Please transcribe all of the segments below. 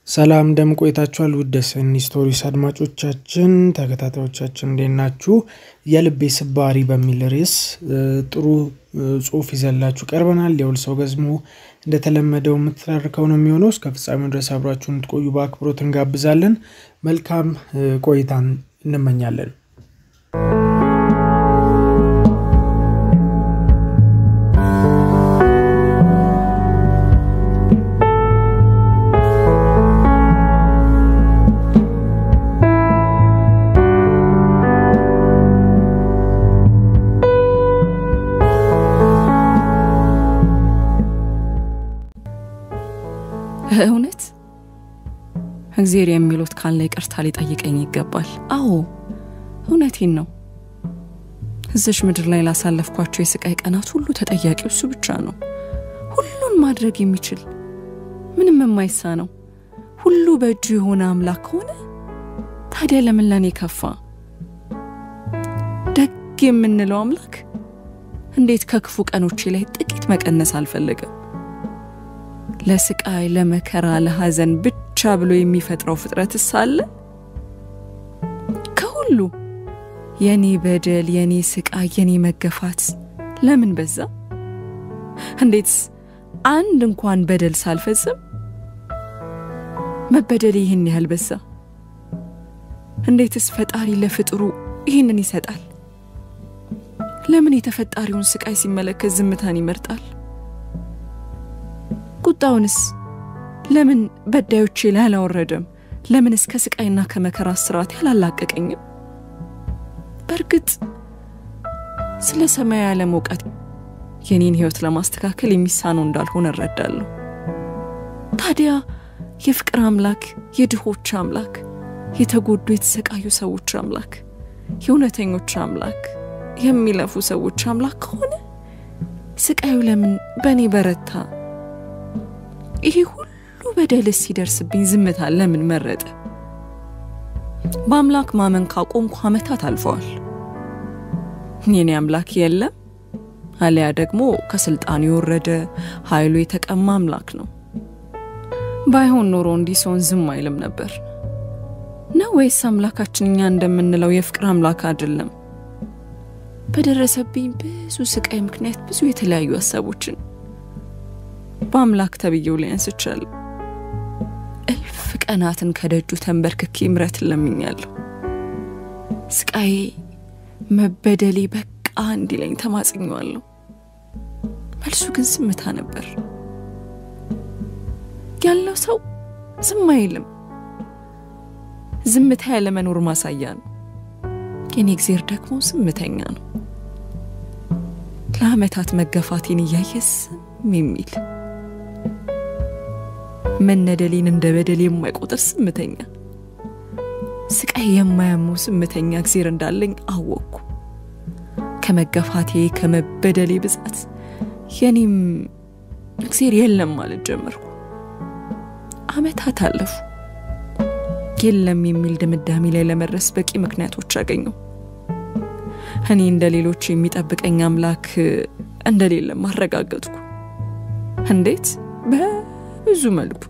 ሰላም ደምቆይታችኋል ውድ ሰኒ ስቶሪስ አድማጮቻችን ተከታታዮቻችን እንደናችሁ የልቤ ስባሪ በሚል ርዕስ ጥሩ ጽሁፍ ይዘላችሁ ቀርበናል የውል ሰው ገዝሙ እንደተለመደው ምትራርከው ነው የሚሆነው እስከ ፍጻሜው ድረስ አብራችሁን ትቆዩ በአክብሮት እንጋብዛለን መልካም ቆይታን እንመኛለን እውነት እግዚአብሔር የሚሉት ካለ ይቅርታ ሊጠይቀኝ ይገባል አዎ እውነቴን ነው እዚሽ ምድር ላይ ላሳለፍኳቸው የስቃይ ቀናት ሁሉ ተጠያቂው እሱ ብቻ ነው ሁሉን ማድረግ የሚችል ምንም የማይሳነው ሁሉ በእጁ የሆነ አምላክ ሆነ ታዲያ ለምን ለኔ ከፋ ደግ የምንለው አምላክ እንዴት ከክፉ ቀኖቼ ላይ ጥቂት መቀነስ አልፈለገም ለስቃይ ለመከራ ለሐዘን ብቻ ብሎ የሚፈጥረው ፍጥረት ሳለ ከሁሉ የኔ በደል የኔ ስቃይ የኔ መገፋት ለምን በዛ እንዴትስ አንድ እንኳን በደል ሳልፈጽም መበደል ይሄን ያህል በዛ እንዴትስ ፈጣሪ ለፍጥሩ ይሄንን ይሰጣል ለምን የተፈጣሪውን ስቃይ ሲመለከት ዝምታን ይመርጣል ቁጣውንስ ለምን በዳዮቼ ላይ አላወረደም ለምን እስከ ስቃይና ከመከራ ስራት ያላላቀቀኝም በርግጥ ስለ ሰማይ ዓለም ወቀት የኔን ህይወት ለማስተካከል የሚሳነው እንዳልሆነ እረዳለሁ ታዲያ የፍቅር አምላክ የድሆች አምላክ የተጎዱ የተሰቃዩ ሰዎች አምላክ የእውነተኞች አምላክ የሚለፉ ሰዎች አምላክ ሆነ ስቃዩ ለምን በኔ በረታ ይሄ ሁሉ በደልስ ሲደርስብኝ ዝምታ ለምን መረጠ በአምላክ ማመን ካቆምኩ አመታት አልፈዋል የኔ አምላክ የለም አለያ ደግሞ ከስልጣን የወረደ ኃይሉ የተቀማ አምላክ ነው ባይሆን ኖሮ እንዲሶን ዝም አይልም ነበር ነው ወይስ አምላካችን እኛ እንደምንለው የፍቅር አምላክ አይደለም በደረሰብኝ ብዙ ስቃይ ምክንያት ብዙ የተለያዩ ሐሳቦችን በአምላክ ተብየው ላይ አንስቻለሁ እልፍ ቀናትን ከደጁ ተንበርክኬ ምሕረት ለምኛለሁ ስቃይ መበደሌ በቃ እንዲለኝ ተማጽኛለሁ መልሱ ግን ዝምታ ነበር ያለው ሰው ዝም አይልም ዝምታ ያለ መኖር ማሳያ ነው የኔ እግዚአብሔር ደግሞ ዝምተኛ ነው ለአመታት መገፋቴን ያየስ የሚል መነደሌን እንደ በደል የማይቆጥር ዝምተኛ ስቃይ የማያመው ዝምተኛ እግዚአብሔር እንዳለኝ አወቅኩ ከመገፋቴ ከመበደሌ ብዛት የኔም እግዚአብሔር የለም ማለት ጀመርኩ አመታት አለፉ የለም የሚል ድምዳሜ ላይ ለመድረስ በቂ ምክንያቶች አገኘሁ እኔ እንደሌሎች የሚጠብቀኝ አምላክ እንደሌለ ማረጋገጥኩ እንዴት በብዙ መልኩ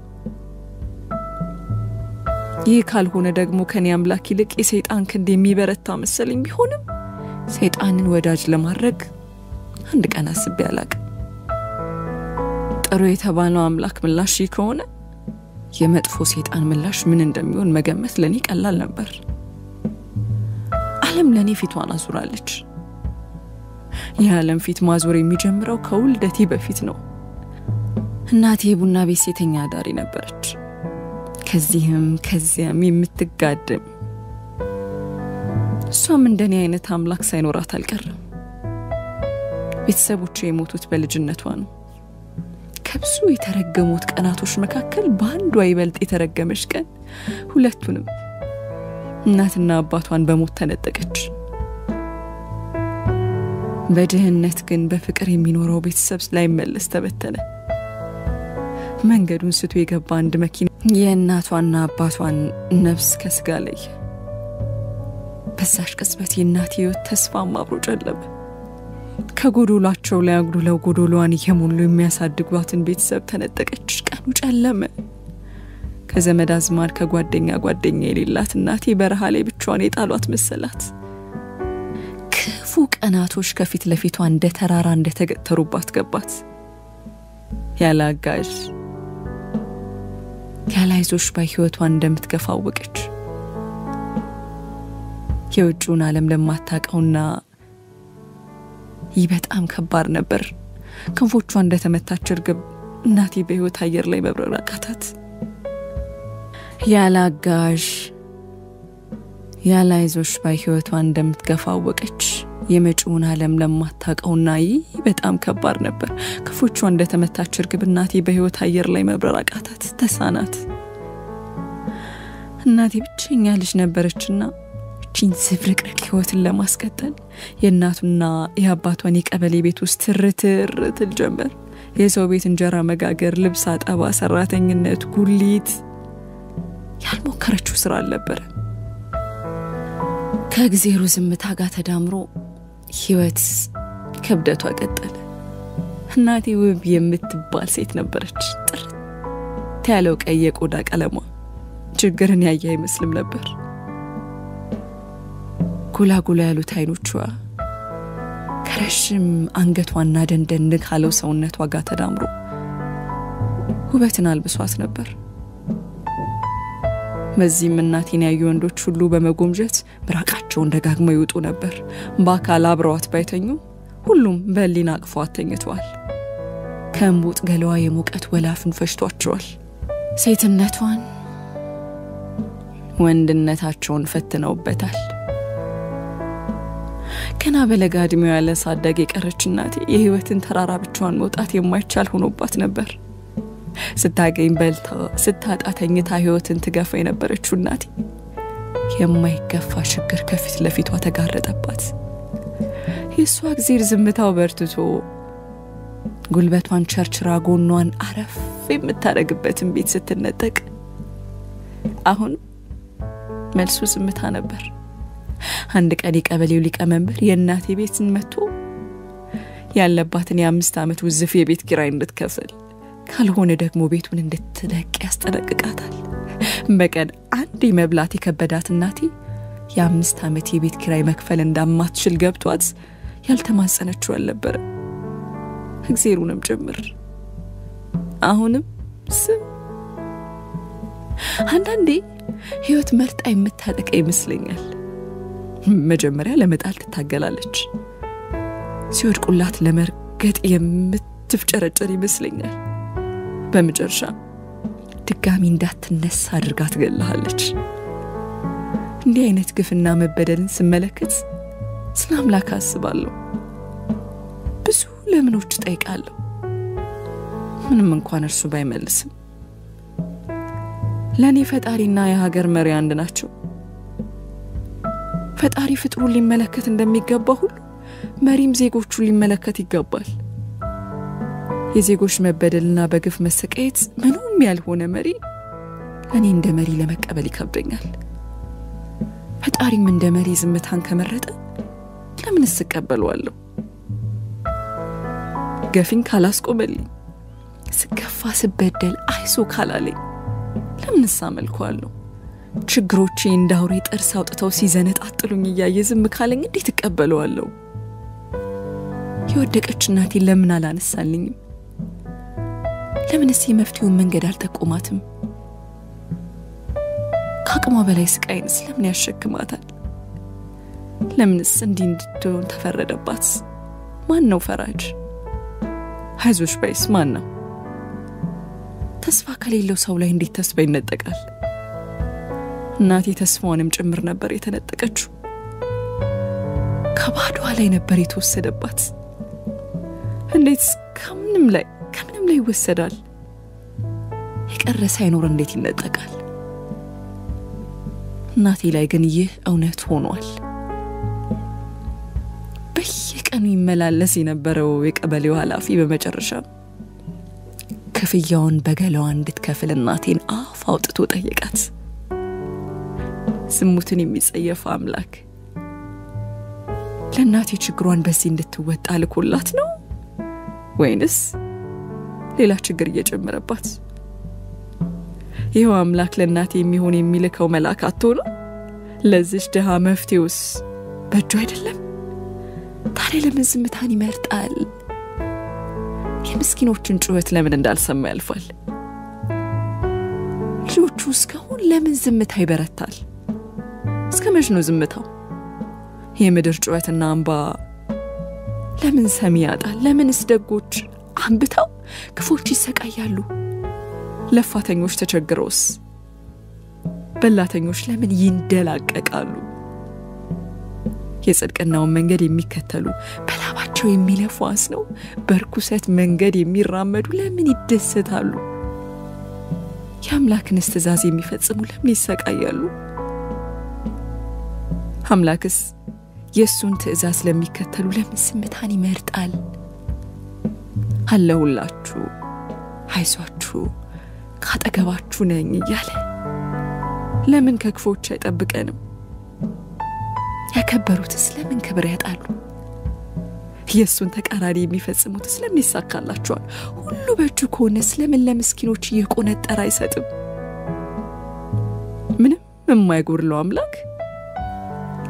ይህ ካልሆነ ደግሞ ከኔ አምላክ ይልቅ የሰይጣን ክንድ የሚበረታ መሰለኝ ቢሆንም ሰይጣንን ወዳጅ ለማድረግ አንድ ቀን አስቤ አላቅም ጥሩ የተባለው አምላክ ምላሽ ከሆነ የመጥፎ ሰይጣን ምላሽ ምን እንደሚሆን መገመት ለኔ ቀላል ነበር ዓለም ለኔ ፊቷን አዙራለች የዓለም ፊት ማዞር የሚጀምረው ከውልደቴ በፊት ነው እናቴ ቡና ቤት ሴተኛ አዳሪ ነበረች ከዚህም ከዚያም የምትጋደም እሷም እንደኔ አይነት አምላክ ሳይኖራት አልቀረም ቤተሰቦቼ የሞቱት በልጅነቷ ነው ከብዙ የተረገሙት ቀናቶች መካከል በአንዷ ይበልጥ የተረገመች ቀን ሁለቱንም እናትና አባቷን በሞት ተነጠቀች በድህነት ግን በፍቅር የሚኖረው ቤተሰብ ላይ መለስ ተበተነ መንገዱን ስቶ የገባ አንድ መኪና የእናቷና አባቷን ነፍስ ከስጋ ላይ በዛሽ ቅጽበት የእናቴ ተስፋ ማብሮ ጨለመ ከጎዶላቸው ላይ አጉዱለው ጎዶሏን የሙሉ የሚያሳድጓትን ቤተሰብ ተነጠቀች ቀኑ ጨለመ ከዘመድ አዝማድ ከጓደኛ የሌላት እናቴ በረሃ ላይ ብቻዋን የጣሏት መሰላት። ክፉ ቀናቶች ከፊት ለፊቷ እንደ ተራራ እንደተገተሩባት ገባት። ያላጋዥ ያላይዞሽ በህይወቷ እንደምትገፋወቀች የውጭውን ዓለም ለማታቀውና በጣም ከባድ ነበር። ክንፎቿ እንደተመታች እርግብ እናቴ በህይወት አየር ላይ መብረር አቃታት። ያላጋዥ ያላይዞሽ በህይወቷ እንደምትገፋወቀች የመጪውን ዓለም ለማታቀውና በጣም ከባድ ነበር። ክንፎቿ እንደተመታች እርግብ እናቴ በህይወት አየር ላይ መብረር አቃታት፣ ተሳናት። እናቴ ብቸኛ ልጅ ነበረችና እቺን ዝብርቅርቅ ህይወትን ለማስቀጠል የእናቱና የአባቷን የቀበሌ ቤት ውስጥ ትርትል ጀመር። የሰው ቤት እንጀራ መጋገር፣ ልብስ አጠባ፣ ሰራተኝነት፣ ጉሊት ያልሞከረችው ስራ አልነበረ። ከጊዜሩ ዝምታ ጋር ተዳምሮ ህይወት ከብደቷ ቀጠለ። እናቴ ውብ የምትባል ሴት ነበረች። ጥርት ያለው ቀይ የቆዳ ቀለሟ ችግርን ያየ አይመስልም ነበር። ጎላ ያሉት አይኖቿ ከረሽም አንገቷና ደንደን ካለው ሰውነቷ ጋር ተዳምሮ ውበትን አልብሷት ነበር። በዚህም እናቴን ያዩ ወንዶች ሁሉ በመጎምጀት ብራቃቸውን ደጋግመው ይወጡ ነበር። በአካል አብረዋት ባይተኙ ሁሉም በሊና አቅፏት ተኝተዋል። ከእምቡጥ ገለዋ የሙቀት ወላፍን ፈሽቷቸዋል። ሴትነቷን ወንድነታቸውን ፈትነውበታል። ከና በለጋ እድሜዋ ያለ ሳዳግ የቀረች እናቴ የህይወትን ተራራ ብቻዋን መውጣት የማይቻል ሆኖባት ነበር። ስታገኝ በልታ ስታጣ ተኝታ ህይወትን ትገፋ የነበረችው እናቴ የማይገፋ ችግር ከፊት ለፊቷ ተጋረጠባት። የሷ እግዚአብሔር ዝምታው በርትቶ ጉልበቷን ቸርችራ ጎኗን አረፍ የምታረግበትን ቤት ስትነጠቅ አሁን መልሱ ዝምታ ነበር። አንድ ቀን የቀበሌው ሊቀመንበር የእናቴ ቤትን መጥቶ ያለባትን የ5 ዓመት ውዝፍ የቤት ኪራይ እንድትከፍል ካልሆነ ደግሞ ቤቱን እንድትለቅ ያስጠነቅቃታል። በቀን አንድ መብላት የከበዳት እናቴ የ5 ዓመት የቤት ኪራይ መክፈል እንዳማትችል ገብቷት ያልተማጸነችው አልነበረ፣ እግዚአብሔርንም ጭምር። አሁንም ስም አንዳንዴ ህይወት መርጣ የምታጠቃ ይመስለኛል። መጀመሪያ ለመጣል ትታገላለች፣ ሲወድቁላት ለመርገጥ የምትፍጨረጨር ይመስለኛል። በመጨረሻ ድጋሚ እንዳትነሳ አድርጋ ትገለሃለች። እንዲህ አይነት ግፍና መበደልን ስመለከት ስለ አምላክ አስባለሁ። ብዙ ለምኖች ጠይቃለሁ፣ ምንም እንኳን እርሱ ባይመልስም። ለኔ ፈጣሪና የሀገር መሪ አንድ ናቸው። ፈጣሪ ፍጥሩን ሊመለከት እንደሚገባ ሁሉ መሪም ዜጎቹን ሊመለከት ይገባል። የዜጎች መበደልና በግፍ መሰቃየት ምንም ያልሆነ መሪ እኔ እንደ መሪ ለመቀበል ይከብደኛል። ፈጣሪም እንደ መሪ ዝምታን ከመረጠ ለምን እስቀበለዋለሁ? ገፊን ካላስቆመልኝ፣ ስገፋ ስበደል አይሶ ካላለኝ ለምን ሳመልከዋለሁ? ችግሮቼ እንዳውሬ ጥርስ አውጥተው ሲዘነጣጥሉኝ እያየ ዝም ካለኝ እንዴት እቀበለዋለሁ? የወደቀች እናቴ ለምን አላነሳልኝም? ለምንስ የመፍትሄውን መንገድ አልጠቆማትም? ከአቅሟ በላይ ስቃይንስ ለምን ያሸክማታል? ለምንስ እንዲህ እንድትሆን ተፈረደባት? ማን ነው ፈራጅ? አይዞሽ ባይስ ማን ነው? ተስፋ ከሌለው ሰው ላይ እንዴት ተስፋ ይነጠቃል? እናቴ ተስፋውንም ጭምር ነበር የተነጠቀችው። ከባዷ ላይ ነበር የተወሰደባት። እንዴት ከምንም ላይ ይወሰዳል? የቀረ ሳይኖር እንዴት ይነጠቃል? እናቴ ላይ ግን ይህ እውነት ሆኗል። በየቀኑ ይመላለስ የነበረው የቀበሌው ኃላፊ በመጨረሻ ክፍያውን በገላዋ እንድትከፍል እናቴን አፍ አውጥቶ ጠየቃት። ዝሙትን የሚጸየፍ አምላክ ለእናቴ ችግሯን በዚህ እንድትወጣ ልኮላት ነው ወይንስ ሌላ ችግር እየጨመረባት? ይሄው አምላክ ለእናቴ የሚሆን የሚልከው መልአክ አትሆኑ ለዚህ ድሃ መፍትሄውስ በእጁ አይደለም? ታዲያ ለምን ዝምታን ይመርጣል? የምስኪኖችን ጩኸት ለምን እንዳልሰማ ያልፋል? ልጆቹ እስካሁን ለምን ዝምታ ይበረታል? እስከ መች ነው ዝምታው? የምድር ጩኸትና እንባ ለምን ሰሚ ያጣል? ለምንስ ደጎች አንብተው ክፎች ይሰቃያሉ? ለፋተኞች ተቸግረውስ በላተኞች ለምን ይንደላቀቃሉ? የጽድቅናውን መንገድ የሚከተሉ በላባቸው የሚለፉ አስነው በርኩሰት መንገድ የሚራመዱ ለምን ይደሰታሉ? የአምላክን ትእዛዝ የሚፈጽሙ ለምን ይሰቃያሉ? አምላክስ የሱን ትእዛዝ ለሚከተሉ ለምን ዝምታን ይመርጣል? አለሁላችሁ፣ አይዟችሁ፣ ካጠገባችሁ ነኝ እያለ ለምን ከክፎች አይጠብቀንም? ያከበሩትስ ለምን ክብር ያጣሉ? የሱን ተቃራኒ የሚፈጽሙትስ ለምን ይሳካላቸዋል? ሁሉ በእጁ ከሆነስ ለምን ለምስኪኖች እየቆነጠረ አይሰጥም? ምንም የማይጎድለው አምላክ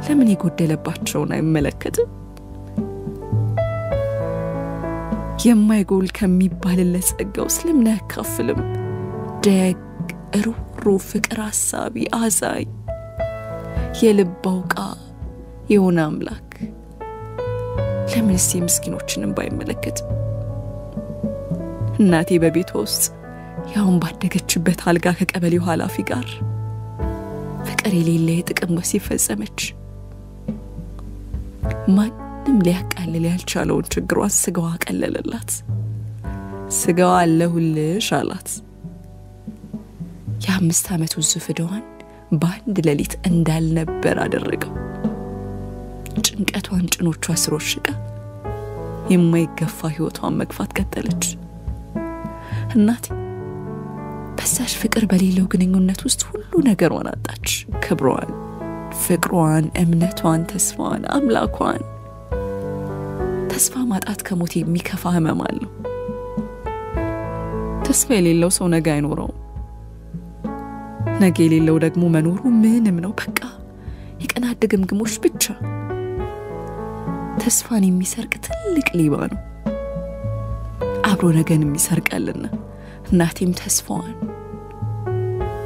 ለምን የጎደለባቸውን አይመለከትም? የማይጎል ከሚባልለት ጸጋው ስለምን አያካፍልም? ደግ፣ ሩህሩህ፣ ፍቅር አሳቢ፣ አዛኝ፣ የልብ አውቃ የሆነ አምላክ ለምንስ የምስኪኖችን እንባ አይመለከትም? እናቴ በቤቷ ውስጥ ያውን ባደገችበት አልጋ ከቀበሌው ኃላፊ ጋር ፍቅር የሌለ የጥቅም ወሲብ ፈጸመች። ማንም ሊያቃልል ያልቻለውን ችግሯን ስጋዋ ቀለለላት። ስጋዋ አለሁልሽ አላት። የ5 ዓመት ውዝፍ ዕዳዋን በአንድ ሌሊት እንዳልነበር አደረገው። ጭንቀቷን ጭኖቿ ስር ወሽቃ የማይገፋ ህይወቷን መግፋት ቀጠለች። እናቴ በዛሽ ፍቅር በሌለው ግንኙነት ውስጥ ሁሉ ነገሯን አጣች። ክብሯን፣ ፍቅሯን፣ እምነቷን፣ ተስፋዋን፣ አምላኳን። ተስፋ ማጣት ከሞት የሚከፋ ህመም አለው። ተስፋ የሌለው ሰው ነገ አይኖረውም። ነገ የሌለው ደግሞ መኖሩ ምንም ነው። በቃ የቀናት ድግምግሞች ብቻ። ተስፋን የሚሰርቅ ትልቅ ሌባ ነው። አብሮ ነገን የሚሰርቃልና እናቴም ተስፋዋን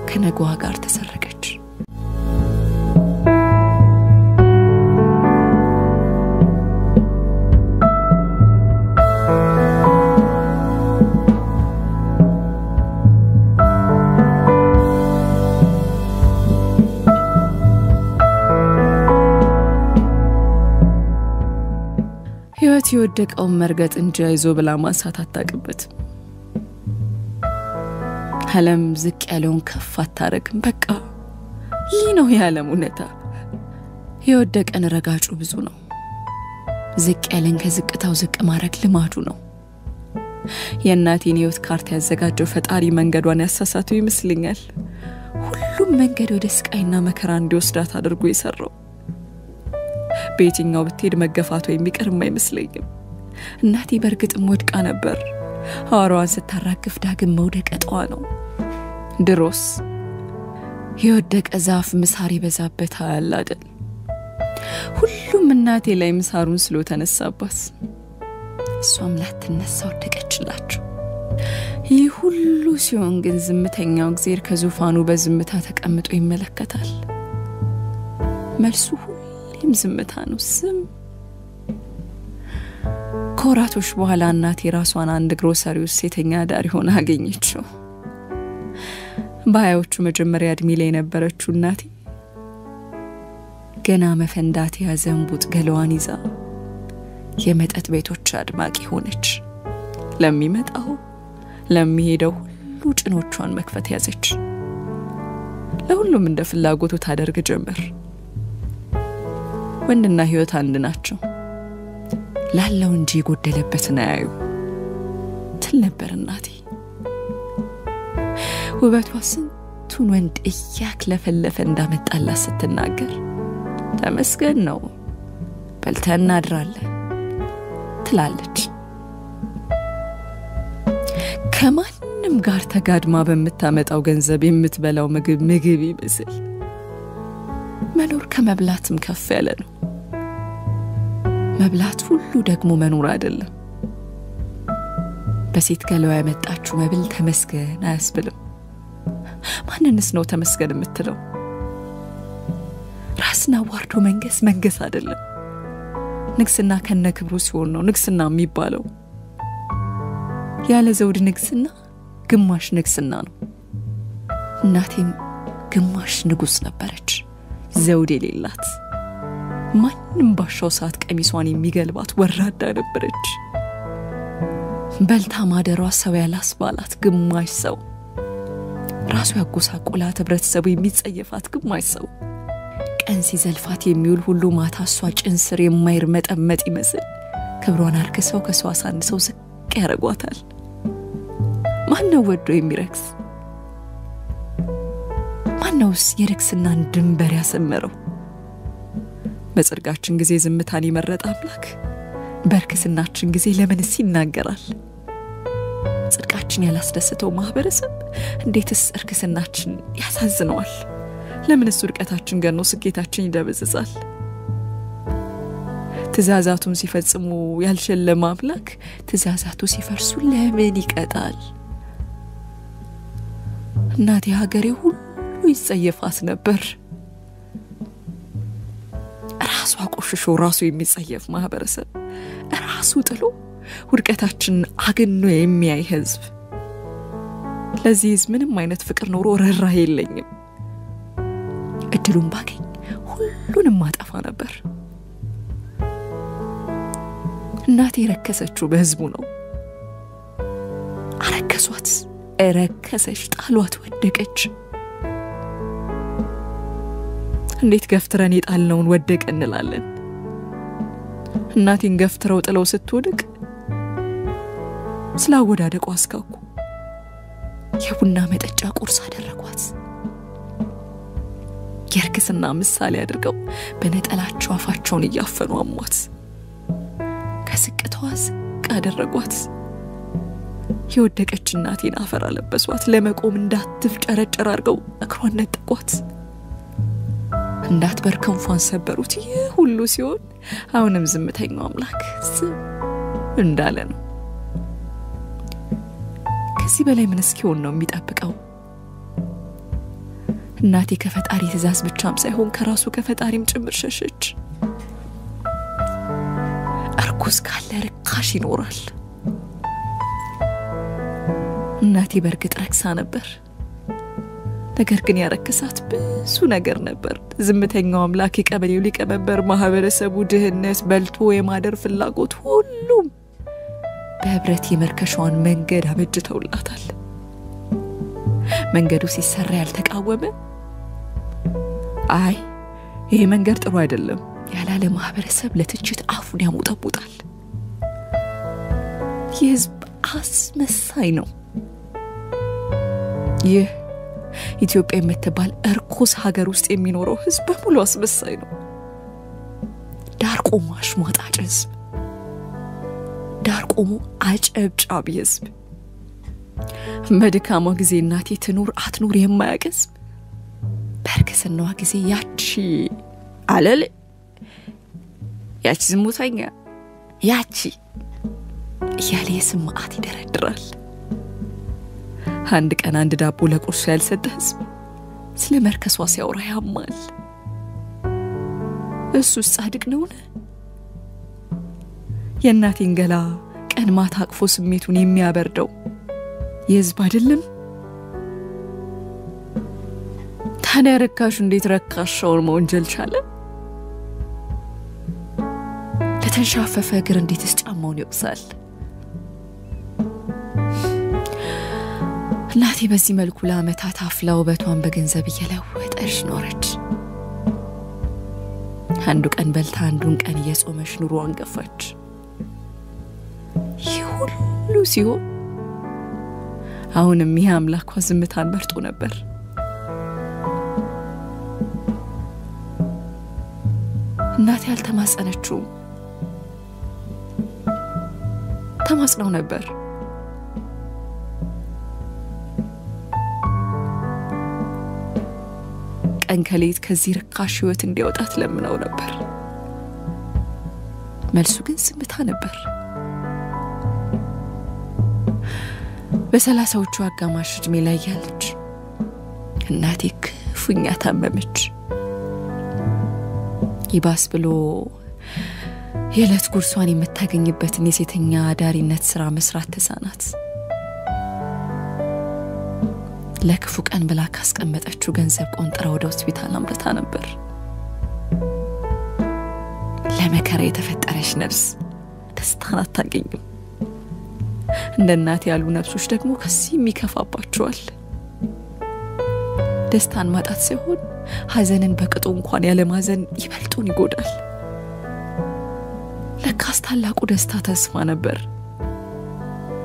ከነገዋ ጋር ተሰረቀች። ህይወት የወደቀውን መርገጥ እንጂ አይዞ ብላ ማንሳት አታውቅበት። ዓለም ዝቅ ያለውን ከፍ አታረግም። በቃ ይህ ነው የዓለም እውነታ። የወደቀን ረጋጩ ብዙ ነው። ዝቅ ያለን ከዝቅታው ዝቅ ማድረግ ልማዱ ነው። የእናቴን ህይወት ካርታ ያዘጋጀው ፈጣሪ መንገዷን ያሳሳተው ይመስለኛል። ሁሉም መንገድ ወደ ስቃይና መከራ እንዲወስዳት አድርጎ የሰራው። በየትኛው ብትሄድ መገፋቷ የሚቀርም አይመስለኝም። እናቴ በርግጥም ወድቃ ነበር። ሐዋራዋን ስታራግፍ ዳግም መውደቀቷ ነው። ድሮስ የወደቀ ዛፍ ምሳር ይበዛበታል አይደል? ሁሉም እናቴ ላይ ምሳሩን ስሎ ተነሳባት። እሷም ላትነሳ ወደቀችላችሁ። ይህ ሁሉ ሲሆን ግን ዝምተኛው እግዚአብሔር ከዙፋኑ በዝምታ ተቀምጦ ይመለከታል። መልሱ ሁሌም ዝምታ ነው። ዝም። ከወራቶች በኋላ እናቴ ራሷን አንድ ግሮሰሪ ውስጥ ሴተኛ አዳሪ ሆና አገኘችው። በሃያዎቹ መጀመሪያ እድሜ ላይ የነበረችው እናቴ ገና መፈንዳት ያዘን ቡጥ ገለዋን ይዛ የመጠጥ ቤቶች አድማቂ ሆነች። ለሚመጣው ለሚሄደው ሁሉ ጭኖቿን መክፈት ያዘች። ለሁሉም እንደ ፍላጎቱ ታደርግ ጀመር። ወንድና ህይወት አንድ ናቸው። ላለው እንጂ ጎደለበትን አያዩ ትል ነበር እናቴ። ውበቷ ስንቱን ወንድ እያክለፈለፈ እንዳመጣላት ስትናገር ተመስገን ነው በልተን እናድራለን ትላለች። ከማንም ከምንም ጋር ተጋድማ በምታመጣው ገንዘብ የምትበላው ምግብ ይመስል መኖር ከመብላትም ከፍ ያለ ነው። መብላት ሁሉ ደግሞ መኖር አይደለም። በሴት ገላዋ ያመጣችው መብል ተመስገን አያስብልም። ማንንስ ነው ተመስገን የምትለው? ራስና ዋርዶ መንገስ አይደለም። ንግስና ከነክብሩ ሲሆን ነው ንግስና የሚባለው። ያለ ዘውድ ንግስና ግማሽ ንግስና ነው። እናቴም ግማሽ ንጉስ ነበረች፣ ዘውድ የሌላት። ማንም ባሻው ሰዓት ቀሚሷን የሚገልባት ወራዳ ነበረች። በልታ ማደሯ ሰው ያላስባላት ግማሽ ሰው፣ ራሱ ያጎሳቆላት ህብረተሰቡ የሚጸየፋት ግማሽ ሰው፣ ቀን ሲዘልፋት የሚውል ሁሉ ማታ እሷ ጭንስር የማይርመጠመጥ ይመስል ክብሯን አርክሰው ከሰው አሳንሰው ዝቅ ያረጓታል። ማነው ወዶ የሚረክስ? ማነውስ የርክስናን ድንበር ያሰመረው? በጽድቃችን ጊዜ ዝምታን ይመረጥ አምላክ በርክስናችን ጊዜ ለምንስ ይናገራል? ጽድቃችን ያላስደሰተው ማህበረሰብ እንዴትስ እርክስናችን ያሳዝነዋል? ለምንስ ውድቀታችን ገኖ ስኬታችን ይደበዝዛል? ትእዛዛቱን ሲፈጽሙ ያልሸለመ አምላክ ትእዛዛቱ ሲፈርሱ ለምን ይቀጣል? እናቴ ሀገሬ ሁሉ ይጸየፋት ነበር። ራሱ አቆሽሾ ራሱ የሚጸየፍ ማህበረሰብ፣ ራሱ ጥሎ ውድቀታችን አግኖ የሚያይ ህዝብ። ለዚህ ምንም አይነት ፍቅር ኖሮ ርህራሄ የለኝም። እድሉን ባገኝ ሁሉንም ማጠፋ ነበር። እናቴ ረከሰችው በህዝቡ ነው። አረከሷት፣ ረከሰች፣ ጣሏት፣ ወደቀች። እንዴት ገፍትረን የጣልነውን ወደቀ እንላለን? እናቴን ገፍትረው ጥለው ስትወድቅ ስላወዳደቁ አስካኩ። የቡና መጠጫ ቁርስ አደረጓት። የርክስና ምሳሌ አድርገው በነጠላቸው አፋቸውን እያፈኑ አሟት። ከስቅቷ ዝቅ አደረጓት። የወደቀች እናቴን አፈር አለበሷት። ለመቆም እንዳትፍጨረጨር አድርገው እግሯን ነጠቋት። እንዳትበር ክንፏን ሰበሩት። ይህ ሁሉ ሲሆን አሁንም ዝምተኛው አምላክ ዝም እንዳለ ነው። ከዚህ በላይ ምን እስኪሆን ነው የሚጠብቀው? እናቴ ከፈጣሪ ትእዛዝ ብቻም ሳይሆን ከራሱ ከፈጣሪም ጭምር ሸሸች። እርኩስ ካለ ርካሽ ይኖራል። እናቴ በርግጥ ረክሳ ነበር። ነገር ግን ያረከሳት ብዙ ነገር ነበር። ዝምተኛው አምላክ፣ የቀበሌው ሊቀመንበር፣ ማህበረሰቡ፣ ድህነት፣ በልቶ የማደር ፍላጎት፣ ሁሉም በህብረት የመርከሻዋን መንገድ አበጅተውላታል። መንገዱ ሲሰራ ያልተቃወመ አይ ይሄ መንገድ ጥሩ አይደለም ያላለ ማህበረሰብ ለትችት አፉን ያሞጠቡጣል። የህዝብ አስመሳይ ነው። ይህ ኢትዮጵያ የምትባል እርኩስ ሀገር ውስጥ የሚኖረው ህዝብ በሙሉ አስመሳይ ነው። ዳር ቆሞ አሽሟጣጭ ህዝብ፣ ዳር ቆሞ አጨብጫቢ ህዝብ፣ በድካሟ ጊዜ እናቴ ትኑር አትኑር የማያውቅ ህዝብ፣ በርክስናዋ ጊዜ ያቺ አለል፣ ያቺ ዝሙተኛ፣ ያቺ እያለ የስም መዓት ይደረድራል። አንድ ቀን አንድ ዳቦ ለቁርስ ያልሰጠ ህዝብ ስለ መርከሷ ሲያወራ ያማል። እሱስ ጻድቅ ነውን? የእናቴን ገላ ቀን ማታ አቅፎ ስሜቱን የሚያበርደው የህዝብ አይደለም? ታዲያ ረካሹ እንዴት ረካሻውን መወንጀል ቻለ? ለተንሻፈፈ እግር እንዴትስ ጫማውን ይወቅሳል? እናቴ በዚህ መልኩ ለዓመታት አፍላ ውበቷን በገንዘብ እየለወጠች ኖረች። አንዱ ቀን በልታ አንዱን ቀን እየጾመች ኑሮዋን ገፋች። ይህ ሁሉ ሲሆን አሁንም ይህ አምላኳ ዝምታን መርጦ ነበር። እናቴ አልተማጸነችውም። ተማጽነው ነበር። ከቀን ከሌት ከዚህ ርካሽ ህይወት እንዲያወጣት ለምነው ነበር። መልሱ ግን ዝምታ ነበር። በ30ዎቹ አጋማሽ እድሜ ላይ ያለች እናቴ ክፉኛ ታመመች። ይባስ ብሎ የዕለት ጉርሷን የምታገኝበትን የሴተኛ አዳሪነት ስራ መስራት ተሳናት። ለክፉ ቀን ብላ ካስቀመጠችው ገንዘብ ቆንጥራ ወደ ሆስፒታል አምርታ ነበር። ለመከራ የተፈጠረች ነፍስ ደስታን አታገኝም። እንደ እናት ያሉ ነፍሶች ደግሞ ከዚህ የሚከፋባቸዋል። ደስታን ማጣት ሲሆን ሐዘንን በቅጡ እንኳን ያለ ማዘን ይበልጡን ይጎዳል። ለካስ ታላቁ ደስታ ተስፋ ነበር።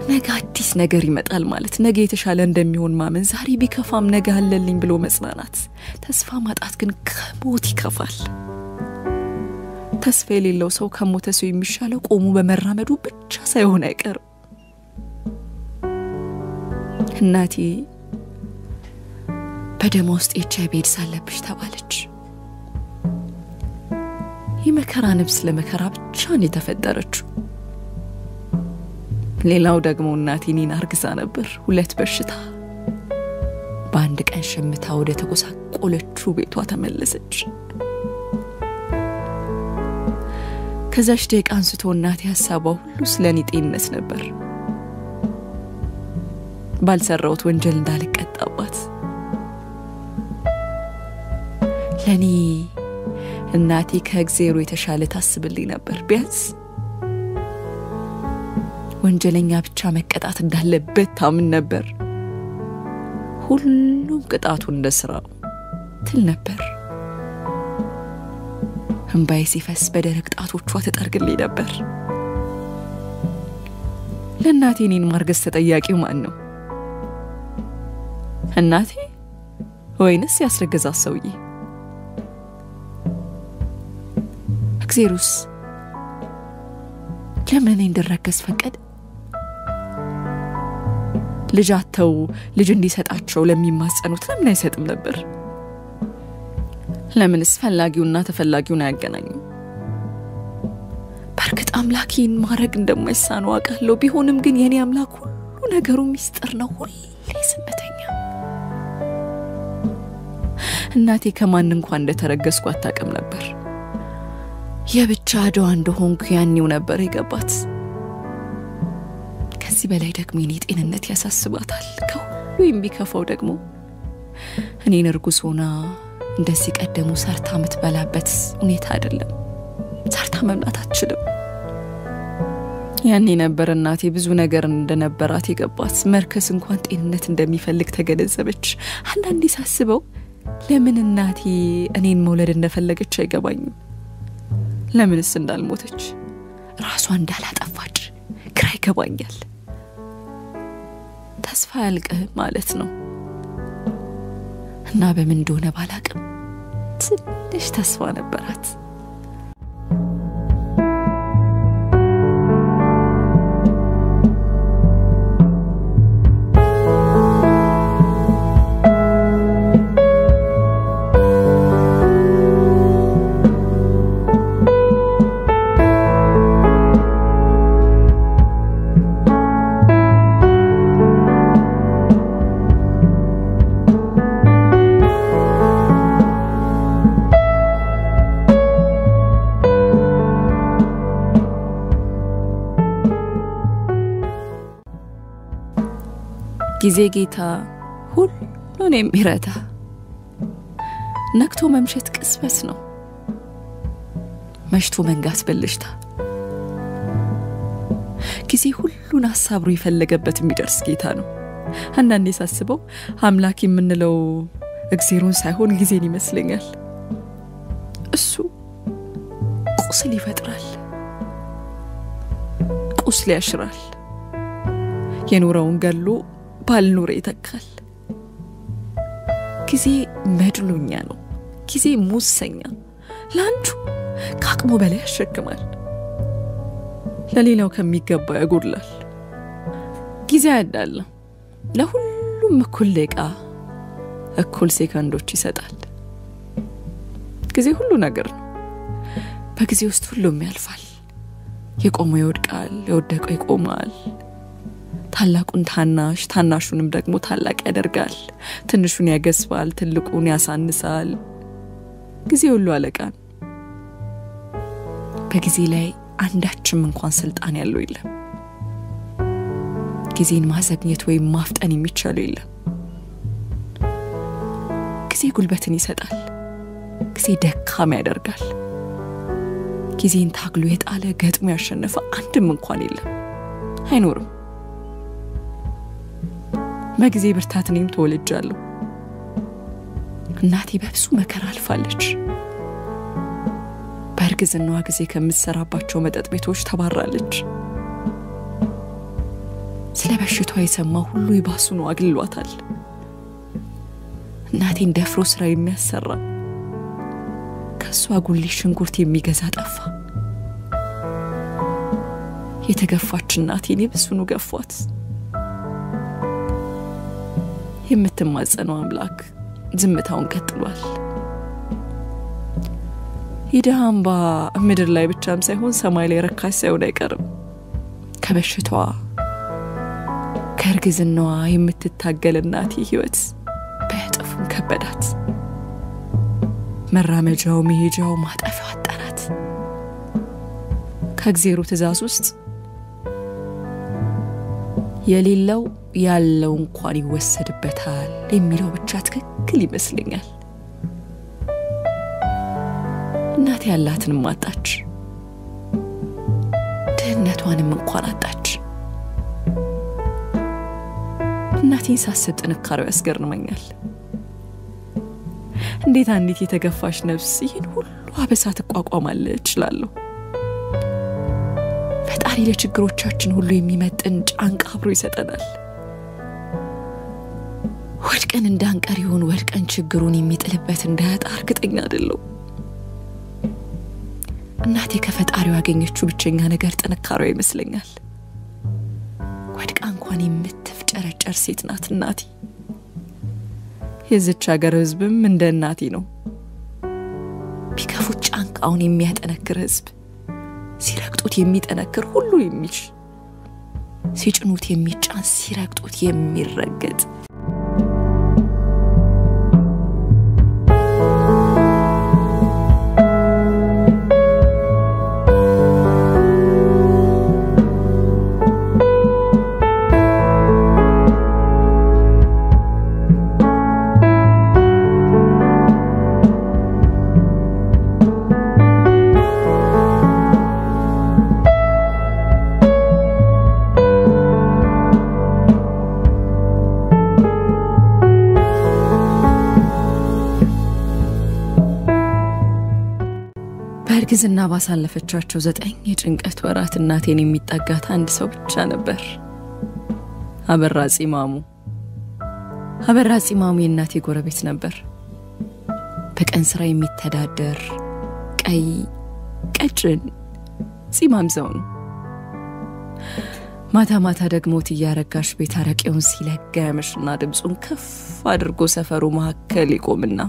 ነገ አዲስ ነገር ይመጣል ማለት፣ ነገ የተሻለ እንደሚሆን ማመን፣ ዛሬ ቢከፋም ነገ አለልኝ ብሎ መጽናናት። ተስፋ ማጣት ግን ከሞት ይከፋል። ተስፋ የሌለው ሰው ከሞተ ሰው የሚሻለው ቆሞ በመራመዱ ብቻ ሳይሆን አይቀርም። እናቴ በደም ውስጥ HIV ኤድስ አለብሽ ተባለች። የመከራ ነፍስ ለመከራ ብቻ ነው የተፈጠረችው። ሌላው ደግሞ እናቴ እኔን አርግዛ ነበር። 2 በሽታ በአንድ ቀን ሸምታ ወደ ተጎሳቆለችው ቤቷ ተመለሰች። ከዛች ደቂቃ አንስቶ እናቴ ሐሳቧ ሁሉ ስለኔ ጤንነት ነበር። ባልሰራሁት ወንጀል እንዳልቀጣባት። ለኔ እናቴ ከእግዚአብሔር የተሻለ ታስብልኝ ነበር። ቢያንስ ወንጀለኛ ብቻ መቀጣት እንዳለበት ታምን ነበር። ሁሉም ቅጣቱ እንደስራው ትል ነበር። እንባዬ ሲፈስ በደረቅ ጣቶቿ ተጠርግልኝ ነበር። ለእናቴ እኔን ማርገዝ ተጠያቂው ማን ነው? እናቴ ወይንስ ያስረገዛት ሰውዬ? እግዚአብሔርስ ለምን እንድረገዝ ፈቀደ? ልጃቸው ልጅ እንዲሰጣቸው ለሚማጸኑት ለምን አይሰጥም ነበር? ለምንስ ፈላጊውና ተፈላጊውን አያገናኙም? በርግጥ አምላኬን ማረግ እንደማይሳነው አውቃለሁ። ቢሆንም ግን የኔ አምላክ ሁሉ ነገሩ ሚስጥር ነው፣ ሁሌ ዝምተኛ። እናቴ ከማን እንኳን እንደተረገዝኩ አታውቅም ነበር። የብቻ አድዋ እንደሆንኩ ያኔው ነበር የገባት። ከዚህ በላይ ደግሞ የኔ ጤንነት ያሳስባታል። ከሁሉ የሚከፋው ደግሞ እኔን እርጉዝ ሆና እንደዚህ ቀደሙ ሰርታ የምትበላበት ሁኔታ አይደለም። ሰርታ መብላት አትችልም። ያኔ ነበር እናቴ ብዙ ነገር እንደነበራት የገባት። መርከስ እንኳን ጤንነት እንደሚፈልግ ተገነዘበች። አንዳንዴ ሳስበው ለምን እናቴ እኔን መውለድ እንደፈለገች አይገባኝም። ለምንስ እንዳልሞተች ራሷ እንዳላጠፋች ግራ ይገባኛል። ተስፋ ያልቅ ማለት ነው እና በምን እንደሆነ ባላቅም ትንሽ ተስፋ ነበራት። ጊዜ ጌታ ሁሉን የሚረዳ። ነክቶ መምሸት ቅስበት ነው፣ መሽቶ መንጋት በልሽታ። ጊዜ ሁሉን አሳብሮ ይፈልገበት የሚደርስ ጌታ ነው። አንዳንዴ ሳስበው አምላክ የምንለው እግዚአብሔርን ሳይሆን ጊዜን ይመስለኛል። እሱ ቁስል ይፈጥራል፣ ቁስል ያሽራል። የኖረውን ገሎ ባልኖር ይተካል። ጊዜ መድሎኛ ነው። ጊዜ ሙሰኛ፣ ላንቹ ከአቅሙ በላይ ያሸክማል፣ ለሌላው ከሚገባ ያጎድላል። ጊዜ ያዳል፣ ለሁሉም እኩል ደቂቃ እኩል ሴኮንዶች ይሰጣል። ጊዜ ሁሉ ነገር ነው። በጊዜ ውስጥ ሁሉም ያልፋል። የቆመው ይወድቃል፣ የወደቀው ይቆማል። ታላቁን ታናሽ፣ ታናሹንም ደግሞ ታላቅ ያደርጋል። ትንሹን ያገዝፋል፣ ትልቁን ያሳንሳል። ጊዜ ሁሉ አለቃ ነው። በጊዜ ላይ አንዳችም እንኳን ስልጣን ያለው የለም። ጊዜን ማዘግየት ወይም ማፍጠን የሚቻል የለም። ጊዜ ጉልበትን ይሰጣል። ጊዜ ደካማ ያደርጋል። ጊዜን ታግሎ የጣለ ገጥሞ ያሸነፈ አንድም እንኳን የለም፣ አይኖርም። በጊዜ ብርታት እኔም ተወልጃለሁ። እናቴ በብዙ መከራ አልፋለች። በእርግዝናዋ ጊዜ ከምትሰራባቸው መጠጥ ቤቶች ተባራለች። ስለ በሽታዋ የሰማው ሁሉ ይባሱኑ አግልሏታል። እናቴን ደፍሮ ስራ የሚያሰራ ከሷ ጉሊ ሽንኩርት የሚገዛ ጠፋ። የተገፋች እናቴን ይብሱኑ ገፏት። የምትማጸነው አምላክ ዝምታውን ቀጥሏል። የድሃ እንባ ምድር ላይ ብቻም ሳይሆን ሰማይ ላይ ረካሽ ሳይሆን አይቀርም። ከበሽታዋ ከእርግዝናዋ የምትታገል እናቴ ህይወት በእጥፉም ከበዳት። መራመጃው መሄጃው ማጠፊያው አጠራት። ከእግዚአብሔር ትእዛዝ ውስጥ የሌለው ያለው እንኳን ይወሰድበታል የሚለው ብቻ ትክክል ይመስለኛል። እናቴ ያላትንም አጣች፣ ድህነቷንም እንኳን አጣች። እናቴን ሳስብ ጥንካሬው ያስገርመኛል። እንዴት አንዲት የተገፋሽ ነፍስ ይህን ሁሉ አበሳ ትቋቋማለች እላለሁ። ፈጣሪ ለችግሮቻችን ሁሉ የሚመጥን ጫንቃ አብሮ ይሰጠናል። ወድቀን እንዳንቀር ይሁን ወድቀን ችግሩን የሚጥልበት እንዳያጣ እርግጠኛ አይደለሁ። እናቴ ከፈጣሪው ያገኘችው ብቸኛ ነገር ጥንካሬው ይመስለኛል። ወድቃ እንኳን የምትፍጨረጨር ሴት ናት እናቴ። የዚች ሀገር ህዝብም እንደ እናቴ ነው። ቢከፉት ጫንቃውን የሚያጠነክር ህዝብ፣ ሲረግጡት የሚጠነክር ሁሉ የሚችል፣ ሲጭኑት የሚጫን ሲረግጡት የሚረገጥ። በእርግዝና ባሳለፈቻቸው 9 የጭንቀት ወራት እናቴን የሚጠጋት አንድ ሰው ብቻ ነበር። አበራ ጺማሙ። አበራ ጺማሙ የእናቴ ጎረቤት ነበር። በቀን ስራ የሚተዳደር ቀይ ቀጭን ጺማም ሰው ነው። ማታ ማታ ደግሞ ትያረጋሽ ቤት አረቄውን ሲለጋ ያመሽና ድምጹን ከፍ አድርጎ ሰፈሩ መካከል ይቆምና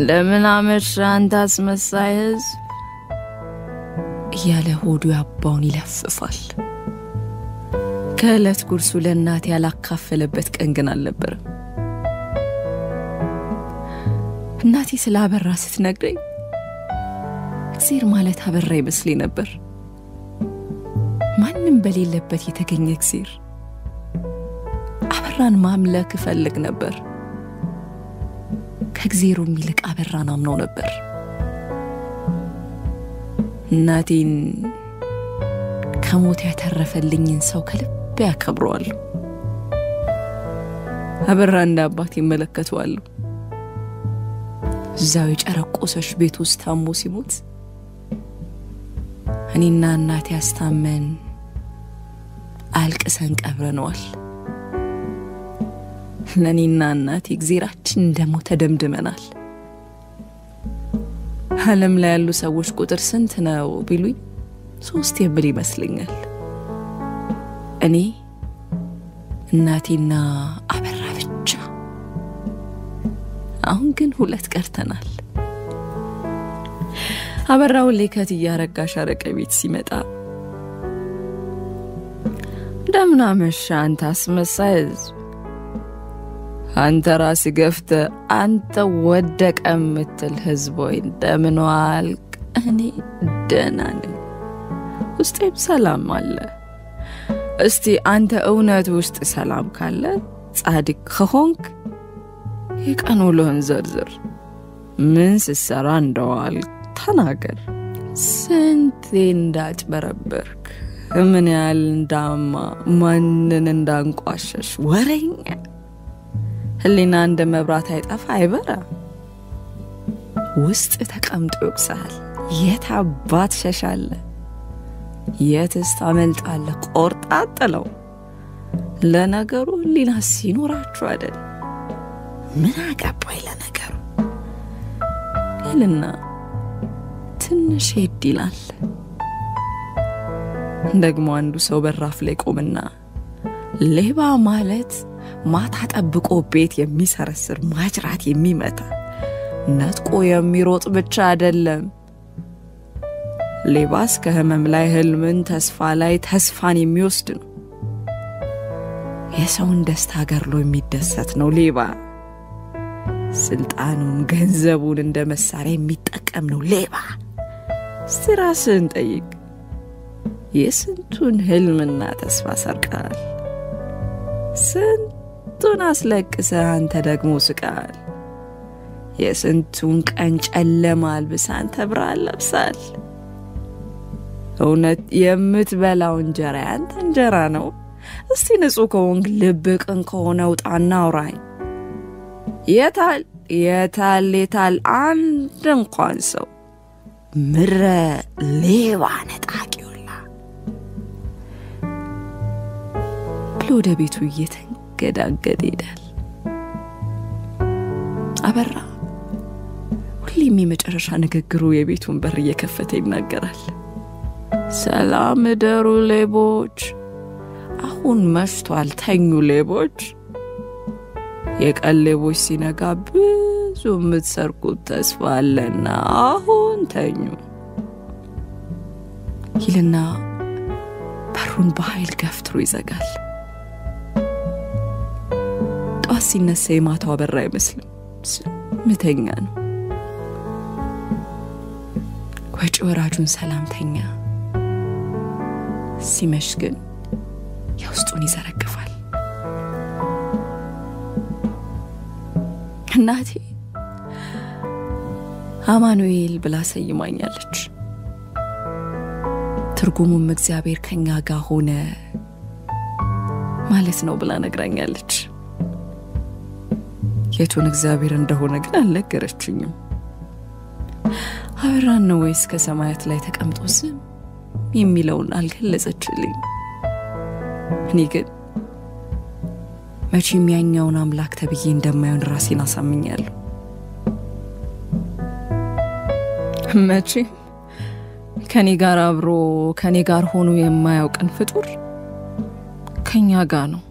ለምን አመሻን ታስመሳይ ህዝብ እያለ ሆዱ ያባውን ይለፍፋል። ከዕለት ጉርሱ ለእናቴ ያላካፈለበት ቀን ግን አልነበረም። እናቴ ስለ አበራ ስትነግረኝ እግዚአብሔር ማለት አበራ ይመስለኝ ነበር። ማንም በሌለበት የተገኘ እግዚአብሔር። አበራን ማምለክ እፈልግ ነበር። ከእግዚአብሔሩ የሚልቅ አበራን አምነው ነበር። እናቴን ከሞት ያተረፈልኝን ሰው ከልቤ ያከብረዋለሁ። አበራ እንደ አባት ይመለከተዋለሁ። እዛው የጨረቆሰሽ ቤት ውስጥ ታሞ ሲሞት እኔና እናቴ አስታመን አልቅሰን ቀብረነዋል። ለኔና እናቴ እግዚአብሔራችን እንደሞተ ደምድመናል። ዓለም ላይ ያሉ ሰዎች ቁጥር ስንት ነው ቢሉኝ 3 የሚል ይመስለኛል። እኔ እናቴና አበራ ብቻ። አሁን ግን 2 ቀርተናል። አበራው ለከት ያረጋሽ አረቀ ቤት ሲመጣ እንደምን አመሻ አንተ አስመሳይ አንተ ራስ ገፍተ አንተ ወደቀ ምትል ህዝብ ወይ እንደምን ዋልክ እኔ ደህና ነኝ ውስጤም ሰላም አለ እስቲ አንተ እውነት ውስጥ ሰላም ካለ ጻድቅ ከሆንክ የቀኑ ውሎህን ዘርዝር ምን ሲሰራ እንደዋል ተናገር ስንት እንዳጭበረበርክ ምን ያህል እንዳማ ማንን እንዳንቋሸሽ ወሬኛ ህሊና እንደ መብራት አይጠፋ አይበራ ውስጥ ተቀምጦ ይክሳል የታባት ሸሻለ የትስ ታመልጣለ ቆርጣጥለው ለነገሩ ህሊና ሲኖራችሁ አይደል ምን አገባይ ለነገሩ ለልና ትንሽ ይድላል ደግሞ አንዱ ሰው በራፍ ላይ ቆምና ሌባ ማለት ማታ ጠብቆ ቤት የሚሰረስር ማጅራት የሚመታ ነጥቆ የሚሮጥ ብቻ አይደለም ሌባስ ከህመም ላይ ህልምን ተስፋ ላይ ተስፋን የሚወስድ ነው የሰውን ደስታ ገርሎ የሚደሰት ነው ሌባ ስልጣኑን ገንዘቡን እንደ መሳሪያ የሚጠቀም ነው ሌባ ስትራስን ጠይቅ የስንቱን ህልምና ተስፋ ሰርቃል ስንቱን አስለቅሰ አንተ ደግሞ ስቃል የስንቱን ቀን ጨለማ አልብሰ አንተ ብርሃን ለብሳል እውነት የምትበላው እንጀራ አንተ እንጀራ ነው እስቲ ንጹህ ከሆንክ ልብቅን ከሆነ ውጣና አውራኝ የታል አንድ እንኳን ሰው ምረ ሌባ ነጣቂውላ ብሎ ወደ ቤቱ እየተንገዳገደ ይሄዳል አበራ ሁሌም የመጨረሻ ንግግሩ የቤቱን በር እየከፈተ ይናገራል ሰላም ደሩ ሌቦች አሁን መሽቷል ተኙ ሌቦች የቀሌቦች ሲነጋ ብዙ የምትሰርቁት ተስፋ አለና አሁን ተኙ ይልና በሩን በኃይል ገፍትሮ ይዘጋል ጧት ሲነሳ የማታው አበራ አይመስልም ምተኛ ነው ወጪ ወራጁን ሰላምተኛ ሲመሽ ግን የውስጡን ይዘረግፋል እናቴ አማኑኤል ብላ ሰይማኛለች ትርጉሙም እግዚአብሔር ከኛ ጋር ሆነ ማለት ነው ብላ ነግራኛለች የቱን እግዚአብሔር እንደሆነ ግን አልነገረችኝም አብራን ነው ወይስ ከሰማያት ላይ ተቀምጦ ዝም የሚለውን አልገለጸችልኝ እኔ ግን መቼም ያኛውን አምላክ ተብዬ እንደማይሆን ራሴን አሳምኛለሁ መቼም ከኔ ጋር አብሮ ከኔ ጋር ሆኖ የማያውቅን ፍጡር ከኛ ጋር ነው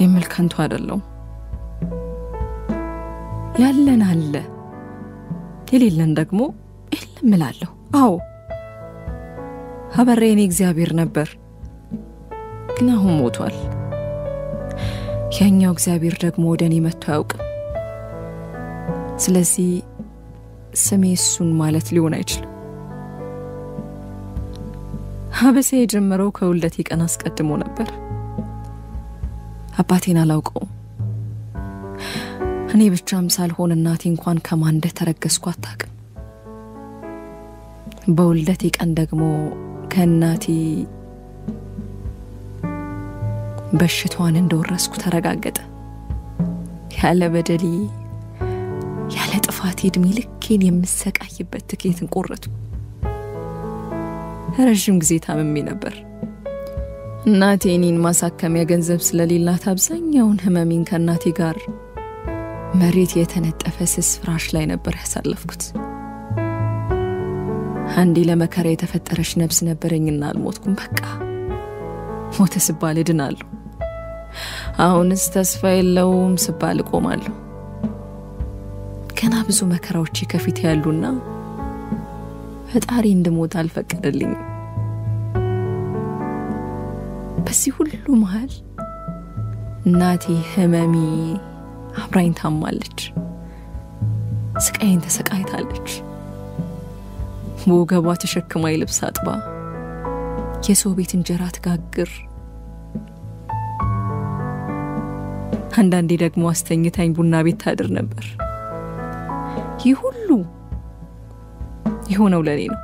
የምልከንቱ አይደለም ያለን አለ የሌለን ደግሞ የለም እላለሁ አዎ አበሬኔ እግዚአብሔር ነበር ግን አሁን ሞቷል ያኛው እግዚአብሔር ደግሞ ወደኔ መጥቶ ያውቃል ስለዚህ ስሜ እሱን ማለት ሊሆን አይችልም ሀበሴ የጀመረው ከውልደቴ ቀን አስቀድሞ ነበር አባቴን አላውቀው እኔ ብቻም ሳልሆን እናቴ እንኳን ከማን እንደተረገዝኩ አታውቅም በውልደቴ ቀን ደግሞ ከእናቴ በሽታዋን እንደወረስኩ ተረጋገጠ ያለ በደሌ ያለ ጥፋቴ እድሜ ልኬን የምሰቃይበት ትኬትን ቆረጡ ረጅም ጊዜ ታምሜ ነበር እናቴ እኔን ማሳከሚያ ገንዘብ ስለሌላት አብዛኛውን ህመሜን ከእናቴ ጋር መሬት የተነጠፈ ስስ ፍራሽ ላይ ነበር ያሳለፍኩት አንዴ ለመከራ የተፈጠረች ነፍስ ነበረኝና አልሞትኩም በቃ ሞተ ስባል እድናለሁ አሁንስ ተስፋ የለውም ስባል ቆማለሁ ገና ብዙ መከራዎች ከፊት ያሉና ፈጣሪ እንድሞት አልፈቀደልኝ። በዚህ ሁሉ መሃል እናቴ ህመሚ አብራኝ ታማለች። ስቃይን ተሰቃይታለች። ወገቧ ተሸክማ ልብስ አጥባ የሰው ቤት እንጀራ ትጋግር፣ አንዳንዴ ደግሞ አስተኝታኝ ቡና ቤት ታድር ነበር። ይህ ሁሉ የሆነው ለኔ ነው።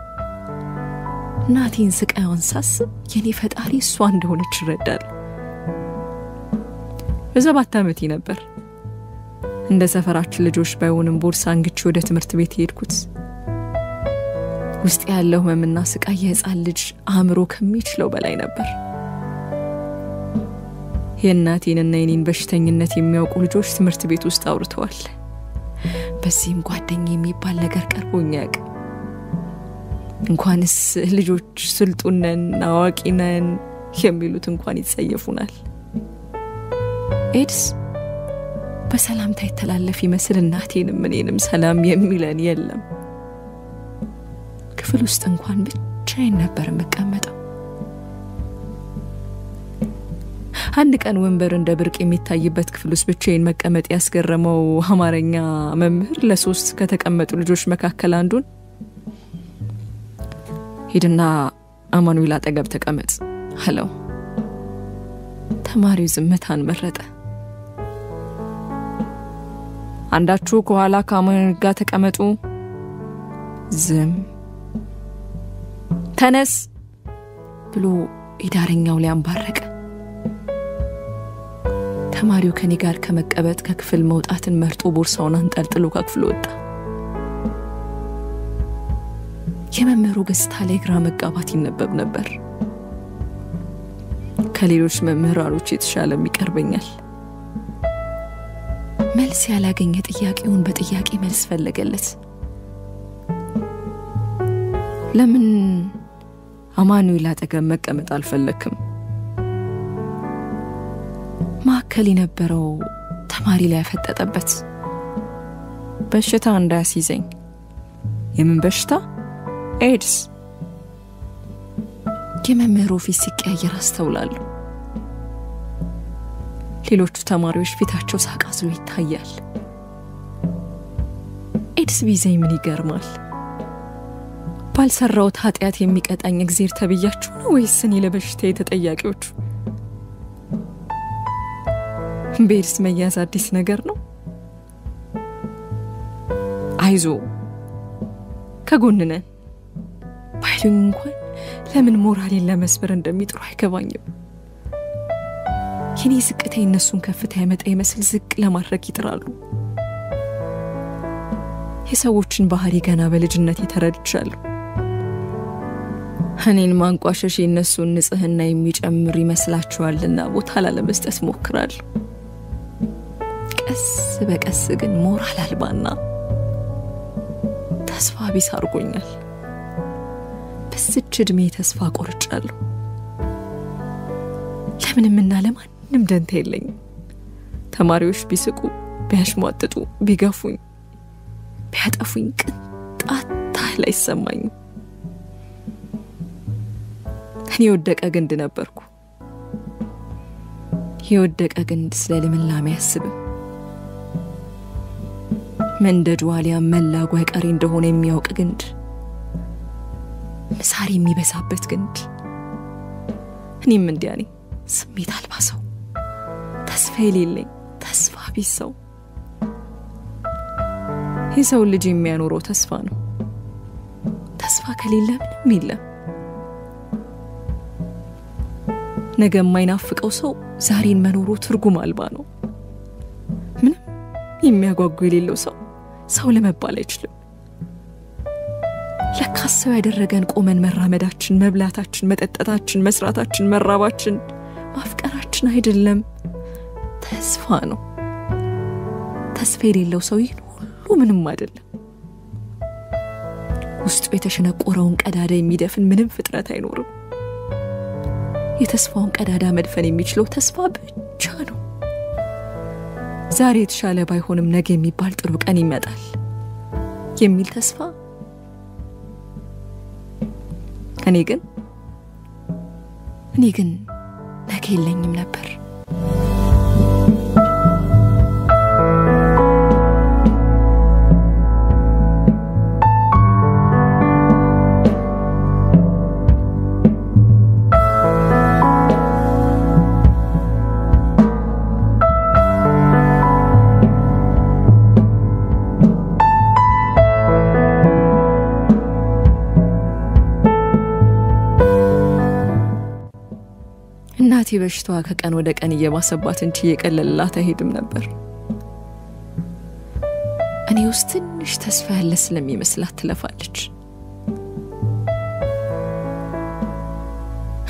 እናቴን ስቃይዋን ሳስብ የኔ ፈጣሪ እሷ እንደሆነች እረዳለሁ። በ7 ዓመቴ ነበር እንደ ሰፈራችን ልጆች ባይሆንም ቦርሳ አንግቼ ወደ ትምህርት ቤት ሄድኩት። ውስጥ ያለው ህመምና ስቃይ የህፃን ልጅ አእምሮ ከሚችለው በላይ ነበር። የእናቴንና የኔን በሽተኝነት የሚያውቁ ልጆች ትምህርት ቤት ውስጥ አውርተዋል። በዚህም ጓደኛ የሚባል ነገር ቀርቦኝ ያውቅ። እንኳንስ ልጆች ስልጡን ነን አዋቂ ነን የሚሉት እንኳን ይጸየፉናል። ኤድስ በሰላምታ ይተላለፍ ይመስል እናቴንም እኔንም ሰላም የሚለን የለም። ክፍል ውስጥ እንኳን ብቻዬን ነበር መቀመጠው። አንድ ቀን ወንበር እንደ ብርቅ የሚታይበት ክፍል ውስጥ ብቻዬን መቀመጥ ያስገረመው አማርኛ መምህር ለ3 ከተቀመጡ ልጆች መካከል አንዱን ሄድና አማኑኤል አጠገብ ተቀመጥ አለው። ተማሪው ዝምታን መረጠ። አንዳችሁ ከኋላ ከአማኑኤል ጋር ተቀመጡ። ዝም። ተነስ ብሎ ኢዳረኛው ሊያንባረቀ። ተማሪው ከኔ ጋር ከመቀበጥ ከክፍል መውጣትን መርጦ ቦርሳውን አንጠልጥሎ ከክፍል ወጣ። የመምህሩ ገጽታ ላይ ግራ መጋባት ይነበብ ነበር። ከሌሎች መምህራኖች የተሻለ ይቀርበኛል። መልስ ያላገኘ ጥያቄውን በጥያቄ መልስ ፈለገለት። ለምን አማኑኤል አጠገብ መቀመጥ አልፈለክም? ማከል የነበረው ተማሪ ላይ ያፈጠጠበት። በሽታ እንዳያስይዘኝ። የምን በሽታ? ኤድስ። የመምህሩ ፊት ሲቀያየር አስተውላለሁ። ሌሎቹ ተማሪዎች ፊታቸው ሳቅ አዝሎ ይታያል። ኤድስ ቢዘኝ ምን ይገርማል? ባልሰራሁት ኃጢአት የሚቀጣኝ እግዚአብሔር ተብያችሁ ነው ወይስ እኔ ለበሽታዬ ተጠያቂዎቹ? በኤድስ መያዝ አዲስ ነገር ነው? አይዞ ከጎን ነን ባይሉኝ እንኳን ለምን ሞራሌን ለመስበር እንደሚጥሩ አይገባኝም። የኔ ዝቅታ የነሱን ከፍታ ያመጣ ይመስል ዝቅ ለማድረግ ይጥራሉ። የሰዎችን ባህሪ ገና በልጅነት ተረድቻለሁ። እኔን ማንቋሸሽ የነሱን ንጽህና የሚጨምር ይመስላችኋልና ቦታ ላለመስጠት ሞክራለሁ። ቀስ በቀስ ግን ሞራል አልባና ተስፋ ቢስ አድርጎኛል። በስች ዕድሜ ተስፋ ቆርጫለሁ። ለምንምና ለማንም ደንታ የለኝም። ተማሪዎች ቢስቁ ቢያሽሟጥጡ ቢገፉኝ ቢያጠፉኝ ቅንጣት ታህል አይሰማኝም። እኔ የወደቀ ግንድ ነበርኩ። የወደቀ ግንድ ስለ ልምላሜ ያስብም። መንደዱ አሊያ መላጉ አይቀሬ እንደሆነ የሚያውቅ ግንድ፣ ምሳር የሚበዛበት ግንድ። እኔም እንዲያ ነኝ፣ ስሜት አልባ ሰው፣ ተስፋ የሌለኝ ተስፋ ቢስ ሰው። የሰው ልጅ የሚያኖረው ተስፋ ነው። ተስፋ ከሌለ ምንም የለም። ነገ የማይናፍቀው ሰው ዛሬን መኖሩ ትርጉም አልባ ነው። ምንም የሚያጓጓ የሌለው ሰው ለመባል አይችልም። ለካሰው ያደረገን ቆመን መራመዳችን፣ መብላታችን፣ መጠጣታችን፣ መስራታችን፣ መራባችን፣ ማፍቀራችን አይደለም፣ ተስፋ ነው። ተስፋ የሌለው ሰው ይህን ሁሉ ምንም አይደለም። ውስጡ የተሸነቆረውን ቀዳዳ የሚደፍን ምንም ፍጥረት አይኖርም። የተስፋውን ቀዳዳ መድፈን የሚችለው ተስፋ ብቻ ነው። ዛሬ የተሻለ ባይሆንም ነገ የሚባል ጥሩ ቀን ይመጣል። የሚል ተስፋ እኔ ግን ነገ የለኝም ነበር። እናቴ በሽታዋ ከቀን ወደ ቀን እየባሰባት እንጂ እየቀለለላት አይሄድም ነበር። እኔ ውስጥ ትንሽ ተስፋ ያለ ስለሚመስላት ትለፋለች።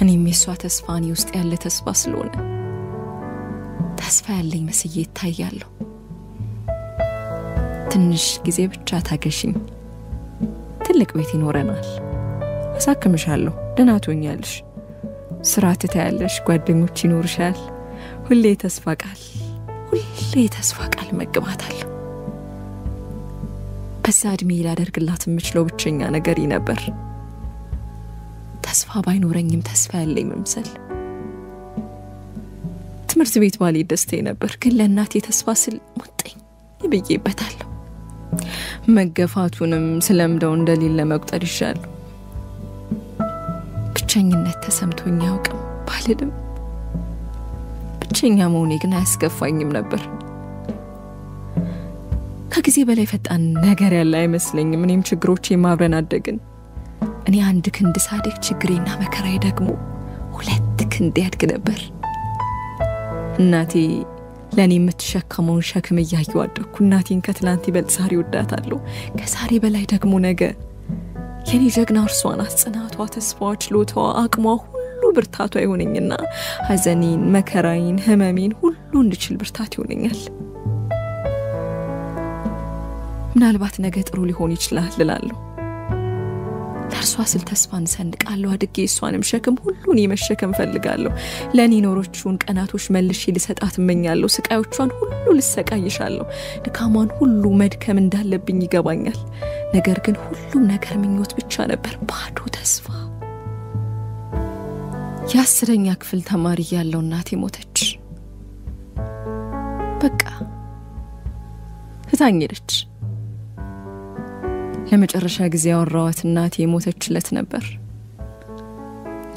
እኔም የሷ ተስፋ እኔ ውስጥ ያለ ተስፋ ስለሆነ ተስፋ ያለኝ መስዬ ይታያለሁ። ትንሽ ጊዜ ብቻ ታገሽኝ፣ ትልቅ ቤት ይኖረናል፣ አሳክምሻለሁ፣ ደህና ትሆኛለሽ፣ ስራ ትታያለሽ፣ ጓደኞች ይኖርሻል፣ ሁሌ ተስፋ ቃል መግባታለሁ። በዛ እድሜ ላደርግላት የምችለው ብቸኛ ነገር ነበር ተስፋ ባይኖረኝም ተስፋ ያለኝ መምሰል። ትምህርት ቤት ባሌ ደስታዬ ነበር፣ ግን ለእናቴ ተስፋ ስል ሞተኝ ይብዬበታለሁ። መገፋቱንም ስለምደው እንደሌለ መቁጠር ይሻል። ብቸኝነት ተሰምቶኝ ያውቅም ባልልም ብቸኛ መሆኔ ግን አያስከፋኝም ነበር። ከጊዜ በላይ ፈጣን ነገር ያለ አይመስለኝም። እኔም ችግሮቼ ማብረን አደግን። እኔ አንድ ክንድ ሳድግ ችግሬና መከራዬ ደግሞ ሁለት ክንድ ያድግ ነበር። እናቴ ለኔ የምትሸከመውን ሸክም እያየሁ አደግኩ። እናቴን ከትላንት ይበልጥ ዛሬ ወዳታለሁ። ከዛሬ በላይ ደግሞ ነገ የኔ ጀግና እርሷ ናት። ጽናቷ፣ ተስፋዋ፣ ችሎታዋ፣ አቅሟ ሁሉ ብርታቷ ይሆነኝና ሐዘኔን፣ መከራዬን፣ ህመሜን ሁሉ እንድችል ብርታት ይሆነኛል። ምናልባት ነገ ጥሩ ሊሆን ይችላል እላለሁ። ለእርሷ ስል ተስፋን ሰንቃለሁ። አድጌ እሷንም ሸክም ሁሉን የመሸከም ፈልጋለሁ። ለኔ ኖሮቹን ቀናቶች መልሼ ልሰጣት እመኛለሁ። ስቃዮቿን ሁሉ ልሰቃይሻለሁ። ድካሟን ሁሉ መድከም እንዳለብኝ ይገባኛል። ነገር ግን ሁሉም ነገር ምኞት ብቻ ነበር፣ ባዶ ተስፋ። የ10ኛ ክፍል ተማሪ ያለው እናቴ ሞተች። በቃ ትታኘለች። ለመጨረሻ ጊዜ ያወራኋት እናቴ ሞተችለት ነበር።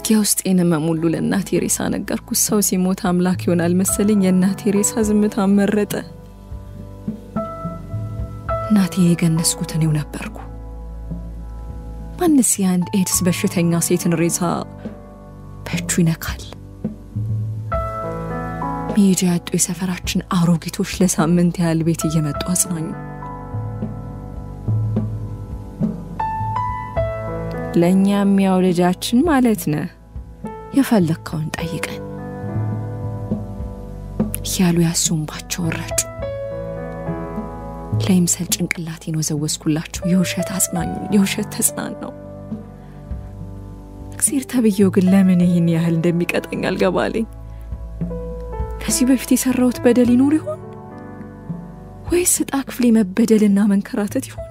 የውስጤን ህመም ሁሉ ለእናቴ ሬሳ ነገርኩት። ሰው ሲሞት አምላክ ይሆናል መሰለኝ። የእናቴ ሬሳ ዝምታ መረጠ። እናቴ የገነስኩት እኔው ነበርኩ። ማንስ የአንድ ኤድስ በሽተኛ ሴትን ሬሳ በእጁ ይነካል? መሄጃ ያጡ የሰፈራችን አሮጊቶች ለሳምንት ያህል ቤት እየመጡ አጽናኙ። ለኛም ያው ልጃችን ማለት ነው፣ የፈለከውን ጠይቀን ያሉ ያሱምባቸው ወራጩ። ለይምሰል ጭንቅላቴን ወዘወስኩላቸው። የውሸት አጽናኙ፣ የውሸት ተጽናናው። እግዚአብሔር ተብየው ግን ለምን ይሄን ያህል እንደሚቀጠኝ አልገባለኝ። ከዚህ በፊት የሰራሁት በደል ይኖር ይሆን ወይስ ዕጣ ክፍሌ መበደልና መንከራተት ይሆን?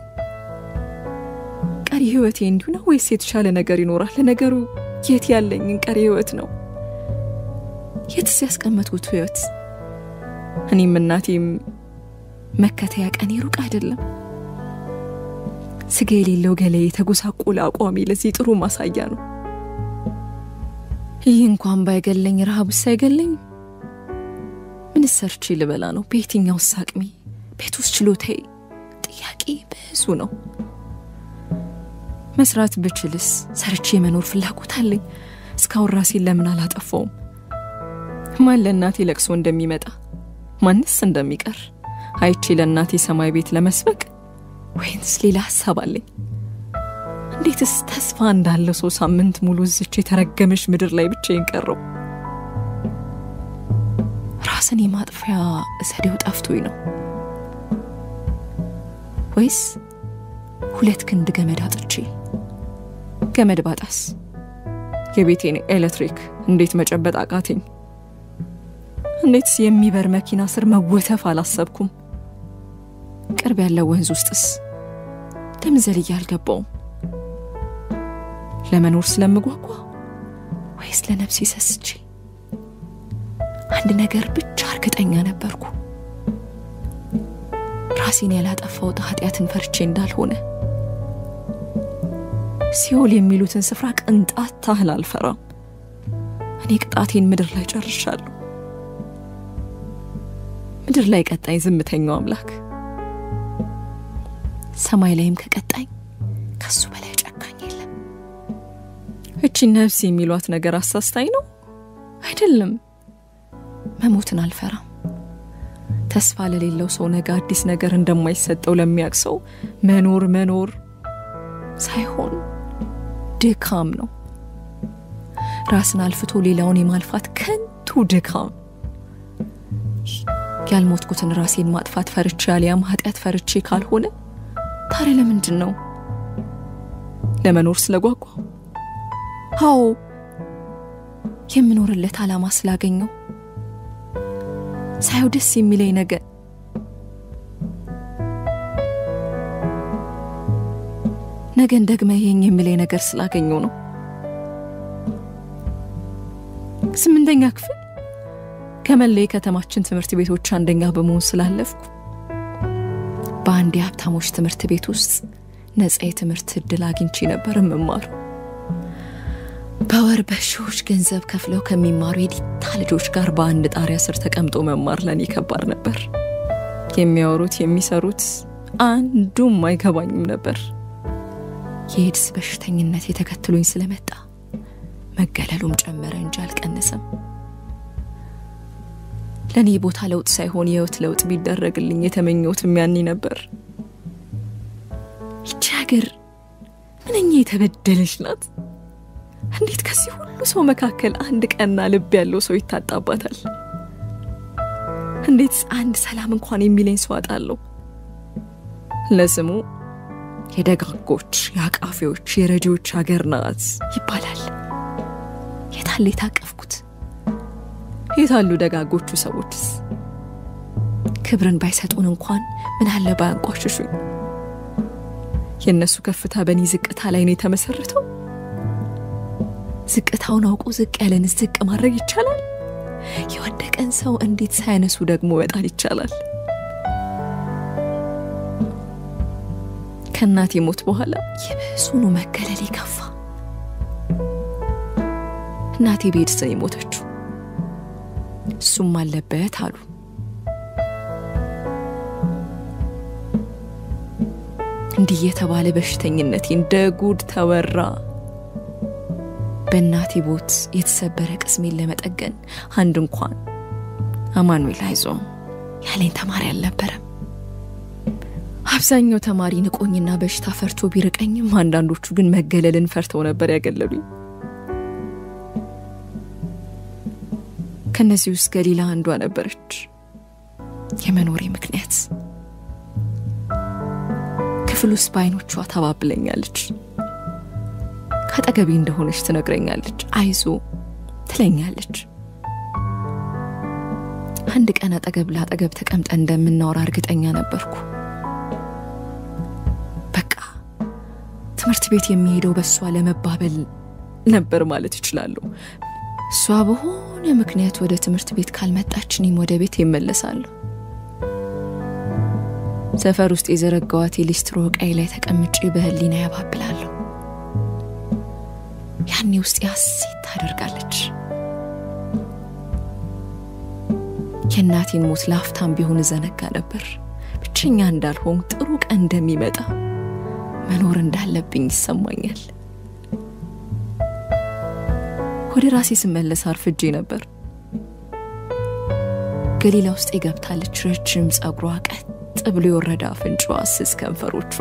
ቀሪ ህይወቴ እንዲሁ ነው ወይስ የተሻለ ነገር ይኖራል? ለነገሩ የት ያለኝ ቀሪ ህይወት ነው? የትስ ያስቀመጥኩት ህይወት? እኔም እናቴም መከተያ ቀኔ ሩቅ አይደለም። ስጋ የሌለው ገለዬ የተጎሳቆለ አቋሜ ለዚህ ጥሩ ማሳያ ነው። ይህ እንኳን ባይገለኝ ረሃብ ሳይገለኝ ምን ሰርቼ ልበላ ነው? በየትኛው ሳቅሜ? ቤት ውስጥ ችሎታዬ? ጥያቄ ብዙ ነው። መስራት ብችልስ ሰርቼ መኖር ፍላጎት አለኝ። እስካሁን ራሴን ለምን አላጠፋውም? ማን ለእናቴ ለቅሶ እንደሚመጣ ማንስ እንደሚቀር አይቼ ለእናቴ ሰማይ ቤት ለመስበክ ወይንስ ሌላ ሐሳብ አለኝ? እንዴትስ ተስፋ እንዳለ ሰው ሳምንት ሙሉ እዚች የተረገመሽ ምድር ላይ ብቻዬን ቀረው? ራስን የማጥፊያ ዘዴው ጠፍቶኝ ነው ወይስ ሁለት ክንድ ገመድ አጥቼ? ገመድ ባጣስ የቤቴን ኤሌክትሪክ እንዴት መጨበጥ አቃተኝ? እንዴትስ የሚበር መኪና ስር መወተፍ አላሰብኩም? ቅርብ ያለው ወንዝ ውስጥስ ለምዘልይ አልገባውም። ለመኖር ስለምጓጓ ወይስ ለነፍሴ ሰስቼ? አንድ ነገር ብቻ እርግጠኛ ነበርኩ፣ ራሴን ያላጠፋሁት ኃጢአትን ፈርቼ እንዳልሆነ። ሲኦል የሚሉትን ስፍራ ቅንጣት ታህል አልፈራም። እኔ ቅጣቴን ምድር ላይ ጨርሻለሁ። ምድር ላይ ቀጣይ ዝምተኛው አምላክ፣ ሰማይ ላይም ከቀጣይ ከሱ በላይ ጨካኝ የለም። እቺ ነፍስ የሚሏት ነገር አሳስታኝ ነው አይደለም። መሞትን አልፈራም። ተስፋ ለሌለው ሰው ነገ አዲስ ነገር እንደማይሰጠው ለሚያክሰው መኖር ሳይሆን ድካም ነው። ራስን አልፍቶ ሌላውን የማልፋት ከንቱ ድካም። ያልሞትኩትን ራሴን ማጥፋት ፈርቼ ያሊያም ኃጢአት ፈርቼ ካልሆነ ታዲያ ለምንድን ነው? ለመኖር ስለጓጓ? አዎ፣ የምኖርለት ዓላማ ስላገኘው። ሳይው ደስ የሚለኝ ነገር ነገን ደግመህ ይሄን የሚለኝ ነገር ስላገኘው ነው። 8ኛ ክፍል ከመለየ ከተማችን ትምህርት ቤቶች አንደኛ በመሆን ስላለፍኩ በአንድ የሀብታሞች ትምህርት ቤት ውስጥ ነፃ የትምህርት ዕድል አግኝቼ ነበር የምማረው። በወር በሺዎች ገንዘብ ከፍለው ከሚማሩ የዲታ ልጆች ጋር በአንድ ጣሪያ ስር ተቀምጦ መማር ለኔ ከባድ ነበር። የሚያወሩት የሚሰሩት አንዱም አይገባኝም ነበር። የኤድስ በሽተኝነት የተከተሉኝ ስለመጣ መገለሉም ጨመረ እንጂ አልቀነሰም። ለኔ ቦታ ለውጥ ሳይሆን የህይወት ለውጥ ቢደረግልኝ የተመኘሁትም ያኔ ነበር። ይቺ ሀገር ምንኛ የተበደለች ናት! እንዴት ከዚህ ሁሉ ሰው መካከል አንድ ቀና ልብ ያለው ሰው ይታጣባታል? እንዴት አንድ ሰላም እንኳን የሚለኝ ሰው አጣለሁ? ለስሙ የደጋጎች ያቃፊዎች የረጂዎች ሀገር ናት ይባላል። የታለ የታቀፍኩት? የታሉ ደጋጎቹ ሰዎችስ? ክብርን ባይሰጡን እንኳን ምን አለ ባያንቋሽሹኝ? የነሱ ከፍታ በእኔ ዝቅታ ላይ ነው የተመሰረተው። ዝቅታውን አውቆ ዝቅ ያለን ዝቅ ማድረግ ይቻላል? የወደቀን ሰው እንዴት ሳይነሱ ደግሞ መጣል ይቻላል? ከእናቴ ሞት በኋላ የብዙኑ መገለል ይከፋ። እናቴ በኤድስ ነው የሞተችው፣ እሱም አለበት አሉ። እንዲህ የተባለ በሽተኝነቴ እንደ ጉድ ተወራ። በእናቴ ቦት የተሰበረ ቅስሜን ለመጠገን አንድ እንኳን አማኑኤል አይዞህ ያለኝ ተማሪ አልነበረም። አብዛኛው ተማሪ ንቆኝና በሽታ ፈርቶ ቢርቀኝም አንዳንዶቹ ግን መገለልን ፈርተው ነበር ያገለሉኝ። ከነዚህ ውስጥ ገሊላ አንዷ ነበረች። የመኖሬ ምክንያት ክፍል ውስጥ በዓይኖቿ ታባብለኛለች። ከአጠገቤ እንደሆነች ትነግረኛለች። አይዞ ትለኛለች። አንድ ቀን አጠገብ ለአጠገብ ተቀምጠን እንደምናወራ እርግጠኛ ነበርኩ። በቃ ትምህርት ቤት የሚሄደው በሷ ለመባበል ነበር ማለት ይችላል። እሷ በሆነ ምክንያት ወደ ትምህርት ቤት ካልመጣች እኔም ወደ ቤት እመለሳለሁ። ሰፈር ውስጥ የዘረጋዋት የሊስትሮ ዕቃዬ ላይ ተቀምጬ በህሊና ያባብላለሁ። ያኔ ውስጥ ያሲት ታደርጋለች። የእናቴን ሞት ላፍታም ቢሆን ዘነጋ ነበር። ብቸኛ እንዳልሆን ጥሩ ቀን እንደሚመጣ መኖር እንዳለብኝ ይሰማኛል። ወደ ራሴ ስመለስ አርፍጄ ነበር። ገሊላ ውስጥ ገብታለች። ረጅም ጸጉሯ ቀጥ ብሎ የወረደ አፍንጫዋ፣ ስስ ከንፈሮቿ፣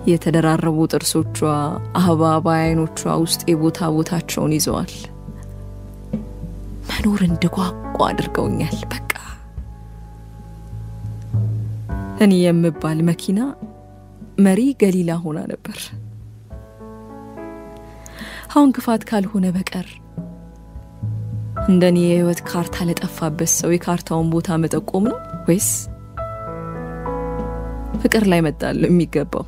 የተደራረቡ ጥርሶቿ፣ አበባ አይኖቿ ውስጥ የቦታ ቦታቸውን ይዘዋል። መኖር እንድጓጓ አድርገውኛል። በቃ እኔ የምባል መኪና መሪ ገሊላ ሆና ነበር። አሁን ክፋት ካልሆነ በቀር እንደኔ የህይወት ካርታ ለጠፋበት ሰው የካርታውን ቦታ መጠቆም ነው ወይስ ፍቅር ላይ መጣል የሚገባው?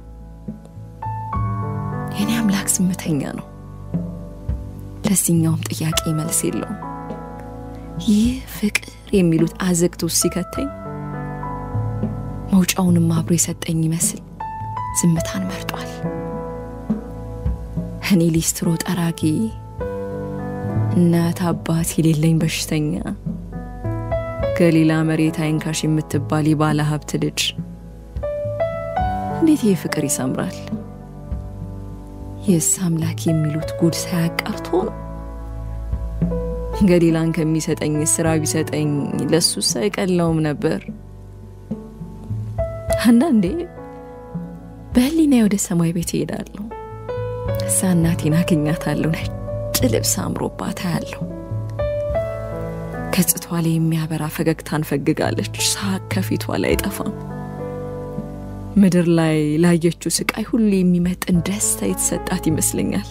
ዝምተኛ ነው። ለዚህኛውም ጥያቄ መልስ የለውም። ይህ ፍቅር የሚሉት አዘግቶ ሲከተኝ መውጫውንም አብሮ የሰጠኝ ይመስል ዝምታን መርጧል። እኔ ሊስትሮ ጠራጊ እናት አባት የሌለኝ በሽተኛ ከሌላ መሬት አይንካሽ የምትባል ባለ ሀብት ልጅ እንዴት ይህ ፍቅር ይሰምራል? የስ አምላክ የሚሉት ጉድ ሳያቃርቶ ነው። ገሊላን ከሚሰጠኝ ስራ ቢሰጠኝ ለሱ ሳይቀለውም ነበር። አንዳንዴ በህሊና ወደ ሰማይ ቤት እሄዳለሁ። እናቴን አገኛታለሁ። ነጭ ልብስ አምሮባት አያለሁ። ገጽቷ ላይ የሚያበራ ፈገግታን ፈግጋለች። ሳቅ ከፊቷ ላይ አይጠፋም። ምድር ላይ ላየችው ስቃይ ሁሉ የሚመጥን ደስታ የተሰጣት ይመስለኛል።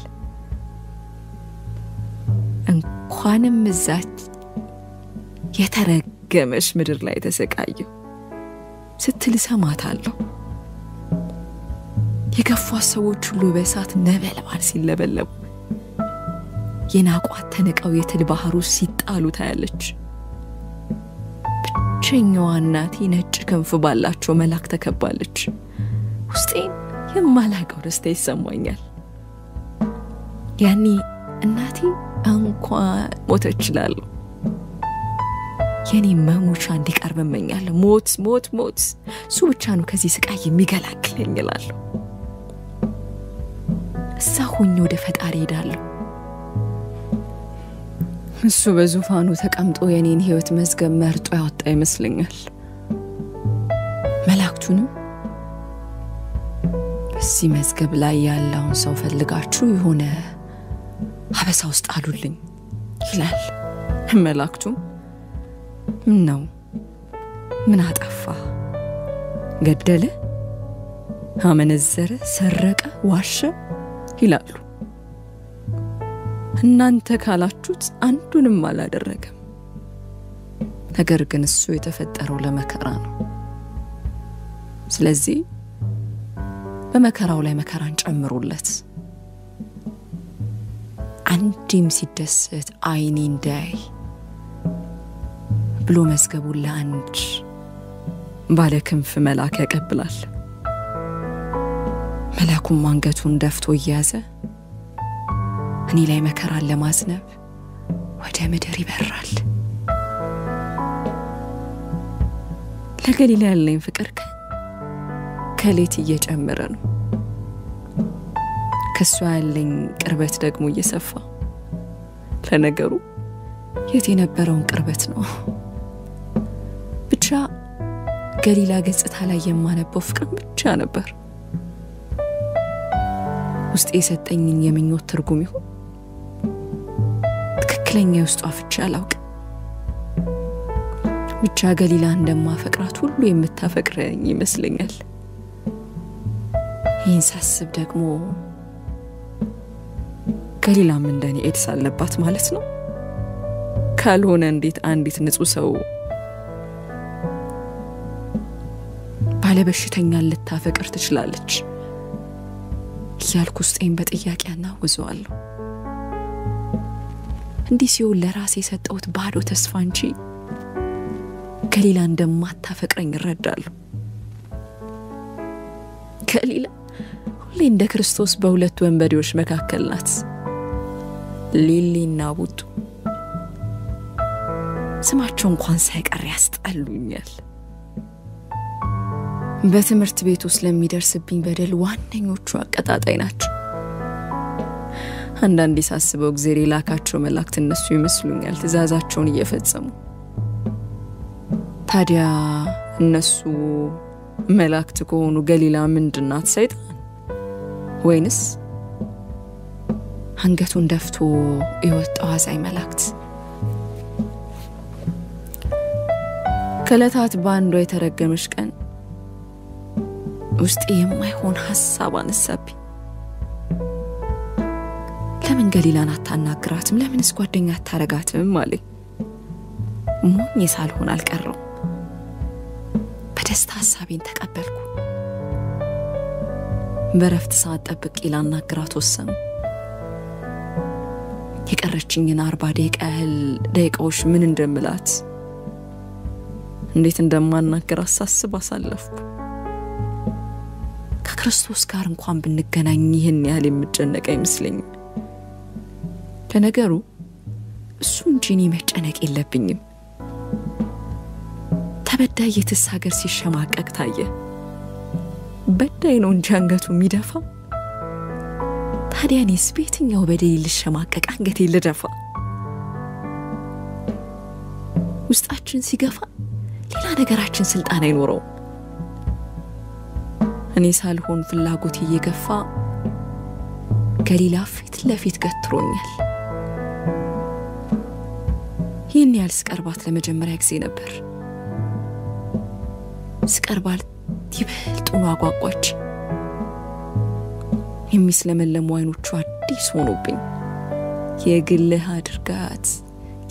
እንኳንም እዛች የተረገመሽ ምድር ላይ ተሰቃየው ስትል ሰማታለሁ። የገፏ ሰዎች ሁሉ በእሳት ነበልባል ሲለበለቡ የናቋት ተነቀው የትል ባህሩ ሲጣሉ ታያለች። ብቸኛዋ እናቴ ነጭ ክንፍ ባላቸው መላክ ተከባለች። ውስጤን የማላቀው ደስታ ይሰማኛል። ያኔ እናቴ እንኳን ሞተች እላለሁ። የኔ መሞቻ እንዲቀርብ እመኛለሁ። ሞት ሞት ሞት እሱ ብቻ ነው ከዚህ ስቃይ የሚገላግለኝ እላለሁ። እዛ ሆኜ ወደ ፈጣሪ ሄዳለሁ። እሱ በዙፋኑ ተቀምጦ የኔን ህይወት መዝገብ መርጦ ያወጣ ይመስለኛል። መላእክቱንም በዚህ መዝገብ ላይ ያለውን ሰው ፈልጋችሁ የሆነ አበሳ ውስጥ አሉልኝ ይላል። መላእክቱም ነው ምን አጠፋ? ገደለ? አመነዘረ? ሰረቀ? ዋሸ? ይላሉ። እናንተ ካላችሁት አንዱንም አላደረገም። ነገር ግን እሱ የተፈጠረው ለመከራ ነው። ስለዚህ በመከራው ላይ መከራን ጨምሩለት። አንድም ሲደሰት አይኔ እንዳይ ብሎ መዝገቡን ለአንድ ባለ ክንፍ መልአክ ያቀብላል። መልአኩም አንገቱን ደፍቶ እያዘ እኔ ላይ መከራን ለማዝነብ ወደ ምድር ይበራል። ለገሊላ ያለኝ ፍቅር ከሌት እየጨመረ ነው። ከሷ ያለኝ ቅርበት ደግሞ እየሰፋ። ለነገሩ የት የነበረውን ቅርበት ነው። ብቻ ገሊላ ገጽታ ላይ የማነበው ፍቅር ብቻ ነበር። ውስጥ የሰጠኝን የምኞት ትርጉም ይሁን ትክክለኛ ውስጧ ፍቻ አላውቅ። ብቻ ገሊላ እንደማፈቅራት ሁሉ የምታፈቅረኝ ይመስለኛል። ይህን ሳስብ ደግሞ ገሊላም እንደኔ ኤድስ አለባት ማለት ነው። ካልሆነ እንዴት አንዲት ንጹህ ሰው ባለበሽተኛ ልታፈቅር ትችላለች? እያልኩ ውስጤን በጥያቄ አናውዘዋለሁ። እንዲህ ሲሆን ለራሴ የሰጠሁት ባዶ ተስፋ እንጂ ገሊላ እንደማታፈቅረኝ እረዳለሁ። ገሊላ ሁሌ እንደ ክርስቶስ በሁለት ወንበዴዎች መካከል ናት። ሊሊና ቡጡ ስማቸው እንኳን ሳይቀር ያስጠሉኛል። በትምህርት ቤት ውስጥ ለሚደርስብኝ በደል ዋነኞቹ አቀጣጣይ ናቸው። አንዳንዴ ሳስበው እግዚአብሔር የላካቸው መላእክት እነሱ ይመስሉኛል፣ ትእዛዛቸውን እየፈጸሙ። ታዲያ እነሱ መላእክት ከሆኑ ገሊላ ምንድናት? ሰይጣን ወይንስ አንገቱን ደፍቶ የወጣው አዛኝ መላእክት? ከለታት ባንዷ የተረገመች ቀን ውስጥ የማይሆን ሐሳብ አነሳብኝ። ለምን ገሊላን አታናግራትም? ለምንስ ጓደኛ አታረጋትም አለኝ። ሞኝ ሳልሆን አልቀረው። በደስታ ሐሳቤን ተቀበልኩ። በረፍት ሰዓት ጠብቄ ላናግራት ወሰንኩ። የቀረችኝን 40 ደቂቃዎች ምን እንደምላት እንዴት እንደማናገር አሳስብ አሳለፍኩ። ከክርስቶስ ጋር እንኳን ብንገናኝ ይህን ያህል የምጨነቅ አይመስለኝም። ለነገሩ እሱ እንጂ እኔ መጨነቅ የለብኝም። ተበዳይ የተሳገር ሲሸማቀቅ ታየ። በዳይ ነው እንጂ አንገቱ የሚደፋ። ታዲያ እኔስ በየትኛው በደል ልሸማቀቅ አንገቴ ልደፋ? ውስጣችን ሲገፋ ሌላ ነገራችን ስልጣን አይኖረው። እኔ ሳልሆን ፍላጎት እየገፋ ገሊላ ፊት ለፊት ገትሮኛል። ይህን ያህል ስቀርባት ለመጀመሪያ ጊዜ ነበር። ስቀርባት ይበልጡን አጓጓች። የሚስለመለሙ አይኖቿ አዲስ ሆኖብኝ የግልህ አድርጋት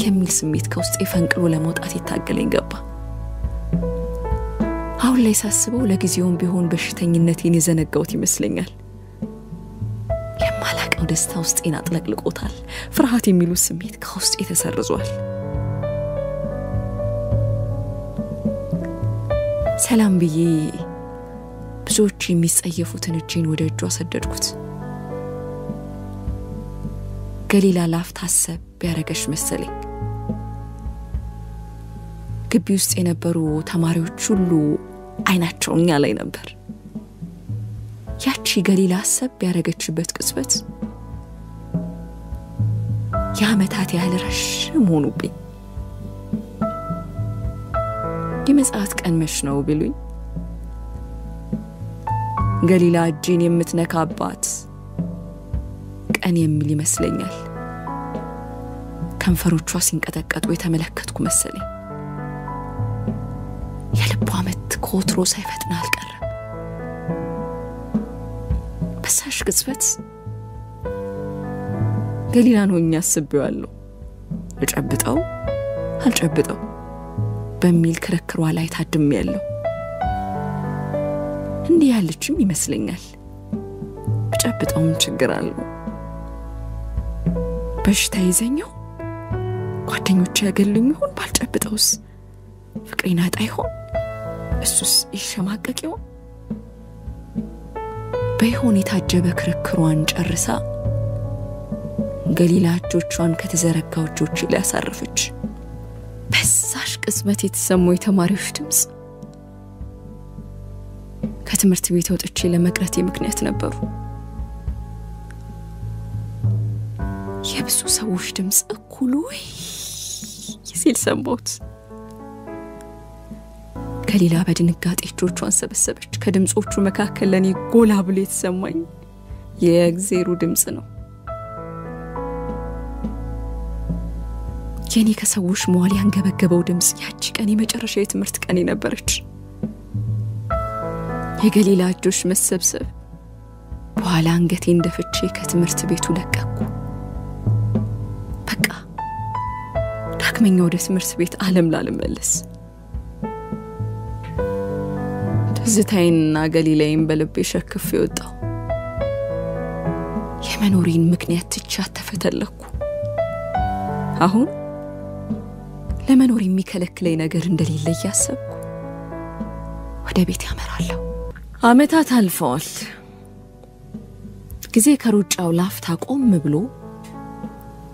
የሚል ስሜት ከውስጤ ፈንቅሎ ለመውጣት ይታገለኝ ገባ። አሁን ላይ ሳስበው ለጊዜውም ቢሆን በሽተኝነቴን የዘነጋውት ይመስለኛል። የማላቀው ደስታ ውስጤን አጥለቅልቆታል። ፍርሃት የሚሉ ስሜት ከውስጤ ተሰርዟል። ሰላም ብዬ ብዙዎች የሚጸየፉትን እጄን ወደ እጇ ሰደድኩት። ገሊላ ላፍታ አሰብ ቢያረገሽ መሰለኝ። ግቢ ውስጥ የነበሩ ተማሪዎች ሁሉ አይናቸው እኛ ላይ ነበር። ያቺ ገሊላ አሰብ ቢያረገችበት ቅጽበት የዓመታት ያህል ረጅም ሆኑብኝ። የመጽአት ቀን መች ነው ቢሉኝ ገሊላ እጄን የምትነካባት ቀን የሚል ይመስለኛል። ከንፈሮቿ ሲንቀጠቀጡ የተመለከትኩ መሰለኝ። የልቧ ምት ከወትሮ ሳይፈጥን አልቀረም። በሳሽ ቅጽበት ገሊላ ነው አስቤዋለሁ። ልጨብጠው አልጨብጠው በሚል ክርክሯ ላይ ታድሜያለሁ። እንዲህ ያለችም ይመስለኛል። ብጨብጠው ምን ችግር አለው? በሽታ ይዘኛው ጓደኞቼ ያገሉኝ ይሆን? ባልጨብጠውስ ፍቅሬን አጣ ይሆን? እሱስ ይሸማቀቅ ይሆን? በይሆን የታጀበ ክርክሯን ጨርሳ ገሊላ እጆቿን ከተዘረጋው እጆቼ ላይ አሳረፈች። በዛሽ ቅጽበት የተሰማው የተማሪዎች ድምጽ ከትምህርት ቤት ወጥቼ ለመቅረቴ ምክንያት ነበሩ። የብዙ ሰዎች ድምጽ እኩሉ ሲል ሰማሁት። ገሊላ በድንጋጤ እጆቿን ሰበሰበች። ከድምጾቹ መካከል ለኔ ጎላ ብሎ የተሰማኝ የእግዚአብሔር ድምጽ ነው። የኔ ከሰዎች መዋል ያንገበገበው ድምጽ ያቺ ቀን የመጨረሻ የትምህርት ቀን ነበረች። የገሊላ እጆች መሰብሰብ በኋላ አንገቴን ደፍቼ ከትምህርት ቤቱ ለቀቅኩ። በቃ ዳግመኛ ወደ ትምህርት ቤት ዓለም ላልመለስ። ትዝታዬንና ገሊላዬን በልቤ ሸክፌ ወጣሁ። የመኖሬን ምክንያት ትቻት ተፈተለኩ። አሁን ለመኖር የሚከለክለኝ ነገር እንደሌለ ያሰብኩ ወደ ቤት ያመራለሁ። ዓመታት አልፈዋል። ጊዜ ከሩጫው ላፍታ ቆም ብሎ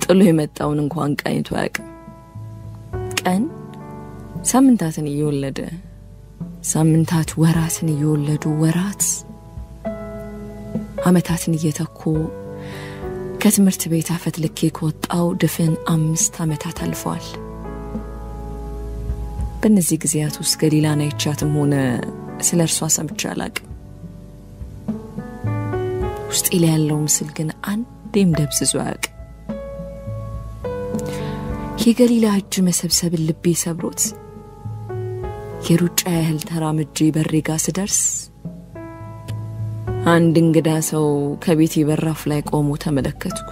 ጥሎ የመጣውን እንኳን ቃኝቶ ያውቅም። ቀን ሳምንታትን እየወለደ ሳምንታት ወራትን እየወለዱ ወራት ዓመታትን እየተኩ ከትምህርት ቤት አፈትልኬ ከወጣው ድፍን 5 ዓመታት አልፈዋል። በእነዚህ ጊዜያት ውስጥ ገሊላን አይቻትም ሆነ ስለርሷ ሰምቼ አላውቅም። ውስጤ ላይ ያለው ምስል ግን አንዴም ደብዝዞ አያውቅም። የገሊላ እጅ መሰብሰብ ልቤ ሰብሮት የሩጫ ያህል ተራምጄ በሬጋ ስደርስ አንድ እንግዳ ሰው ከቤቴ በራፍ ላይ ቆሞ ተመለከትኩ።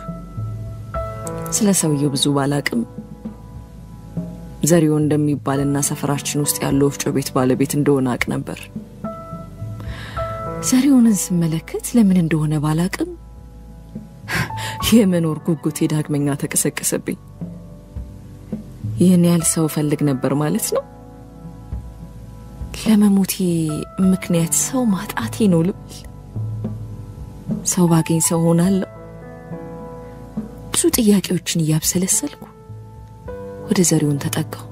ስለ ሰውየው ብዙ ባላቅም ዘሪው እንደሚባልና ሰፈራችን ውስጥ ያለው ወፍጮ ቤት ባለቤት እንደሆነ አቅ ነበር። ዘሪውን ስመለከት ለምን እንደሆነ ባላቅም የመኖር ጉጉቴ ዳግመኛ ተቀሰቀሰብኝ። ይህን ያህል ሰው ፈልግ ነበር ማለት ነው? ለመሞቴ ምክንያት ሰው ማጣቴ ነው ልብል? ሰው ባገኝ ሰው ሆናለሁ? ብዙ ጥያቄዎችን እያብሰለሰልኩ ወደ ዘሪውን ተጠጋው።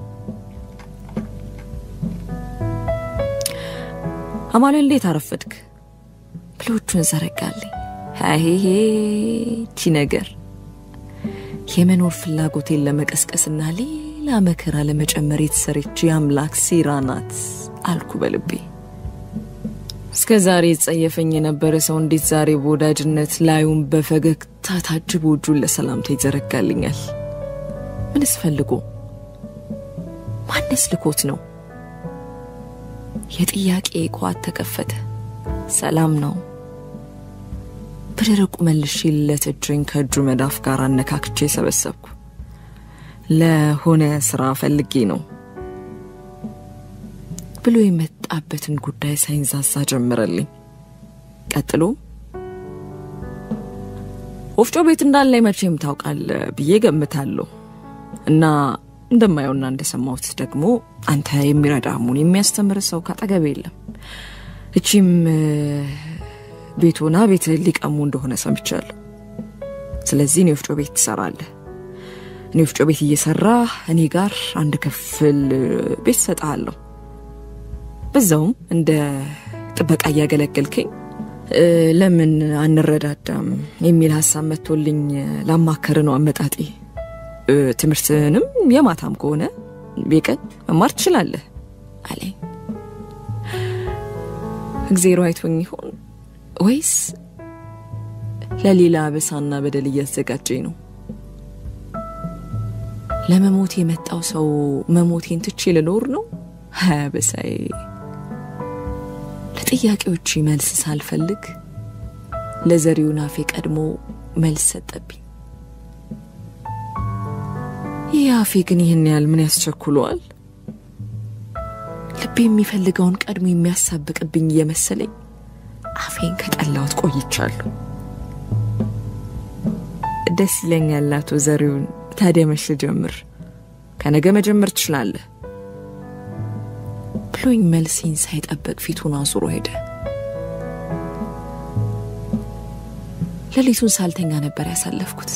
አማኑኤል እንዴት አረፈድክ? ብሎቹን ዘረጋልኝ። አሄሄ ቺ ነገር የመኖር ፍላጎቴን ለመቀስቀስና ሌላ መከራ ለመጨመር የተሰረች የአምላክ ሴራ ናት አልኩ በልቤ። እስከዛሬ ጸየፈኝ የነበረ ሰው እንዴት ዛሬ በወዳጅነት ላዩን በፈገግታ ታጅቦ እጁን ለሰላምታ ይዘረጋልኛል? ምንስ ፈልጎ? ማንስ ልኮት ነው? የጥያቄ ቋት ተከፈተ። ሰላም ነው። በደረቁ መልሼለት እጄን ከእጁ መዳፍ ጋር አነካክቼ ሰበሰብኩ። ለሆነ ስራ ፈልጌ ነው ብሎ የመጣበትን ጉዳይ ሳይንዛዛ ጀመረልኝ። ቀጥሎ ወፍጮ ቤት እንዳለ መቼም ታውቃለህ ብዬ ገምታለሁ እና እንደማየውና እንደሰማሁት ደግሞ አንተ የሚረዳሙን የሚያስተምር ሰው ካጠገብ የለም። እቺም ቤቱና ቤት ሊቀሙ እንደሆነ ሰምቻለሁ። ስለዚህ ነው ወፍጮ ቤት ትሰራለህ። እኔ ወፍጮ ቤት እየሰራ እኔ ጋር አንድ ክፍል ቤት ሰጣለሁ። በዛውም እንደ ጥበቃ ያገለገልከኝ ለምን አንረዳዳም የሚል ሐሳብ መጥቶልኝ ላማከረ ነው አመጣጤ። ትምርትንም የማታም ከሆነ በቀን መማር ትችላለህ አለኝ። እግዚአብሔር አይቶኝ ይሆን ወይስ ለሌላ በሳና በደል እያዘጋጀኝ ነው? ለመሞት የመጣው ሰው መሞቴን ትቼ ልኖር ነው? በሳይ ለጥያቄዎች መልስ ሳልፈልግ ለዘሪውን አፌ ቀድሞ መልስ ሰጠብኝ። ያፌ ግን ይሄን ያህል ምን ያስቸኩሏል? ልቤ የሚፈልገውን ቀድሞ የሚያሳብቅብኝ የመሰለኝ አፌን ከጠላውት ቆይቻለሁ። ደስ ይለኛል አቶ ዘሪውን። ታዲያ መሽ ጀምር፣ ከነገ መጀመር ትችላለህ ብሎኝ መልሴን ሳይጠብቅ ፊቱን አዙሮ ሄደ። ሌሊቱን ሳልተኛ ነበር ያሳለፍኩት።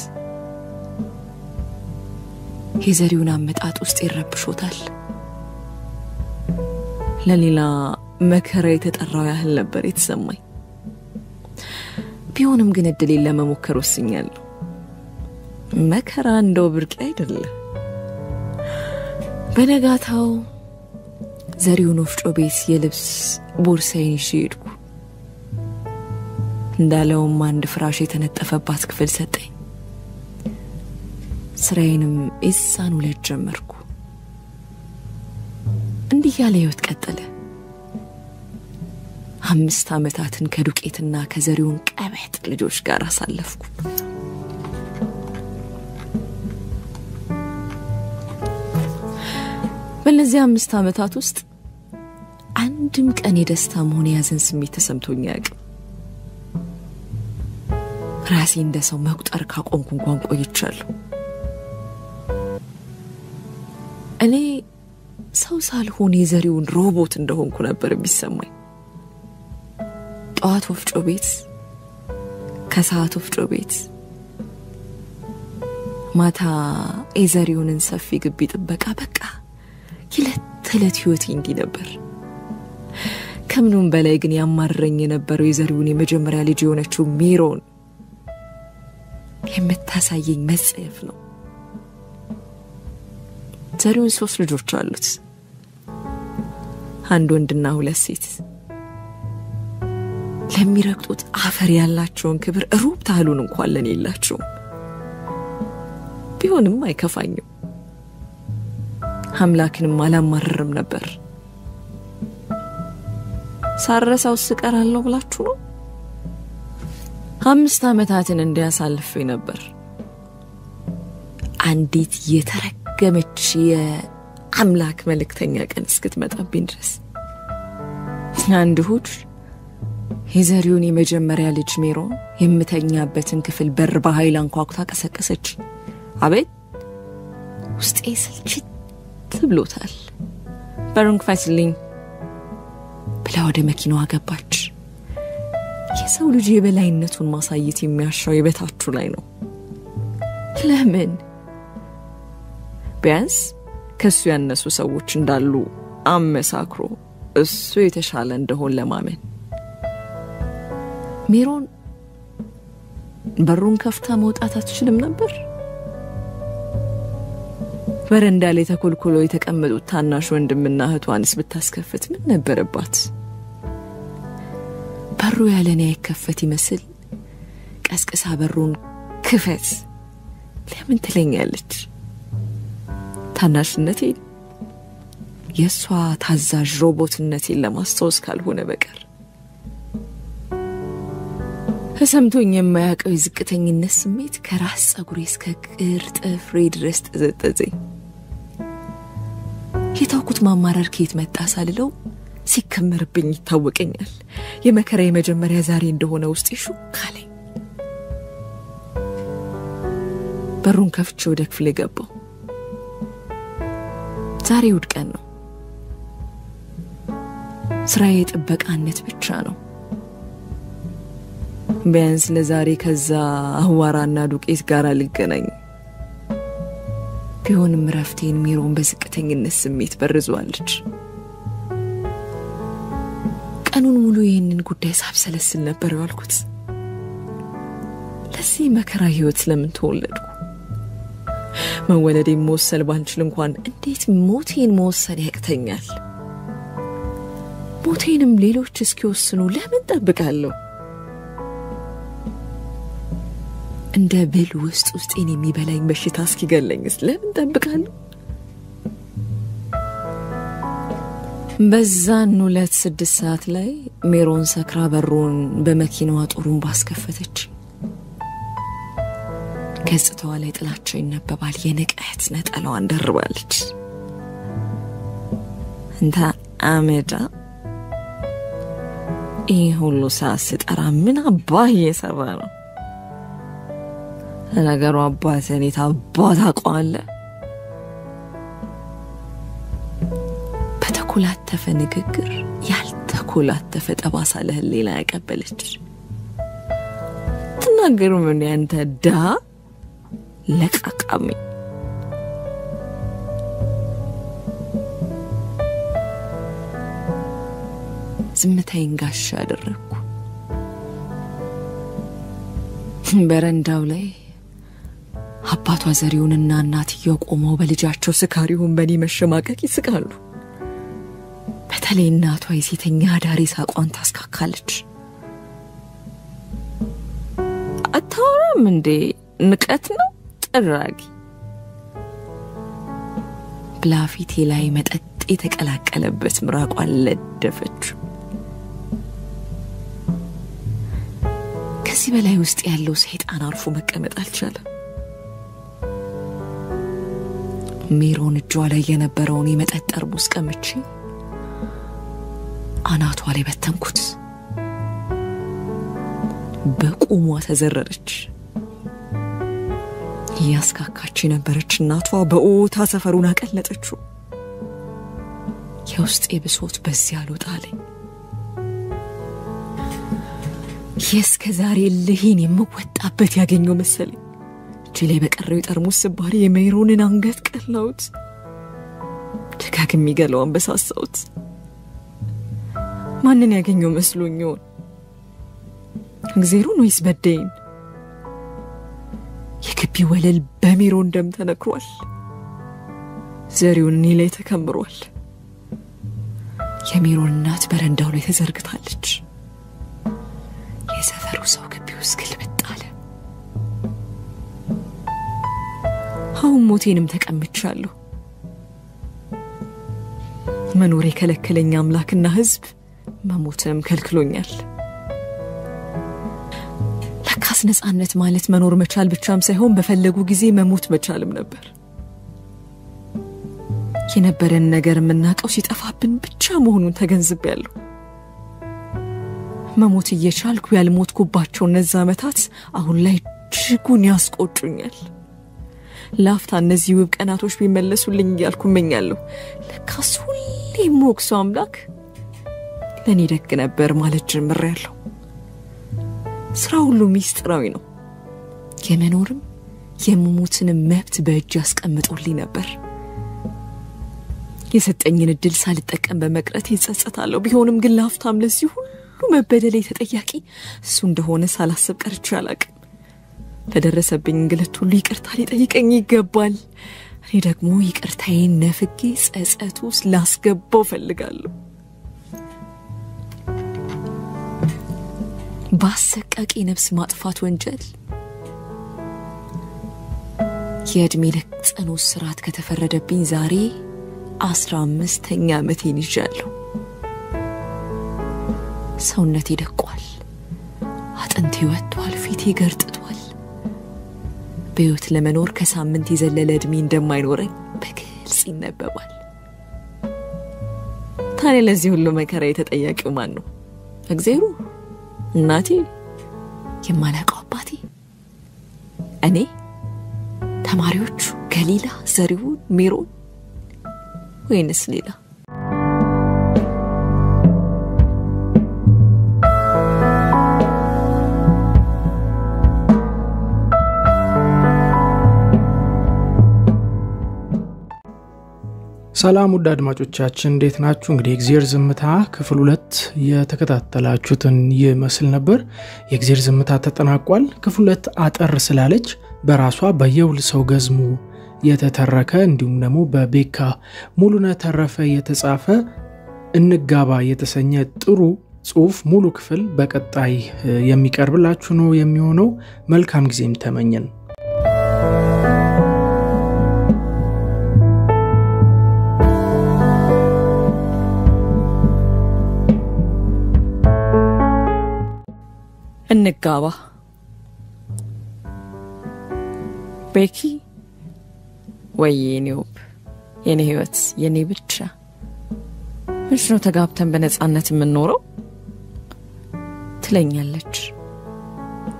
የዘሪውን አመጣጥ ውስጥ ይረብሾታል። ለሌላ መከራ የተጠራው ያህል ነበር የተሰማኝ። ቢሆንም ግን እድሌን ለመሞከር ወስኛለሁ። መከራ እንደው ብርቅ አይደለም። በነጋታው ዘሪውን ወፍጮ ቤት የልብስ ቦርሳዬን ይዤ ሄድኩ። እንዳለውም አንድ ፍራሽ የተነጠፈባት ክፍል ሰጠኝ። ስራዬንም እዛኑ ላይ ጀመርኩ። እንዲህ ያለ ህይወት ቀጠለ። 5 አመታትን ከዱቄትና ከዘሪውን ቀበጥ ልጆች ጋር አሳለፍኩ። በእነዚህ 5 አመታት ውስጥ አንድም ቀን የደስታም ሆነ ያዘን ስሜት ተሰምቶኝ አያውቅም። ራሴ እንደሰው መቁጠር ካቆምኩ እንኳን ቆይቻለሁ። እኔ ሰው ሳልሆን የዘሪውን ሮቦት እንደሆንኩ ነበር የሚሰማኝ። ጠዋት ወፍጮ ቤት፣ ከሰዓት ወፍጮ ቤት፣ ማታ የዘሪውንን ሰፊ ግቢ ጥበቃ። በቃ የለት ህይወቴ እንዲህ ነበር። ከምኑም በላይ ግን ያማረኝ የነበረው የዘሪውን የመጀመሪያ ልጅ የሆነችው ሜሮን የምታሳየኝ መጽሐፍ ነው። ዘሪውን 3 ልጆች አሉት፣ አንድ ወንድና 2 ሴት። ለሚረግጡት አፈር ያላቸውን ክብር ሩብ ታህሉን እንኳን ለኔ የላቸውም። ቢሆንም አይከፋኝም። አምላክንም አላማረርም ነበር። ሳረሳው ስቀራለሁ ብላችሁ ነው? 5 አመታትን እንዲያሳልፍ ነበር። አንዲት የተረገመች የአምላክ መልእክተኛ ቀን እስክትመጣብኝ ድረስ አንድ እሁድ የዘሪውን የመጀመሪያ ልጅ ሜሮን የምተኛበትን ክፍል በር በኃይል አንኳኩታ ቀሰቀሰች። አቤት! ውስጤ ስልችት ብሎታል። በሩን ክፈችልኝ ብላ ወደ መኪናዋ ገባች። የሰው ልጅ የበላይነቱን ማሳየት የሚያሻው የበታቹ ላይ ነው። ለምን? ቢያንስ ከሱ ያነሱ ሰዎች እንዳሉ አመሳክሮ እሱ የተሻለ እንደሆነ ለማመን። ሜሮን በሩን ከፍታ መውጣት አትችልም ነበር? በረንዳ ላይ ተኮልኩሎ የተቀመጡት ታናሽ ወንድምና እህቷንስ ብታስከፍት ምን ነበረባት? በሩ ያለኔ አይከፈት ይመስል ቀስቅሳ በሩን ክፈት ለምን ትለኛለች? ታናሽነቴን የሷ ታዛዥ ሮቦትነቴን ለማስታወስ ካልሆነ በቀር ተሰምቶኝ የማያውቀው የዝቅተኝነት ስሜት ከራስ ጸጉሬ እስከ እግር ጥፍሬ ድረስ ተዘጠዘኝ። የታውኩት ማማረር ከየት መጣ ሳልለው ሲከመርብኝ ይታወቀኛል። የመከራ የመጀመሪያ ዛሬ እንደሆነ ውስጤ ሹክ አለኝ። በሩን ከፍቼ ወደ ክፍሌ ገባሁ። ዛሬ እሑድ ቀን ነው። ስራዬ ጥበቃነት ብቻ ነው። ቢያንስ ለዛሬ ከዛ አዋራና ዱቄት ጋር ልገናኝ። ቢሆንም ረፍቴን ሜሮን በዝቅተኝነት ስሜት በርዟለች። ቀኑን ሙሉ ይህንን ጉዳይ ሳብሰለስል ነበር ያልኩት። ለዚህ መከራ ህይወት ለምን ተወለድኩ? መወለዴን መወሰን ባልችል እንኳን እንዴት ሞቴን መወሰን ያቅተኛል? ሞቴንም ሌሎች እስኪወስኑ ለምን ጠብቃለሁ? እንደ ብል ውስጤን የሚበላኝ በሽታ እስኪገለኝስ ለምን ጠብቃለሁ? በዛን 2:06 ሰዓት ላይ ሜሮን ሰክራ በሩን በመኪናዋ ጦሩን ባስከፈተች። ገጽታዋ ላይ ጥላቻ ይነበባል። የንቀት ነጠላዋን ደርባለች። እንታ አመዳ ይህ ሁሉ ሳስጠራ ምን አባህ እየሰራ ነው? ነገሩ አባቴን የታባት አቋለ። በተኮላተፈ ንግግር ያልተኮላተፈ ጠባሳ ለህሊና ያቀበለች። ትናገሩ ምን ያንተ ዳ ለቃቃሚ። ዝምታዬን ጋሻ አደረኩ። በረንዳው ላይ አባቷ ዘሪውንና እናትየው ቆመው በልጃቸው ስካሪውን በኔ መሸማቀቅ ይስቃሉ። በተለይ እናቷ የሴተኛ አዳሪ ሳቋን ታስካካለች። አታወራም እንዴ? ንቀት ነው ጥራጊ ብላፊቴ ላይ መጠጥ የተቀላቀለበት ምራቋን ለደፈች። ከዚህ በላይ ውስጥ ያለው ሰይጣን አርፎ መቀመጥ አልቻለም። ሜሮን እጇ ላይ የነበረውን የመጠጥ ጠርሙስ ቀምቼ አናቷ ላይ በተንኩት። በቁሟ ተዘረረች። ያስካካች የነበረች እናቷ በኦታ ሰፈሩን አቀለጠችው። የውስጤ ብሶት በዚያ አልወጣለኝ። የእስከ ዛሬ ልሂን የምወጣበት ያገኘው መሰለኝ። እጄ ላይ በቀረው የጠርሙስ ስባሪ የሜሮንን አንገት ቀላሁት። ደጋግሜ ገላዋን በሳሳሁት። ማንን ያገኘው መስሎኝ ይሆን? እግዚአብሔርን ወይስ በደይን? የግቢ ወለል በሜሮን ደም ተነክሯል። ዘሪውን እኔ ላይ ተከምሯል። የሜሮን እናት በረንዳው ላይ ተዘርግታለች። የሰፈሩ ሰው ግቢ ውስጥ ግልብጥ አለ። አሁን ሞቴንም ተቀምቻለሁ። መኖር የከለከለኝ አምላክና ሕዝብ መሞትንም ከልክሎኛል። ለካስ ነፃነት ማለት መኖር መቻል ብቻም ሳይሆን በፈለጉ ጊዜ መሞት መቻልም ነበር። የነበረን ነገር የምናውቀው ሲጠፋብን ብቻ መሆኑን ተገንዝቤያለሁ። መሞት እየቻልኩ ያልሞትኩባቸው እነዛ ዓመታት አሁን ላይ እጅጉን ያስቆጩኛል። ላፍታ እነዚህ ውብ ቀናቶች ቢመለሱልኝ እያልኩ እመኛለሁ። ለካስ ሁሌም ሞክሶ አምላክ ለኔ ደግ ነበር ማለት ጀምሬያለሁ። ስራ ሁሉ ሚስጥራዊ ነው። የመኖርም የመሞትንም መብት በእጅ አስቀምጦልኝ ነበር። የሰጠኝን እድል ሳልጠቀም በመቅረት ይጸጸታለሁ። ቢሆንም ግን ላፍታም ለዚህ ሁሉ መበደል ተጠያቂ እሱ እንደሆነ ሳላስብ ቀርቼ አላቅም። ለደረሰብኝ እንግልት ሁሉ ይቅርታ ሊጠይቀኝ ይገባል። እኔ ደግሞ ይቅርታዬን ነፍጌ ጸጸቱ ላስገባው ፈልጋለሁ። ባሰቃቂ ነፍስ ማጥፋት ወንጀል የዕድሜ ልክ ጽኑ እስራት ከተፈረደብኝ ዛሬ 15ኛ ዓመቴን ይዣለሁ። ሰውነቴ ደቋል፣ አጥንቴ ወጥቷል፣ ፊቴ ገርጥቷል። በሕይወት ለመኖር ከሳምንት የዘለለ ዕድሜ እንደማይኖረኝ በግልጽ ይነበባል። ታዲያ ለዚህ ሁሉ መከራ የተጠያቂው ማን ነው? እግዚአብሔር? እናቴ? የማላውቀው አባቴ? እኔ? ተማሪዎቹ? ገሊላ፣ ዘሪሁን፣ ሜሮን ወይንስ ሌላ? ሰላም ውድ አድማጮቻችን እንዴት ናችሁ? እንግዲህ የእግዚአብሔር ዝምታ ክፍል 2 የተከታተላችሁትን ይመስል ነበር። የእግዚአብሔር ዝምታ ተጠናቋል። ክፍል 2 አጠር ስላለች በራሷ በየውል ሰው ገዝሙ የተተረከ እንዲሁም ደግሞ በቤካ ሙሉነ ተረፈ የተጻፈ እንጋባ የተሰኘ ጥሩ ጽሑፍ ሙሉ ክፍል በቀጣይ የሚቀርብላችሁ ነው የሚሆነው። መልካም ጊዜም ተመኘን። እንጋባ ቤኪ ወይኔው የኔ ህይወት የኔ ብቻ ምንሽ ነው ተጋብተን በነጻነት የምንኖረው ትለኛለች።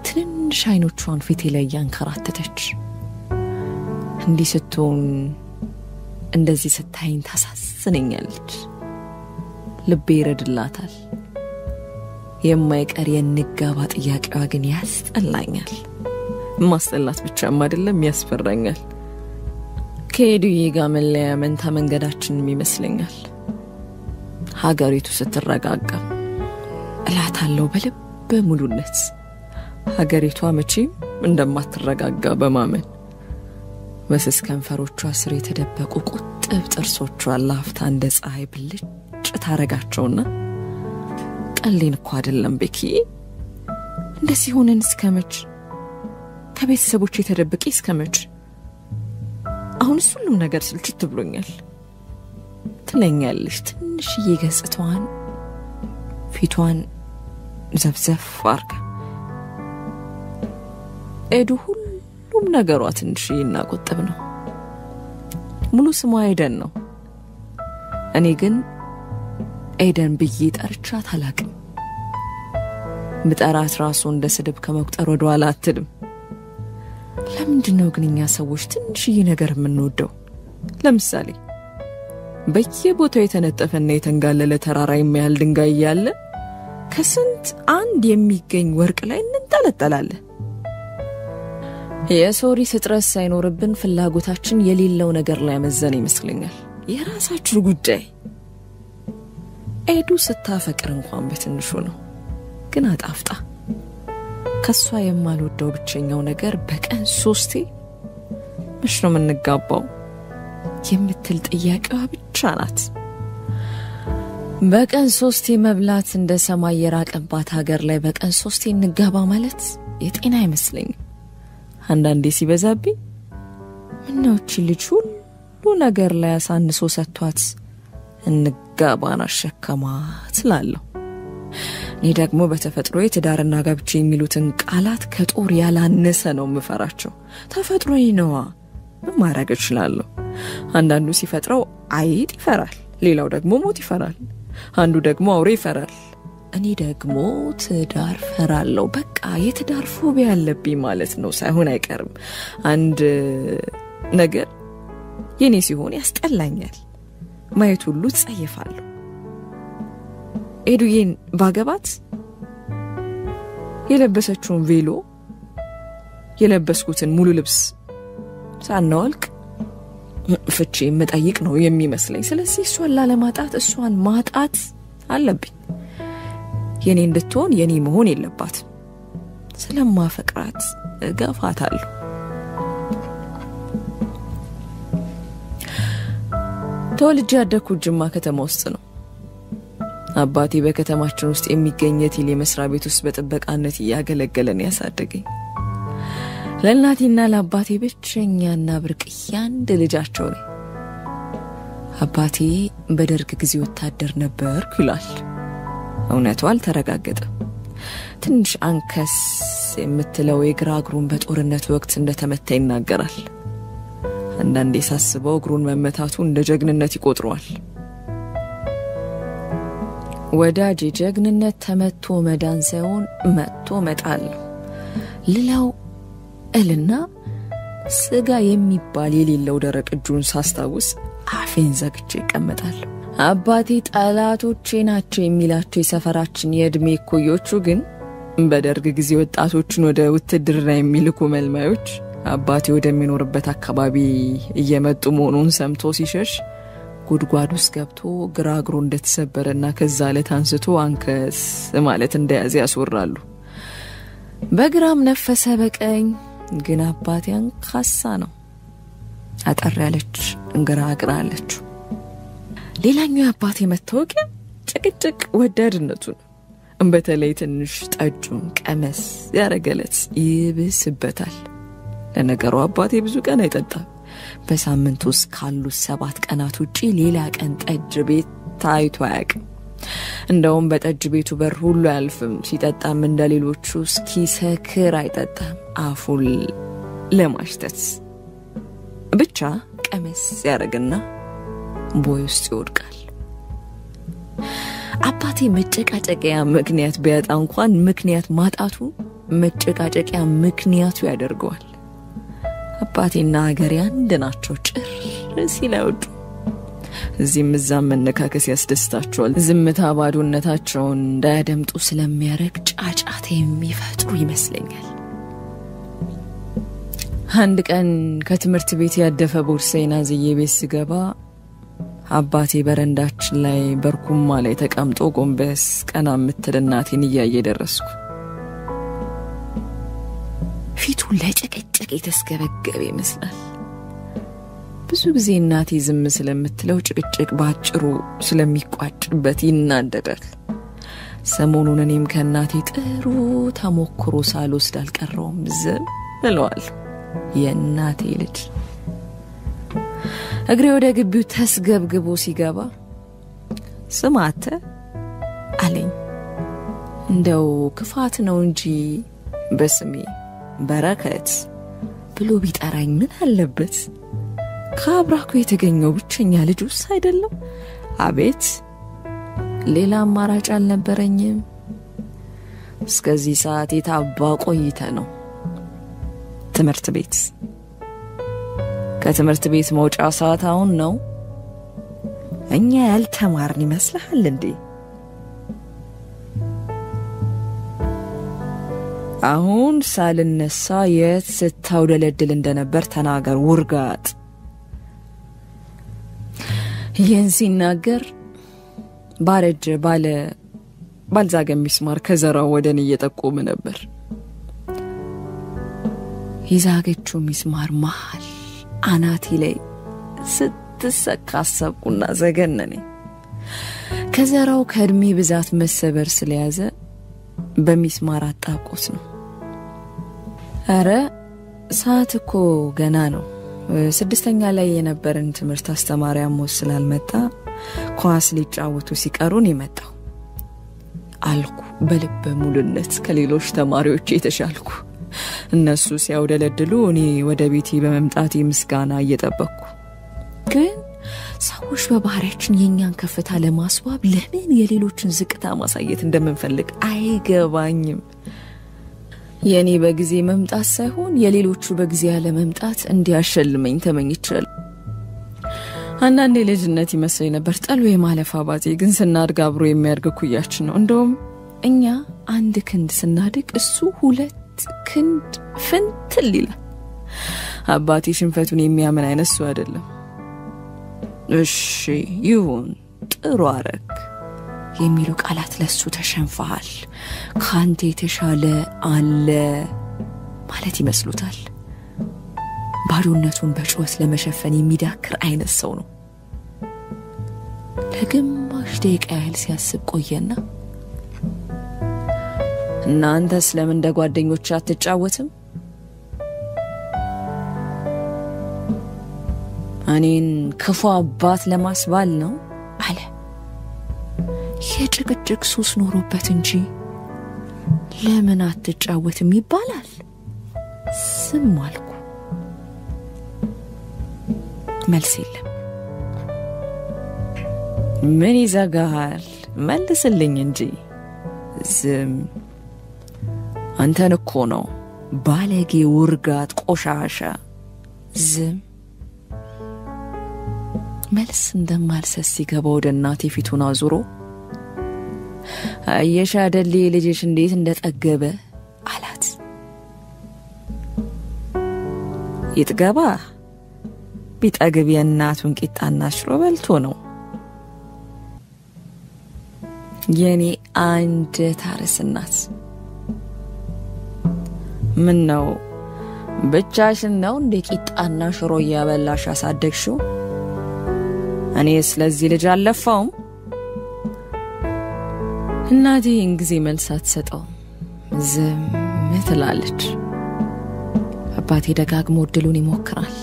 ትንሽ አይኖቿን ፊቴ ላይ ያንከራተተች። እንዲህ ስትሆን እንደዚህ ስታይኝ ታሳዝነኛለች። ልቤ ይረድላታል። የማይቀር የንጋባ ጥያቄዋ ግን ያስጠላኛል። ማስጠላት ብቻም አይደለም ያስፈራኛል። ከሄዱዬ ጋር መለያ መንታ መንገዳችንም ይመስለኛል። ሀገሪቱ ስትረጋጋ እላታለሁ በልብ ሙሉነት። ሀገሪቷ መቼም እንደማትረጋጋ በማመን በስስ ከንፈሮቿ ስር የተደበቁ ቁጥብ ጥርሶቿ ላፍታ እንደ ፀሐይ ብልጭ ታረጋቸውና ቀሌን እኮ አይደለም ቤኪ እንደዚህ ሆነን እስከመች ከቤተሰቦቼ ተደብቄ እስከመች አሁንስ ሁሉም ነገር ስልችት ብሎኛል ትለኛለች። ትንሽዬ ገጽታዋን ፊቷን ዘፍዘፍ አርጋ ኤዱ ሁሉም ነገሯ ትንሽዬና ቁጥብ ነው። ሙሉ ስሟ ኤደን ነው። እኔ ግን ኤደን ብዬ ጠርቻት አላቅም። ምጠራት ራሱ እንደ ስድብ ከመቁጠር ወደ ኋላ አትልም። ለምንድነው ግን እኛ ሰዎች ትንሽዬ ነገር የምንወደው? ለምሳሌ በየቦታው የተነጠፈና የተንጋለለ ተራራ የሚያህል ድንጋይ ያለ ከስንት አንድ የሚገኝ ወርቅ ላይ እንንጠለጠላለን። የሶሪ ስትረስ ሳይኖርብን ፍላጎታችን የሌለው ነገር ላይ መዘን ይመስለኛል። የራሳችሁ ጉዳይ። ኤዱ ስታፈቅር እንኳን በትንሹ ነው ግን አጣፍጣ። ከሷ የማልወደው ብቸኛው ነገር በቀን 3 ምሽ ነው የምንጋባው የምትል ጥያቄዋ ብቻ ናት። በቀን 3 መብላት እንደ ሰማይ የራቀባት ሀገር ላይ በቀን 3 እንጋባ ማለት የጤና አይመስለኝም። አንዳንዴ ሲበዛብኝ ምነው እቺ ልጅ ሁሉ ነገር ላይ አሳንሶ ሰጥቷት እንጋባና ሸከማት እላለሁ። እኔ ደግሞ በተፈጥሮ የትዳርና ጋብቻ የሚሉትን ቃላት ከጦር ያላነሰ ነው የምፈራቸው። ተፈጥሮዬ ነዋ፣ ምን ማድረግ እችላለሁ? አንዳንዱ ሲፈጥረው አይጥ ይፈራል፣ ሌላው ደግሞ ሞት ይፈራል፣ አንዱ ደግሞ አውሬ ይፈራል። እኔ ደግሞ ትዳር ፈራለሁ። በቃ የትዳር ፎቢያ አለብኝ ማለት ነው። ሳይሆን አይቀርም አንድ ነገር የኔ ሲሆን ያስጠላኛል። ማየት ሁሉ ጸየፋለሁ። ኤዱዬን ባገባት የለበሰችውን ቬሎ የለበስኩትን ሙሉ ልብስ ሳናወልቅ ፍቺ መጠይቅ ነው የሚመስለኝ። ስለዚህ እሷን ላለማጣት እሷን ማጣት አለብኝ። የኔ እንድትሆን የኔ መሆን የለባት። ስለማፈቅራት እገፋታለሁ። ተወልጄ ያደግኩት ጅማ ከተማ ውስጥ ነው። አባቴ በከተማችን ውስጥ የሚገኝ የቴሌ መስሪያ ቤት ውስጥ በጥበቃነት ያገለገለን ያሳደገኝ። ለእናቴና ለአባቴ ብቸኛና ብርቅዬ አንድ ልጃቸው ነኝ። አባቴ በደርግ ጊዜ ወታደር ነበርኩ ይላል። እውነቱ አልተረጋገጠም። ትንሽ አንከስ የምትለው የግራ እግሩን በጦርነት ወቅት እንደተመታ ይናገራል። አንዳንዴ ሳስበው እግሩን መመታቱ እንደ ጀግንነት ይቆጥረዋል። ወዳጅ ጀግንነት ተመቶ መዳን ሳይሆን መቶ መጣል ልላው እልና ስጋ የሚባል የሌለው ደረቅ እጁን ሳስታውስ አፌን ዘግቼ እቀመጣለሁ። አባቴ ጠላቶቼ ናቸው የሚላቸው የሰፈራችን የእድሜ እኩዮቹ ግን በደርግ ጊዜ ወጣቶችን ወደ ውትድርና የሚልኩ መልማዮች አባቴ ወደሚኖርበት አካባቢ እየመጡ መሆኑን ሰምቶ ሲሸሽ ጉድጓድ ውስጥ ገብቶ ግራ እግሩ እንደተሰበረና ከዛ ዕለት አንስቶ አንከስ ማለት እንደያዘ ያስወራሉ። በግራም ነፈሰ በቀኝ ግን አባቴ አንካሳ ነው። አጠር ያለች ግራ እግር አለችው። ሌላኛው አባቴ መታወቂያ ጭቅጭቅ ወዳድነቱን በተለይ ትንሽ ጠጁን ቀመስ ያረገለት ይብስበታል። ለነገሩ አባቴ ብዙ ቀን አይጠጣም። በሳምንት ውስጥ ካሉ 7 ቀናት ውጪ ሌላ ቀን ጠጅ ቤት ታይቶ አያውቅም። እንደውም በጠጅ ቤቱ በር ሁሉ አያልፍም። ሲጠጣም እንደሌሎቹ እስኪሰክር አይጠጣም። አፉን ለማሽተት ብቻ ቀመስ ያረግና ቦይ ውስጥ ይወድቃል። አባቴ መጨቃጨቂያ ምክንያት ቢያጣ እንኳን ምክንያት ማጣቱ መጨቃጨቂያ ምክንያቱ ያደርገዋል። አባቴና ሀገሬ አንድ ናቸው። ጭር ሲላውዱ እዚህም እዛም መነካከስ ያስደስታቸዋል። ዝምታ ባዶነታቸውን እንዳያደምጡ ስለሚያረግ ጫጫታ የሚፈጥሩ ይመስለኛል። አንድ ቀን ከትምህርት ቤት ያደፈ ቦርሳዬን አዝዬ ቤት ስገባ አባቴ በረንዳችን ላይ በርኩማ ላይ ተቀምጦ ጎንበስ ቀና የምትል እናቴን እያየ ደረስኩ። ፊቱ ለጨቀጨቅ የተስገበገበ ይመስላል። ብዙ ጊዜ እናቴ ዝም ስለምትለው ጭቅጭቅ ባጭሩ ስለሚቋጭበት ይናደዳል። ሰሞኑን እኔም ከእናቴ ጥሩ ተሞክሮ ሳልወስድ አልቀረውም። ዝም ብለዋል። የእናቴ ልጅ እግሬ ወደ ግቢው ተስገብግቦ ሲገባ ስማተ አለኝ። እንደው ክፋት ነው እንጂ በስሜ በረከት ብሎ ቢጠራኝ ምን አለበት? ከአብራኩ የተገኘው ብቸኛ ልጅስ አይደለም? አቤት ሌላ አማራጭ አልነበረኝም። እስከዚህ ሰዓት የታባ ቆይተ ነው ትምህርት ቤት። ከትምህርት ቤት መውጫ ሰዓት አሁን ነው። እኛ ያልተማርን ይመስልሃል እንዴ? አሁን ሳልነሳ የት ስታውደለድል እንደነበር ተናገር ውርጋጥ። ይህን ሲናገር ባረጀ ባልዛገ ሚስማር ከዘራው ወደን እየጠቆመ ነበር። ይዛገችው ሚስማር መሃል አናቴ ላይ ስትሰካ አሰብኩና ዘገነኔ። ከዘራው ከእድሜ ብዛት መሰበር ስለያዘ በሚስማር አጣቆት ነው። አረ ሰዓት እኮ ገና ነው። 6ኛ ላይ የነበረን ትምህርት አስተማሪያ ሞት ስላልመጣ ኳስ ሊጫወቱ ሲቀሩን ይመጣው አልኩ በልበ ሙሉነት ከሌሎች ተማሪዎች የተሻልኩ። እነሱ ሲያውደለድሉ እኔ ወደ ቤቴ በመምጣቴ ምስጋና እየጠበቅኩ ግን ሰዎች በባህሪያችን የኛን ከፍታ ለማስዋብ ለምን የሌሎችን ዝቅታ ማሳየት እንደምንፈልግ አይገባኝም። የኔ በጊዜ መምጣት ሳይሆን የሌሎቹ በጊዜ ያለ መምጣት እንዲያሸልመኝ ተመኝቻለሁ። አንዳንዴ ልጅነት ይመስለኝ ነበር ጠሎ የማለፍ አባዜ፣ ግን ስናድግ አብሮ የሚያድግ ኩያችን ነው። እንደውም እኛ አንድ ክንድ ስናድግ እሱ 2 ክንድ ፍንትል ይላል። አባቴ ሽንፈቱን የሚያምን አይነት ሰው አይደለም። እሺ ይሁን ጥሩ አረክ የሚሉ ቃላት ለሱ ተሸንፈሃል፣ ካንተ የተሻለ አለ ማለት ይመስሉታል። ባዶነቱን በጩኸት ለመሸፈን የሚዳክር አይነት ሰው ነው። ለግማሽ ደቂቃ ያህል ሲያስብ ቆየና እናንተ ስለምን እንደ ጓደኞች አትጫወትም? እኔን ክፉ አባት ለማስባል ነው አለ። የጭቅጭቅ ሱስ ኖሮበት እንጂ ለምን አትጫወትም ይባላል። ዝም አልኩ። መልስ የለም። ምን ይዘጋሃል? መልስልኝ እንጂ። ዝም። አንተን እኮ ነው ባለጌ፣ ውርጋት፣ ቆሻሻ። ዝም። መልስ እንደማልሰስ ሲገባ ወደ እናቴ ፊቱን አዙሮ አየሽ አይደል ልጅሽ እንዴት እንደጠገበ አላት። ይጥገባ ቢጠግብ የእናቱን ቂጣና ሽሮ በልቶ ነው። የኔ አንድ ታረስናት ምን ነው ብቻሽን ነው እንደ ቂጣና ሽሮ ያበላሽ አሳደግሽው? እኔ ስለዚህ ልጅ አለፋውም። እናቴ እንግዜ መልስ አትሰጠው፣ ዝም ትላለች። አባቴ ደጋግሞ እድሉን ይሞክራል።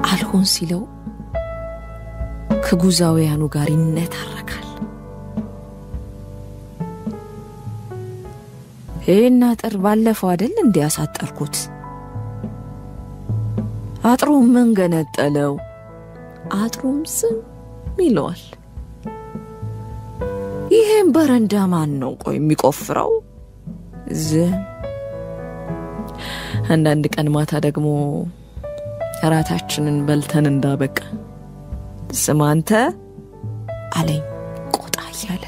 አልሆን ሲለው ከጉዛውያኑ ጋር ይነታረካል። ይሄን አጥር ባለፈው አይደል እንዲያሳጠርኩት? አጥሩ ምን ገነጠለው? አጥሩም ዝም ይለዋል። ይሄን በረንዳ ማን ነው ቆይ የሚቆፍረው? ዝም። አንዳንድ ቀን ማታ ደግሞ እራታችንን በልተን እንዳበቃ ስማ አንተ አለኝ ቆጣ እያለ።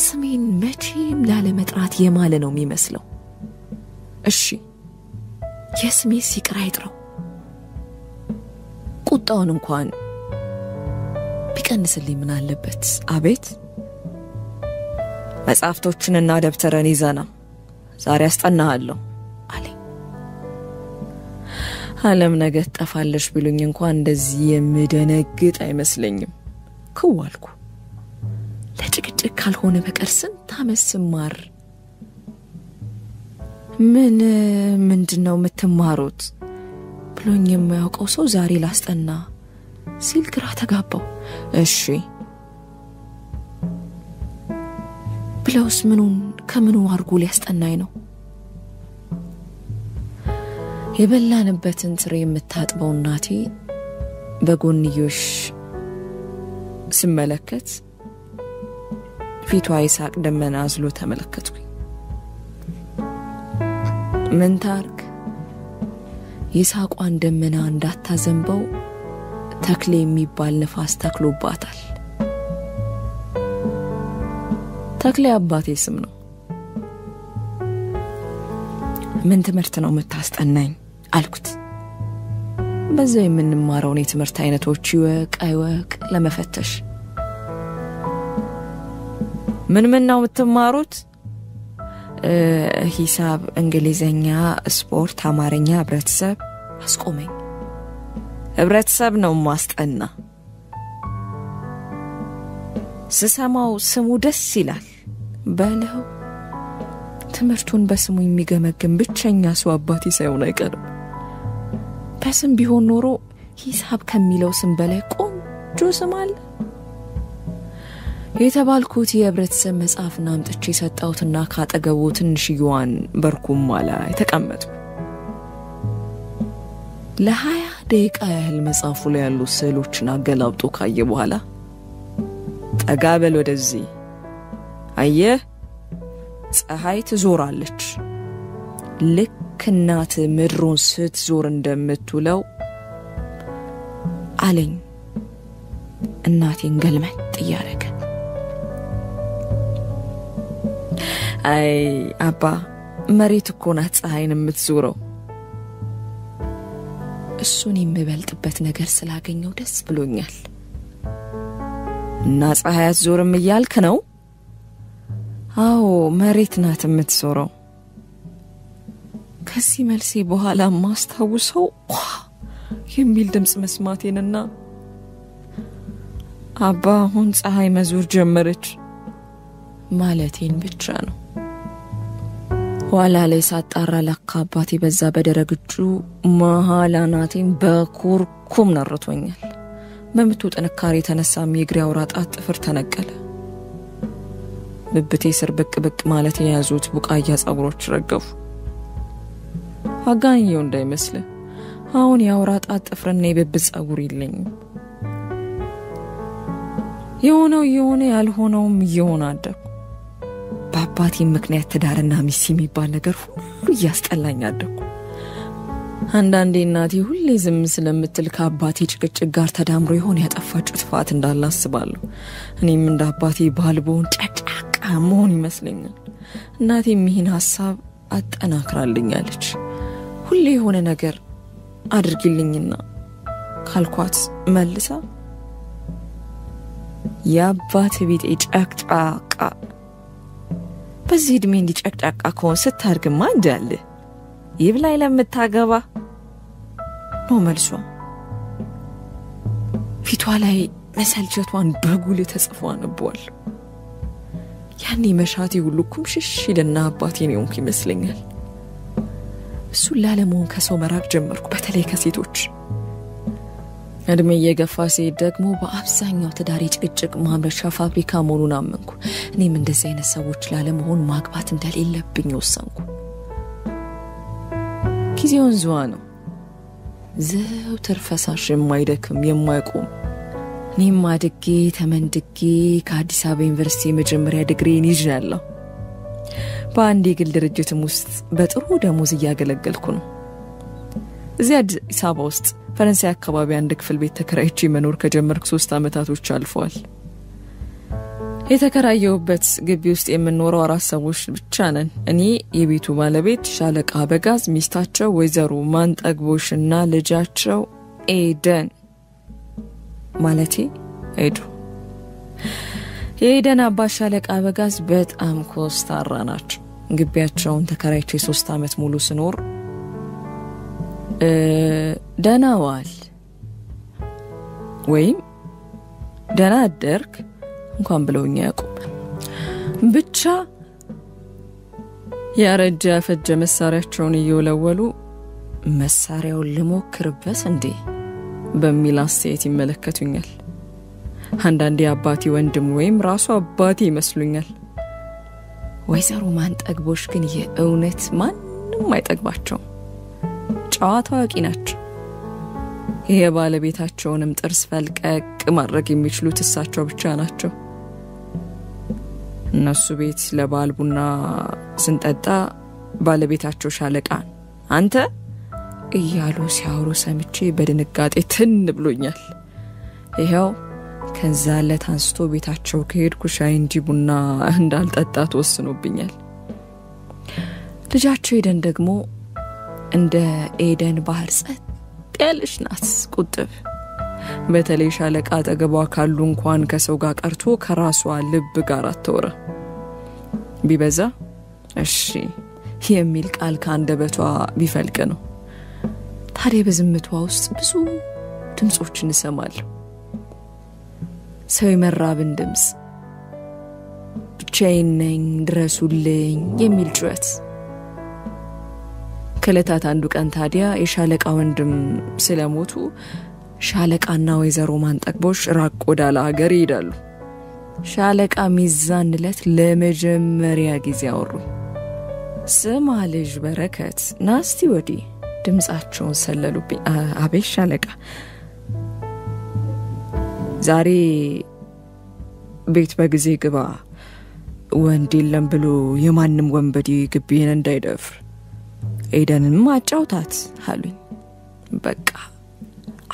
ስሜን መቼም ላለመጥራት የማለ ነው የሚመስለው። እሺ የስሜ ሲቅር አይጥረው፣ ቁጣውን እንኳን ቢቀንስልኝ ምን አለበት? አቤት። መጽሐፍቶችንና ደብተረን ይዘና ዛሬ አስጠናሃለሁ አለኝ። ዓለም ነገ ተጠፋለሽ ቢሉኝ እንኳን እንደዚህ የምደነግጥ አይመስለኝም። ከዋልኩ ለጭቅጭቅ ካልሆነ በቀር ስንት ዓመት ስማር ምንድነው የምትማሩት ብሎኝ የማያውቀው ሰው ዛሬ ላስጠና ሲል ግራ ተጋባው። እሺ ብለውስ ምኑን ከምኑ አርጎ ሊያስጠናኝ ነው? የበላንበትን ትሪ የምታጥበው እናቴ በጎንዮሽ ስመለከት ፊቷ ይሳቅ ደመና አዝሎ ተመለከትኩኝ። ምን ታርግ? ይሳቋን ደመና እንዳታዘንበው ተክሌ የሚባል ነፋስ ተክሎባታል። ተክሌ አባቴ ስም ነው። ምን ትምህርት ነው የምታስጠናኝ አልኩት። በዛው የምንማረውን የትምህርት አይነቶች ይወቅ አይወቅ ለመፈተሽ። ምን ነው የምትማሩት? ሂሳብ፣ እንግሊዘኛ፣ ስፖርት፣ አማርኛ፣ ህብረተሰብ። አስቆመኝ። ህብረተሰብ ነው ማስጠና። ስሰማው ስሙ ደስ ይላል በለው። ትምህርቱን በስሙ የሚገመግም ብቸኛ ሰው አባቴ ሳይሆን አይቀርም። በስም ቢሆን ኖሮ ሂሳብ ከሚለው ስም በላይ ቆንጆ ስም አለ። የተባልኩት የህብረተሰብ መጽሐፍና አምጥቼ ሰጣውትና ካጠገቡ ትንሽዬዋን በርኩማ ላይ ተቀመጥኩ። ለ20 ደቂቃ ያህል መጽሐፉ ላይ ያሉ ስዕሎችን አገላብጦ ካየ በኋላ ጠጋበል ወደዚህ አየህ ፀሐይ ትዞራለች ልክ እናት ምድሩን ስትዞር እንደምትውለው አለኝ እናቴን ገልመጥ እያረገ አይ አባ መሬት እኮ ናት ፀሐይን የምትዞረው እሱን የሚበልጥበት ነገር ስላገኘው ደስ ብሎኛል እና ፀሐይ አትዞርም እያልክ ነው አዎ መሬት ናት የምትዞረው ከዚህ መልሴ በኋላ ማስታውሰው የሚል ድምጽ መስማቴንና አባ አሁን ፀሐይ መዞር ጀመረች ማለቴን ብቻ ነው ኋላ ላይ ሳጣራ ለካ አባቴ በዛ በደረግጁ መሃላናቴን በኩርኩም ነርቶኛል በምቱ ጥንካሬ ተነሳም የግሬ አውራ ጣት ጥፍር ተነቀለ ብብቴ ስር ብቅ ብቅ ማለት የያዙት ቡቃያ ጸጉሮች ረገፉ አጋንየው እንዳይመስል አሁን የአውራ ጣት ጥፍርና የብብት ጸጉር የለኝም የሆነ ያልሆነውም እየሆነ አደኩ በአባቴ ምክንያት ትዳርና ሚስት የሚባል ነገር ሁሉ እያስጠላኝ አደኩ አንዳንዴ እናቴ ሁሌ ዝም ስለምትል ከአባቴ ጭቅጭቅ ጋር ተዳምሮ ይሆን ያጠፋችው ጥፋት እንዳላስባለሁ እኔም እንደ አባቴ ባልቦን ጨጫቃ መሆን ይመስለኛል እናቴም ይህን ሐሳብ አጠናክራልኛለች ሁሌ የሆነ ነገር አድርጊልኝና ካልኳት መልሳ ያባት ቤት ጨቅጫቃ በዚህ እድሜ እንዲጨቅጫቃ ከሆነ ስታርግማ እንዳለ ይብላይ ለምታገባ ነው መልሷ ፊቷ ላይ መሰልቸቷን በጉል ተጽፎ አንቧል ያኔ መሻቴ ሁሉ ኩምሽሽ ይልና አባቴን የሆንኩ ይመስለኛል እሱ ላለመሆን ከሰው መራቅ ጀመርኩ በተለይ ከሴቶች እድሜ የገፋ ሲሄድ ደግሞ በአብዛኛው ትዳር ጭቅጭቅ ማምረቻ ፋብሪካ መሆኑን አመንኩ እኔም እንደዚህ አይነት ሰዎች ላለመሆን ማግባት እንደሌለብኝ ወሰንኩ ጊዜውን ዙዋ ነው ዘውትር ፈሳሽ የማይደክም የማይቆም እኔም አድጌ ተመንድጌ ከአዲስ አበባ ዩኒቨርሲቲ መጀመሪያ ዲግሪን ይዣለሁ በአንድ የግል ድርጅትም ውስጥ በጥሩ ደሞዝ እያገለገልኩ ነው እዚያ አዲስ አበባ ውስጥ ፈረንሳይ አካባቢ አንድ ክፍል ቤት ተከራይቼ መኖር ከጀመርኩ 3 አመታቶች አልፈዋል የተከራየሁበት ግቢ ውስጥ የምንኖረው 4 ሰዎች ብቻ ነን እኔ የቤቱ ባለቤት ሻለቃ በጋዝ ሚስታቸው ወይዘሮ ማንጠግቦሽና ልጃቸው ኤደን ማለቴ ኤዱ የኤደን አባት ሻለቃ በጋዝ በጣም ኮስታራ ናቸው ግቢያቸውን ተከራይቼ 3 አመት ሙሉ ስኖር ደናዋል ወይም ደና አደርክ እንኳን ብለውኛ ያቆም ብቻ ያረጃ ፈጀ መሳሪያቸውን እየወለወሉ መሳሪያውን ለሞክርበት እንዴ በሚል አስተያየት ይመለከቱኛል አንዳንዴ አባቴ ወንድም ወይም ራሱ አባቴ ይመስሉኛል ወይዘሮ ማንጠግቦሽ ግን የእውነት ማንንም አይጠግባቸው ጨዋታው ያቂናቸው የባለቤታቸውንም ጥርስ ፈልቀቅ ማድረግ የሚችሉት እሳቸው ብቻ ናቸው እነሱ ቤት ለባል ቡና ስንጠጣ ባለቤታቸው ሻለቃን አንተ እያሉ ሲያወሩ ሰምቼ በድንጋጤ ትን ብሎኛል ይሄው ከዛለት አንስቶ ቤታቸው ከሄድኩ ሻይ እንጂ ቡና እንዳልጠጣ ተወስኖብኛል ልጃቸው ኤደን ደግሞ እንደ ኤደን ባህር ጸጥ ያለች ናት ቁጥብ በተለይ ሻለቃ አጠገቧ ካሉ እንኳን ከሰው ጋር ቀርቶ ከራሷ ልብ ጋር አትወራ ቢበዛ እሺ የሚል ቃል ካንደበቷ ቢፈልቅ ነው ታዲያ በዝምቷ ውስጥ ብዙ ድምጾችን እንሰማለን ሰው የመራብን ድምጽ ብቻዬን ነኝ ድረሱልኝ የሚል ጩኸት ከለታት አንዱ ቀን ታዲያ የሻለቃ ወንድም ስለሞቱ ሻለቃና ወይዘሮ ማንጠግቦሽ ራቅ ወዳለ ሀገር ይሄዳሉ ሻለቃ ሚዛንለት ለመጀመሪያ ጊዜ አወሩ ስማ ልጅ በረከት ናስቲ ወዲ ድምጻቸውን ሰለሉብኝ። አቤት ሻለቃ፣ ዛሬ ቤት በጊዜ ግባ፣ ወንድ የለም ብሎ የማንም ወንበዴ ግቢን እንዳይደፍር፣ ኤደንንም አጫውታት አሉኝ። በቃ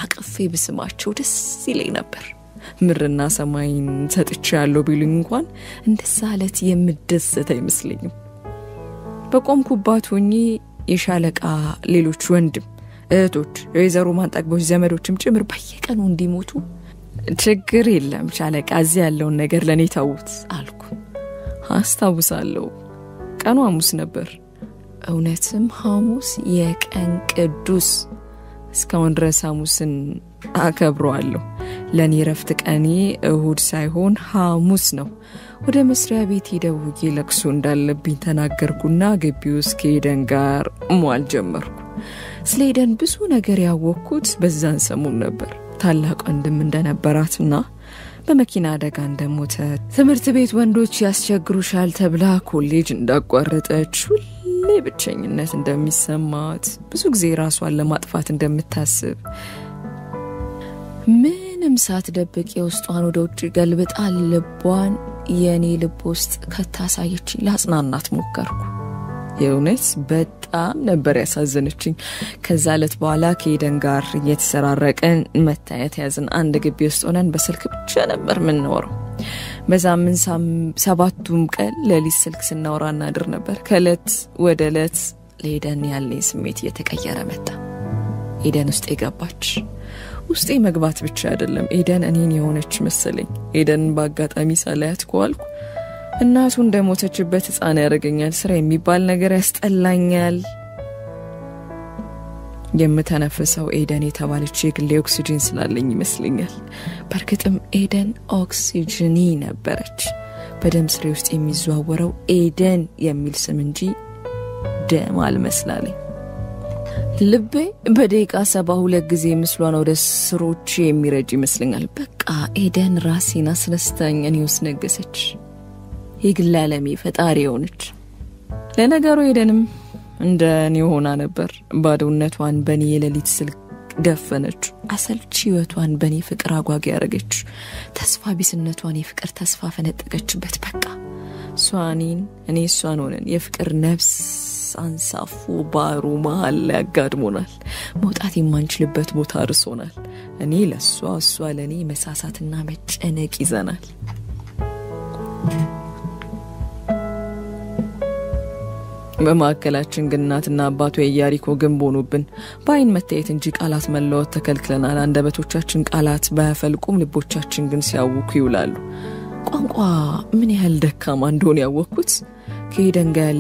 አቅፌ ብስማቸው ደስ ይለኝ ነበር። ምርና ሰማይን ሰጥቻለሁ ቢሉኝ እንኳን እንደዛ አለት የምደሰት አይመስለኝም። በቆምኩባት ሆኜ የሻለቃ ሌሎች ወንድም እህቶች የወይዘሮ ማንጠግቦች ዘመዶችም ጭምር በየቀኑ እንዲሞቱ ችግር የለም ሻለቃ፣ እዚህ ያለውን ነገር ለኔ ተውት አልኩ። አስታውሳለሁ ቀኑ ሐሙስ ነበር። እውነትም ሐሙስ የቀን ቅዱስ። እስካሁን ድረስ ሐሙስን አከብረዋለሁ። ለኔ ረፍት ቀኔ እሁድ ሳይሆን ሐሙስ ነው። ወደ መስሪያ ቤት ደውዬ ለቅሶ እንዳለብኝ ተናገርኩና ግቢው ውስጥ ከኤደን ጋር መዋል ጀመርኩ። ስለ ኤደን ብዙ ነገር ያወቅኩት በዛን ሰሞን ነበር። ታላቅ ወንድም እንደነበራትና በመኪና አደጋ እንደሞተ፣ ትምህርት ቤት ወንዶች ያስቸግሩሻል ተብላ ኮሌጅ እንዳቋረጠች፣ ሁሌ ብቸኝነት እንደሚሰማት፣ ብዙ ጊዜ ራሷን ለማጥፋት እንደምታስብ፣ ምንም ሳትደብቅ የውስጧን ወደ ውጭ ገልብጣ ልቧን የኔ ልብ ውስጥ ከታሳየች ላጽናናት ሞከርኩ። የእውነት በጣም ነበር ያሳዘነችኝ። ከዛ ዕለት በኋላ ከኤደን ጋር እየተሰራረቀን መታየት ያዝን። አንድ ግቢ ውስጥ ሆነን በስልክ ብቻ ነበር የምንኖረው። በዛምን 7ቱም ቀን ለሊት ስልክ ስናወራ እናድር ነበር። ከዕለት ወደ ዕለት ለኤደን ያለኝ ስሜት እየተቀየረ መጣ። ኤደን ውስጥ የገባች ውስጤ መግባት ብቻ አይደለም፣ ኤደን እኔን የሆነች መሰለኝ። ኤደን በአጋጣሚ ሳላያት ከዋልኩ እናቱ እንደሞተችበት ሕፃን ያደርገኛል። ስራ የሚባል ነገር ያስጠላኛል። የምተነፍሰው ኤደን የተባለች የግሌ ኦክሲጅን ስላለኝ ይመስለኛል። በርግጥም ኤደን ኦክሲጅኒ ነበረች። በደም ስሬ ውስጥ የሚዘዋወረው ኤደን የሚል ስም እንጂ ደም አልመስላለኝ። ልቤ በደቂቃ 72 ጊዜ ምስሏን ወደ ስሮች የሚረጅ ይመስለኛል። በቃ ኤደን ራሴን አስነስታኝ እኔ ውስጥ ነገሰች። የግል ዓለሜ ፈጣሪ ሆነች። ለነገሩ ኤደንም እንደ እኔ ሆና ነበር። ባዶነቷን በኔ የሌሊት ስልክ ደፈነች። አሰልቺ ህይወቷን በኔ ፍቅር አጓጊ ያረገች። ተስፋ ቢስነቷን የፍቅር ተስፋ ፈነጠቀችበት። በቃ ሷኒን እኔ ሷን ሆነን የፍቅር ነፍስ አንሳፉ ባሩ መሃል ላይ አጋድሞናል። መውጣት የማንችልበት ቦታ አርሶናል። እኔ ለሷ እሷ ለኔ መሳሳትና መጨነቅ ይዘናል። በማከላችን ግናትና አባቱ የያሪኮ ግንብ ሆኖብን ባይን መታየት እንጂ ቃላት መለወጥ ተከልክለናል። አንደበቶቻችን ቃላት ባያፈልቁም ልቦቻችን ግን ሲያውኩ ይውላሉ። ቋንቋ ምን ያህል ደካማ እንደሆነ ያወቅኩት ከኤደን ጋር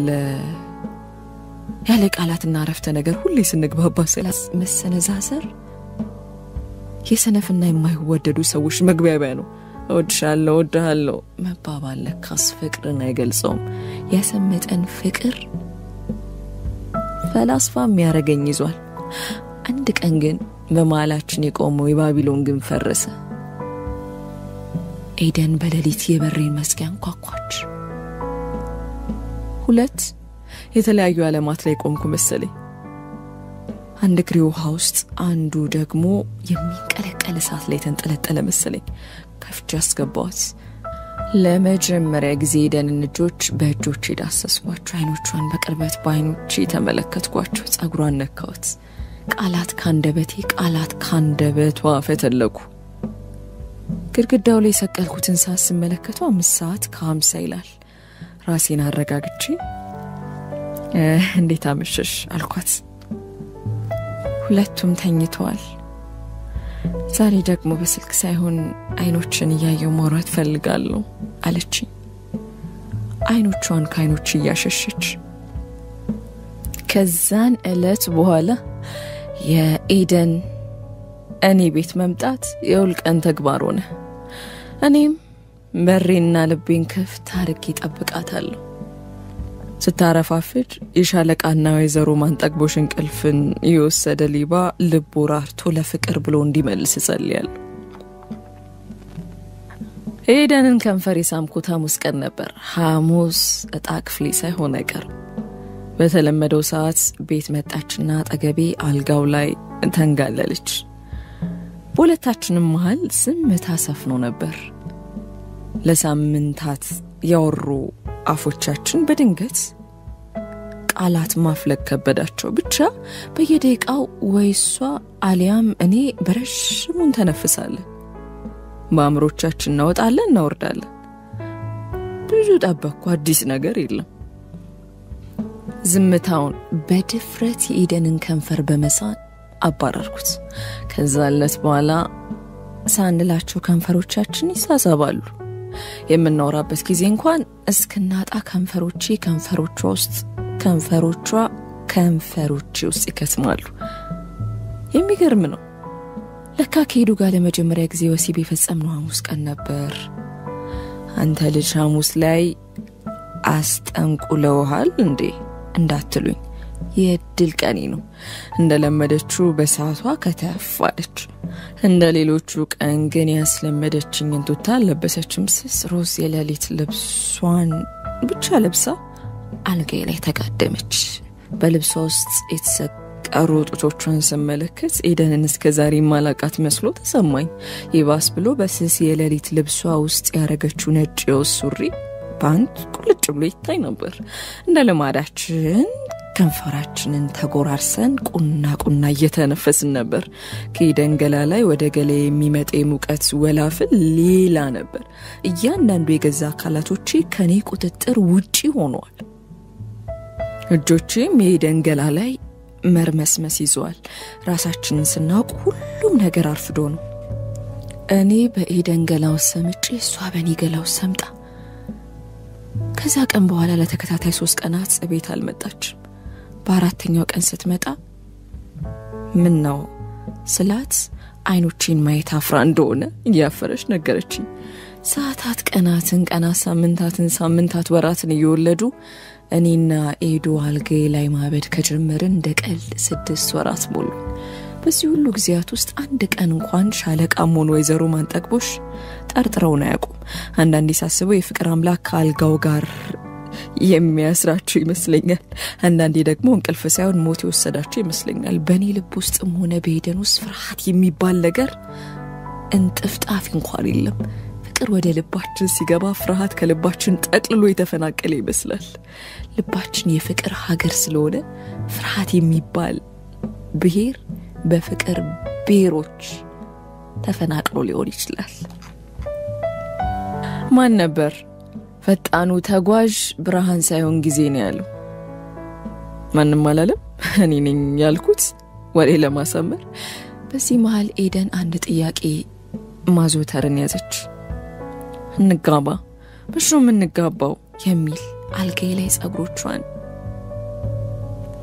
ያለ ቃላትና አረፍተ ነገር ሁሌ ስንግባባ ስላስ መሰነዛዘር የሰነፍና የማይወደዱ ሰዎች መግባቢያ ነው። እወድሻለሁ እወድሃለሁ መባባል ለካስ ፍቅርን አይገልጸውም። ያሰመጠን ፍቅር ፈላስፋ የሚያረገኝ ይዟል። አንድ ቀን ግን በመሃላችን የቆመው የባቢሎን ግን ፈረሰ። ኤደን በሌሊት የበሬን መዝጊያ አንኳኳች። 2 የተለያዩ ዓለማት ላይ ቆምኩ መሰለኝ። አንድ እግሬ ውሃ ውስጥ፣ አንዱ ደግሞ የሚንቀለቀል እሳት ላይ ተንጠለጠለ መሰለኝ። ከፍቼ አስገባሁት። ለመጀመሪያ ጊዜ ኤደንን እጆች በእጆቼ ዳሰስኳቸው። አይኖቿን በቅርበት በአይኖቼ ተመለከትኳቸው። ጸጉሯን ነካሁት። ቃላት ካንደበቴ፣ ቃላት ካንደበቷ ፈተለኩ። ግድግዳው ላይ ሰቀልኩትን ሰዓት ስመለከተው 5:50 ይላል። ራሴን አረጋግቼ እንዴት አመሸሽ አልኳት። ሁለቱም ተኝተዋል። ዛሬ ደግሞ በስልክ ሳይሆን አይኖችን እያየው ማውራት ፈልጋለሁ አለች። አይኖቿን ከአይኖች እያሸሸች። ከዛን ዕለት በኋላ የኤደን እኔ ቤት መምጣት የውልቀን ተግባር ሆነ። እኔም በሬና ልቤን ክፍት አድርጌ እጠብቃታለሁ። ስታረፋፍድ የሻለቃና ወይዘሮ ማንጠግቦሽ እንቅልፍን የወሰደ ሊባ ልቡ ራርቶ ለፍቅር ብሎ እንዲመልስ ጸልያለሁ። ኤደንን ከንፈር ሳምኩት ሐሙስ ቀን ነበር። ሐሙስ እጣ ክፍሌ ሳይሆን አይቀርም። በተለመደው ሰዓት ቤት መጣችና አጠገቤ አልጋው ላይ ተንጋለለች። በሁለታችንም መሃል ዝምታ ሰፍኖ ነበር። ለሳምንታት ያወሩ አፎቻችን በድንገት ቃላት ማፍለቅ ከበዳቸው። ብቻ በየደቂቃው ወይሷ አሊያም እኔ በረሽሙን ተነፍሳለን። ማምሮቻችን እናወጣለን እናወርዳለን። ብዙ ጠበቅኩ፣ አዲስ ነገር የለም። ዝምታውን በድፍረት የኤደንን ከንፈር በመሳን አባረርኩት። ከዛለት በኋላ ሳንላቸው ከንፈሮቻችን ይሳሳባሉ። የምናወራበት ጊዜ እንኳን እስክናጣ ከንፈሮቿ ውስጥ ይከስማሉ። የሚገርም ነው። ለካ ከሄዱ ጋር ለመጀመሪያ ጊዜ ወሲብ የፈጸምነው ሐሙስ ቀን ነበር። አንተ ልጅ ሐሙስ ላይ አስጠንቁለውሃል እንዴ እንዳትሉኝ፣ የድል ቀኔ ነው። እንደለመደችው በሰዓቷ ከተፋለች። እንደሌሎቹ ቀን ግን ያስለመደችኝን ቱታ ለበሰችም። ስስ ሮዝ የሌሊት ልብሷን ብቻ ለብሳ አልጋዬ ላይ ተጋደመች። በልብሷ ውስጥ የተሰቀሩ ጡቶቿን ስመለከት ኤደንን እስከዛሬ ማላቃት መስሎ ተሰማኝ። ይባስ ብሎ በስስ የሌሊት ልብሷ ውስጥ ያረገችው ነጭ የውስጥ ሱሪ ፓንት ቁልጭ ብሎ ይታይ ነበር። እንደ ልማዳችን ከንፈራችንን ተጎራርሰን ቁና እየተነፈስን ነበር። ከኤደን ገላ ላይ ወደ ገሌ የሚመጣ ሙቀት ወላፍል ሌላ ነበር። እያንዳንዱ የገዛ አካላቶቼ ከኔ ቁጥጥር ውጪ ሆነዋል። እጆቼም የኤደን ገላ ላይ መርመስመስ ይዘዋል። ራሳችንን ስናውቅ ሁሉም ነገር አርፍዶ ነው። እኔ በኤደን ገላው ሰምጬ እሷ በኔ ገላው ሰምጣ። ከዛ ቀን በኋላ ለተከታታይ 3 ቀናት ቤት አልመጣችም። በአራተኛው ቀን ስትመጣ ምን ነው ስላት አይኖቼን ማየት አፍራ እንደሆነ እያፈረች ነገረችኝ። ሰዓታት ቀናት ሳምንታት ወራትን እየወለዱ እኔና ኤዶ አልጋዬ ላይ ማበድ ከጀመርን እንደ ቀልድ 6 ወራት ሞሉ። በዚህ ሁሉ ጊዜያት ውስጥ አንድ ቀን እንኳን ሻለቃም ሆነ ወይዘሮ ማንጠቅቦሽ ጠርጥረውን አያውቁም። አንዳንዴ ሳስበው የፍቅር አምላክ ከአልጋው ጋር የሚያስራቸው ይመስለኛል። አንዳንዴ ደግሞ እንቅልፍ ሳይሆን ሞት የወሰዳቸው ይመስለኛል። በእኔ ልብ ውስጥም ሆነ በኤደን ውስጥ ፍርሃት የሚባል ነገር እንጥፍጣፊ እንኳን የለም። ፍቅር ወደ ልባችን ሲገባ ፍርሃት ከልባችን ጠቅልሎ የተፈናቀለ ይመስላል። ልባችን የፍቅር ሀገር ስለሆነ ፍርሃት የሚባል ብሔር በፍቅር ብሔሮች ተፈናቅሎ ሊሆን ይችላል። ማን ነበር ፈጣኑ ተጓዥ ብርሃን ሳይሆን ጊዜ ነው ያለው? ማንም አላለም፣ እኔ ነኝ ያልኩት ወሬ ለማሳመር። በዚህ መሃል ኤደን አንድ ጥያቄ ማዞተርን ያዘች። እንጋባ፣ በሽም እንጋባው የሚል አልጋዬ ላይ ጸጉሮቿን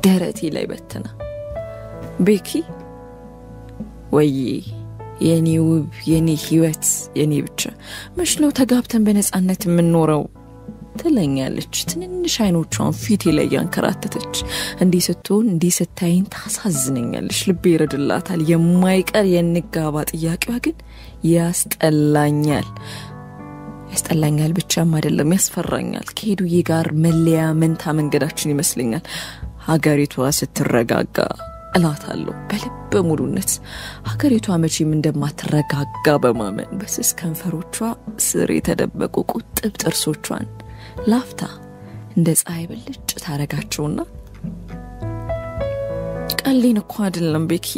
ደረቴ ላይ በተና ቤኪ ወይ የኔ ውብ የኔ ህይወት የኔ ብቻ መሽለው ተጋብተን በነጻነት የምንኖረው ትለኛለች። ትንንሽ አይኖቿን ፊቴ ላይ ያንከራተተች። እንዲህ ስትሆን እንዲህ ስታይን ታሳዝነኛለች። ልቤ ይረድላታል። የማይቀር የንጋባ ጥያቄዋ ግን ያስጠላኛል ብቻም አይደለም ያስፈራኛል። ከሄዱዬ ጋር መለያ መንታ መንገዳችን ይመስለኛል። ሀገሪቷ ስትረጋጋ እላታለሁ በልብ ሙሉነት። ሀገሪቷ መቼም እንደማትረጋጋ በማመን በስስ ከንፈሮቿ ስር የተደበቁ ቁጥብ ጥርሶቿን ላፍታ እንደ ፀሐይ ብልጭ ታረጋቸውና ቀሌን እኮ አይደለም ቤኪ፣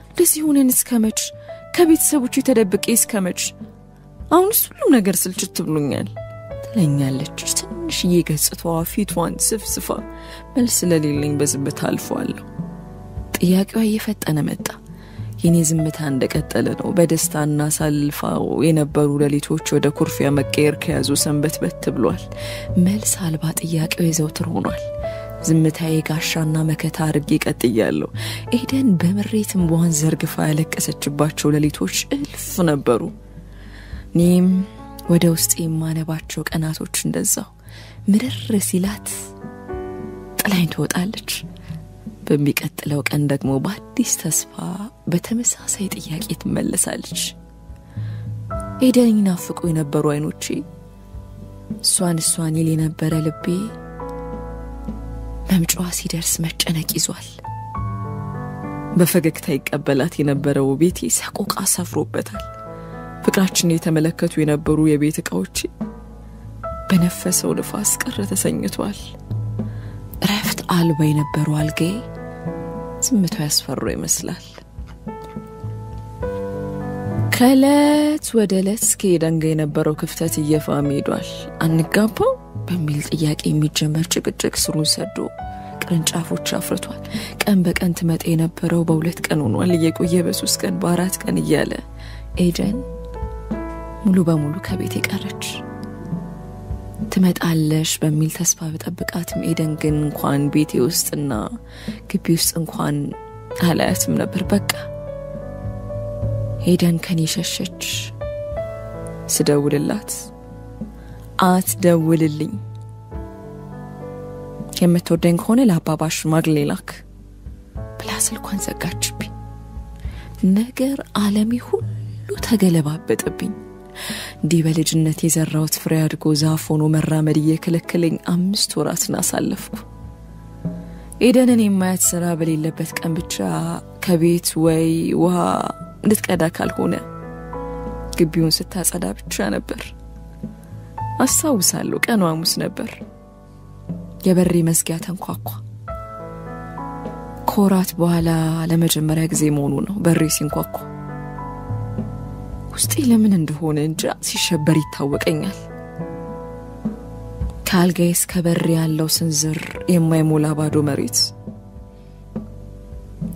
እንደዚህ ሆነን እስከመች ከቤተሰቦቹ ተደብቄ እስከመች? አሁንስ ሁሉ ነገር ስልችት ብሎኛል ትለኛለች። ትንሽዬ ገጽታዋ ፊቷን ስፍስፋ መልስ ለሌለኝ በዝምታ አልፈዋለሁ። ጥያቄዋ እየፈጠነ መጣ። የኔ ዝምታ እንደቀጠለ ነው። በደስታና ሳልፋው የነበሩ ሌሊቶች ወደ ኩርፊያ መቀየር ከያዙ ሰንበትበት ብሏል። መልስ አልባ ጥያቄው የዘውትር ሆኗል። ዝምታዬ ጋሻና መከታ አድርጌ ቀጥያለሁ። ኤደን በምሬት እንባዋን ዘርግፋ ያለቀሰችባቸው ሌሊቶች እልፍ ነበሩ። እኔም ወደ ውስጥ የማነባቸው ቀናቶች እንደዛው ምርር ሲላት ጥላኝ ትወጣለች። በሚቀጥለው ቀን ደግሞ በአዲስ ተስፋ በተመሳሳይ ጥያቄ ትመለሳለች። ኤደን ናፍቆ የነበሩ አይኖቼ እሷን ይል የነበረ ልቤ መምጫዋ ሲደርስ መጨነቅ ይዟል። በፈገግታ ይቀበላት የነበረው ቤቴ ሰቆቃ ሰፍሮበታል። ፍቅራችንን የተመለከቱ የነበሩ የቤት ዕቃዎች በነፈሰው ንፋስ ቀረ ተሰኝቷል። ረፍት አልባ የነበሩ አልጋዬ ዝምታው ያስፈሩ ይመስላል። ከዕለት ወደ ዕለት ከኤደን ጋር የነበረው ክፍተት እየፋመ ሄዷል። አንጋባው በሚል ጥያቄ የሚጀመር ጭቅጭቅ ስሩን ሰዶ ቅርንጫፎች አፍርቷል። ቀን በቀን ትመጣ የነበረው በሁለት ቀን ሆኗል። እየቆየ በ3 ቀን በ4 ቀን እያለ ኤደን ሙሉ በሙሉ ከቤት የቀረች ትመጣለሽ በሚል ተስፋ በጠብቃትም ኤደን ግን እንኳን ቤቴ ውስጥና ግቢ ውስጥ እንኳን አላያትም ነበር። በቃ ኤደን ከኔ ሸሸች። ስደውልላት አትደውልልኝ፣ የምትወደኝ ከሆነ ለአባባሽ ማግሌ ላክ ብላ ስልኳን ዘጋችብኝ። ነገር ዓለሜ ሁሉ ተገለባበጠብኝ። እንዲህ በልጅነት የዘራሁት ፍሬ አድጎ ዛፍ ሆኖ መራመድ እየከለከለኝ 5 ወራትን አሳለፍኩ። ኤደንን የማያት ስራ በሌለበት ቀን ብቻ ከቤት ወይ ውሃ እንድትቀዳ ካልሆነ ግቢውን ስታጸዳ ብቻ ነበር። አስታውሳለሁ ቀኑ ሐሙስ ነበር። የበሬ መዝጊያ ተንኳኳ። ኮራት በኋላ ለመጀመሪያ ጊዜ መሆኑ ነው በሬ ሲንኳኳ። ውስጤ ለምን እንደሆነ እንጃ ሲሸበር ይታወቀኛል። ካልጋዬ እስከ በር ያለው ስንዝር የማይሞላ ባዶ መሬት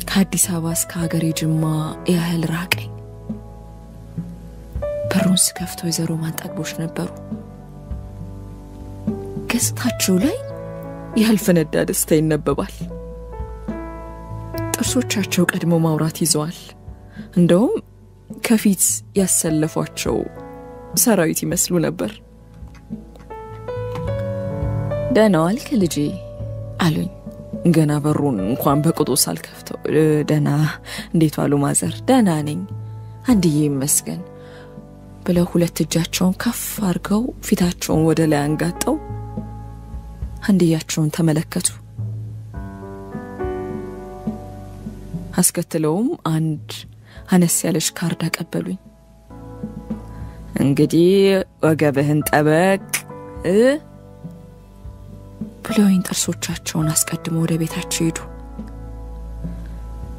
ከአዲስ አበባ እስከ ሀገሬ ጅማ ያህል ራቀኝ። በሩን ስከፍተው ወይዘሮ ማንጠግቦች ነበሩ። ገጽታቸው ላይ ያልፈነዳ ደስታ ይነበባል። ጥርሶቻቸው ቀድሞ ማውራት ይዘዋል። እንደውም ከፊት ያሰለፏቸው ሰራዊት ይመስሉ ነበር። ደህና ዋልክ ልጄ አሉኝ። ገና በሩን እንኳን በቅጡ ሳልከፍተው ደህና እንዴት ዋሉ ማዘር? ደህና ነኝ አንድዬ ይመስገን ብለው ሁለት እጃቸውን ከፍ አድርገው ፊታቸውን ወደ ላይ አንጋጠው አንድያቸውን ተመለከቱ። አስከትለውም አንድ አነስ ያለሽ ካርድ አቀበሉኝ። እንግዲህ ወገብህን ጠበቅ ብለውኝ ጥርሶቻቸውን አስቀድመው ወደ ቤታቸው ሄዱ።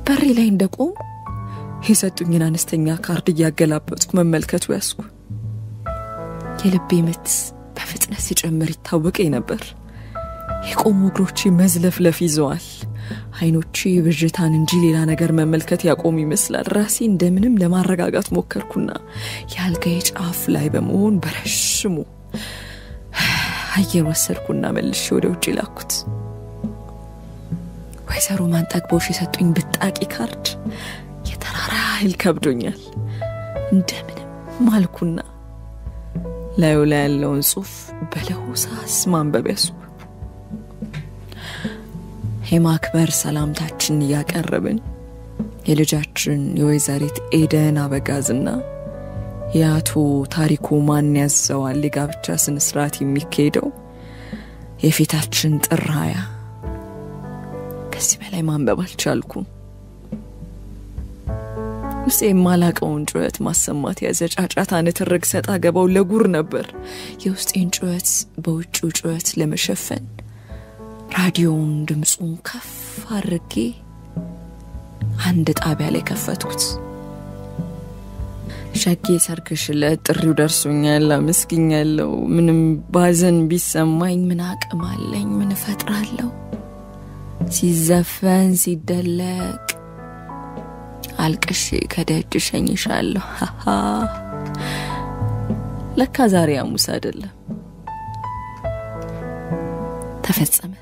በሬ ላይ እንደቆም የሰጡኝን አነስተኛ ካርድ እያገላበጥኩ መመልከቱ ያስኩ። የልቤ ምት በፍጥነት ሲጨምር ይታወቀኝ ነበር። የቆሙ እግሮቼ መዝለፍለፍ ይዘዋል። አይኖቼ ብዥታን እንጂ ሌላ ነገር መመልከት ያቆም ይመስላል። ራሴ እንደምንም ለማረጋጋት ሞከርኩና የአልጋዬ ጫፍ ላይ በመሆን በረሽሙ አየር ወሰድኩና መልሼ ወደ ውጭ ላኩት። ወይዘሮ ማንጠግቦሽ የሰጡኝ ብጣቂ ካርድ የተራራ ኃይል ከብዶኛል። እንደምንም ማልኩና ላዩ ላይ ያለውን ጽሑፍ በለሆሳስ ማንበብ ያስኩ። የማክበር ሰላምታችን ያቀረብን የልጃችን የወይዘሪት ኤደን አበጋዝና ያቱ ታሪኩ ማን ያዘዋል ለጋብቻ ስነ ስርዓት የሚካሄደው የፊታችን ጥር 20 ከዚህ በላይ ማንበብ አልቻልኩም። ውስጤ የማላቀውን ጩኸት ማሰማት ያዘ። ጫጫታ ንትርክ ሰጣ ገባው ለጉር ነበር። የውስጤን ጩኸት በውጭው ጩኸት ለመሸፈን ራዲዮን ድምጹን ከፍ አድርጌ አንድ ጣቢያ ላይ ከፈትኩት። ሸጌ ሰርክሽለት ጥሪው ደርሶኛል አመስግኛለሁ። ምንም ባዘን ቢሰማኝ ምን አቅም አለኝ? ምን ፈጥራለሁ? ሲዘፈን ሲደለቅ አልቅሼ ከደጅ ሸኝሻለሁ። ለካ ዛሬ ሐሙስ አይደለም። ተፈጸመ።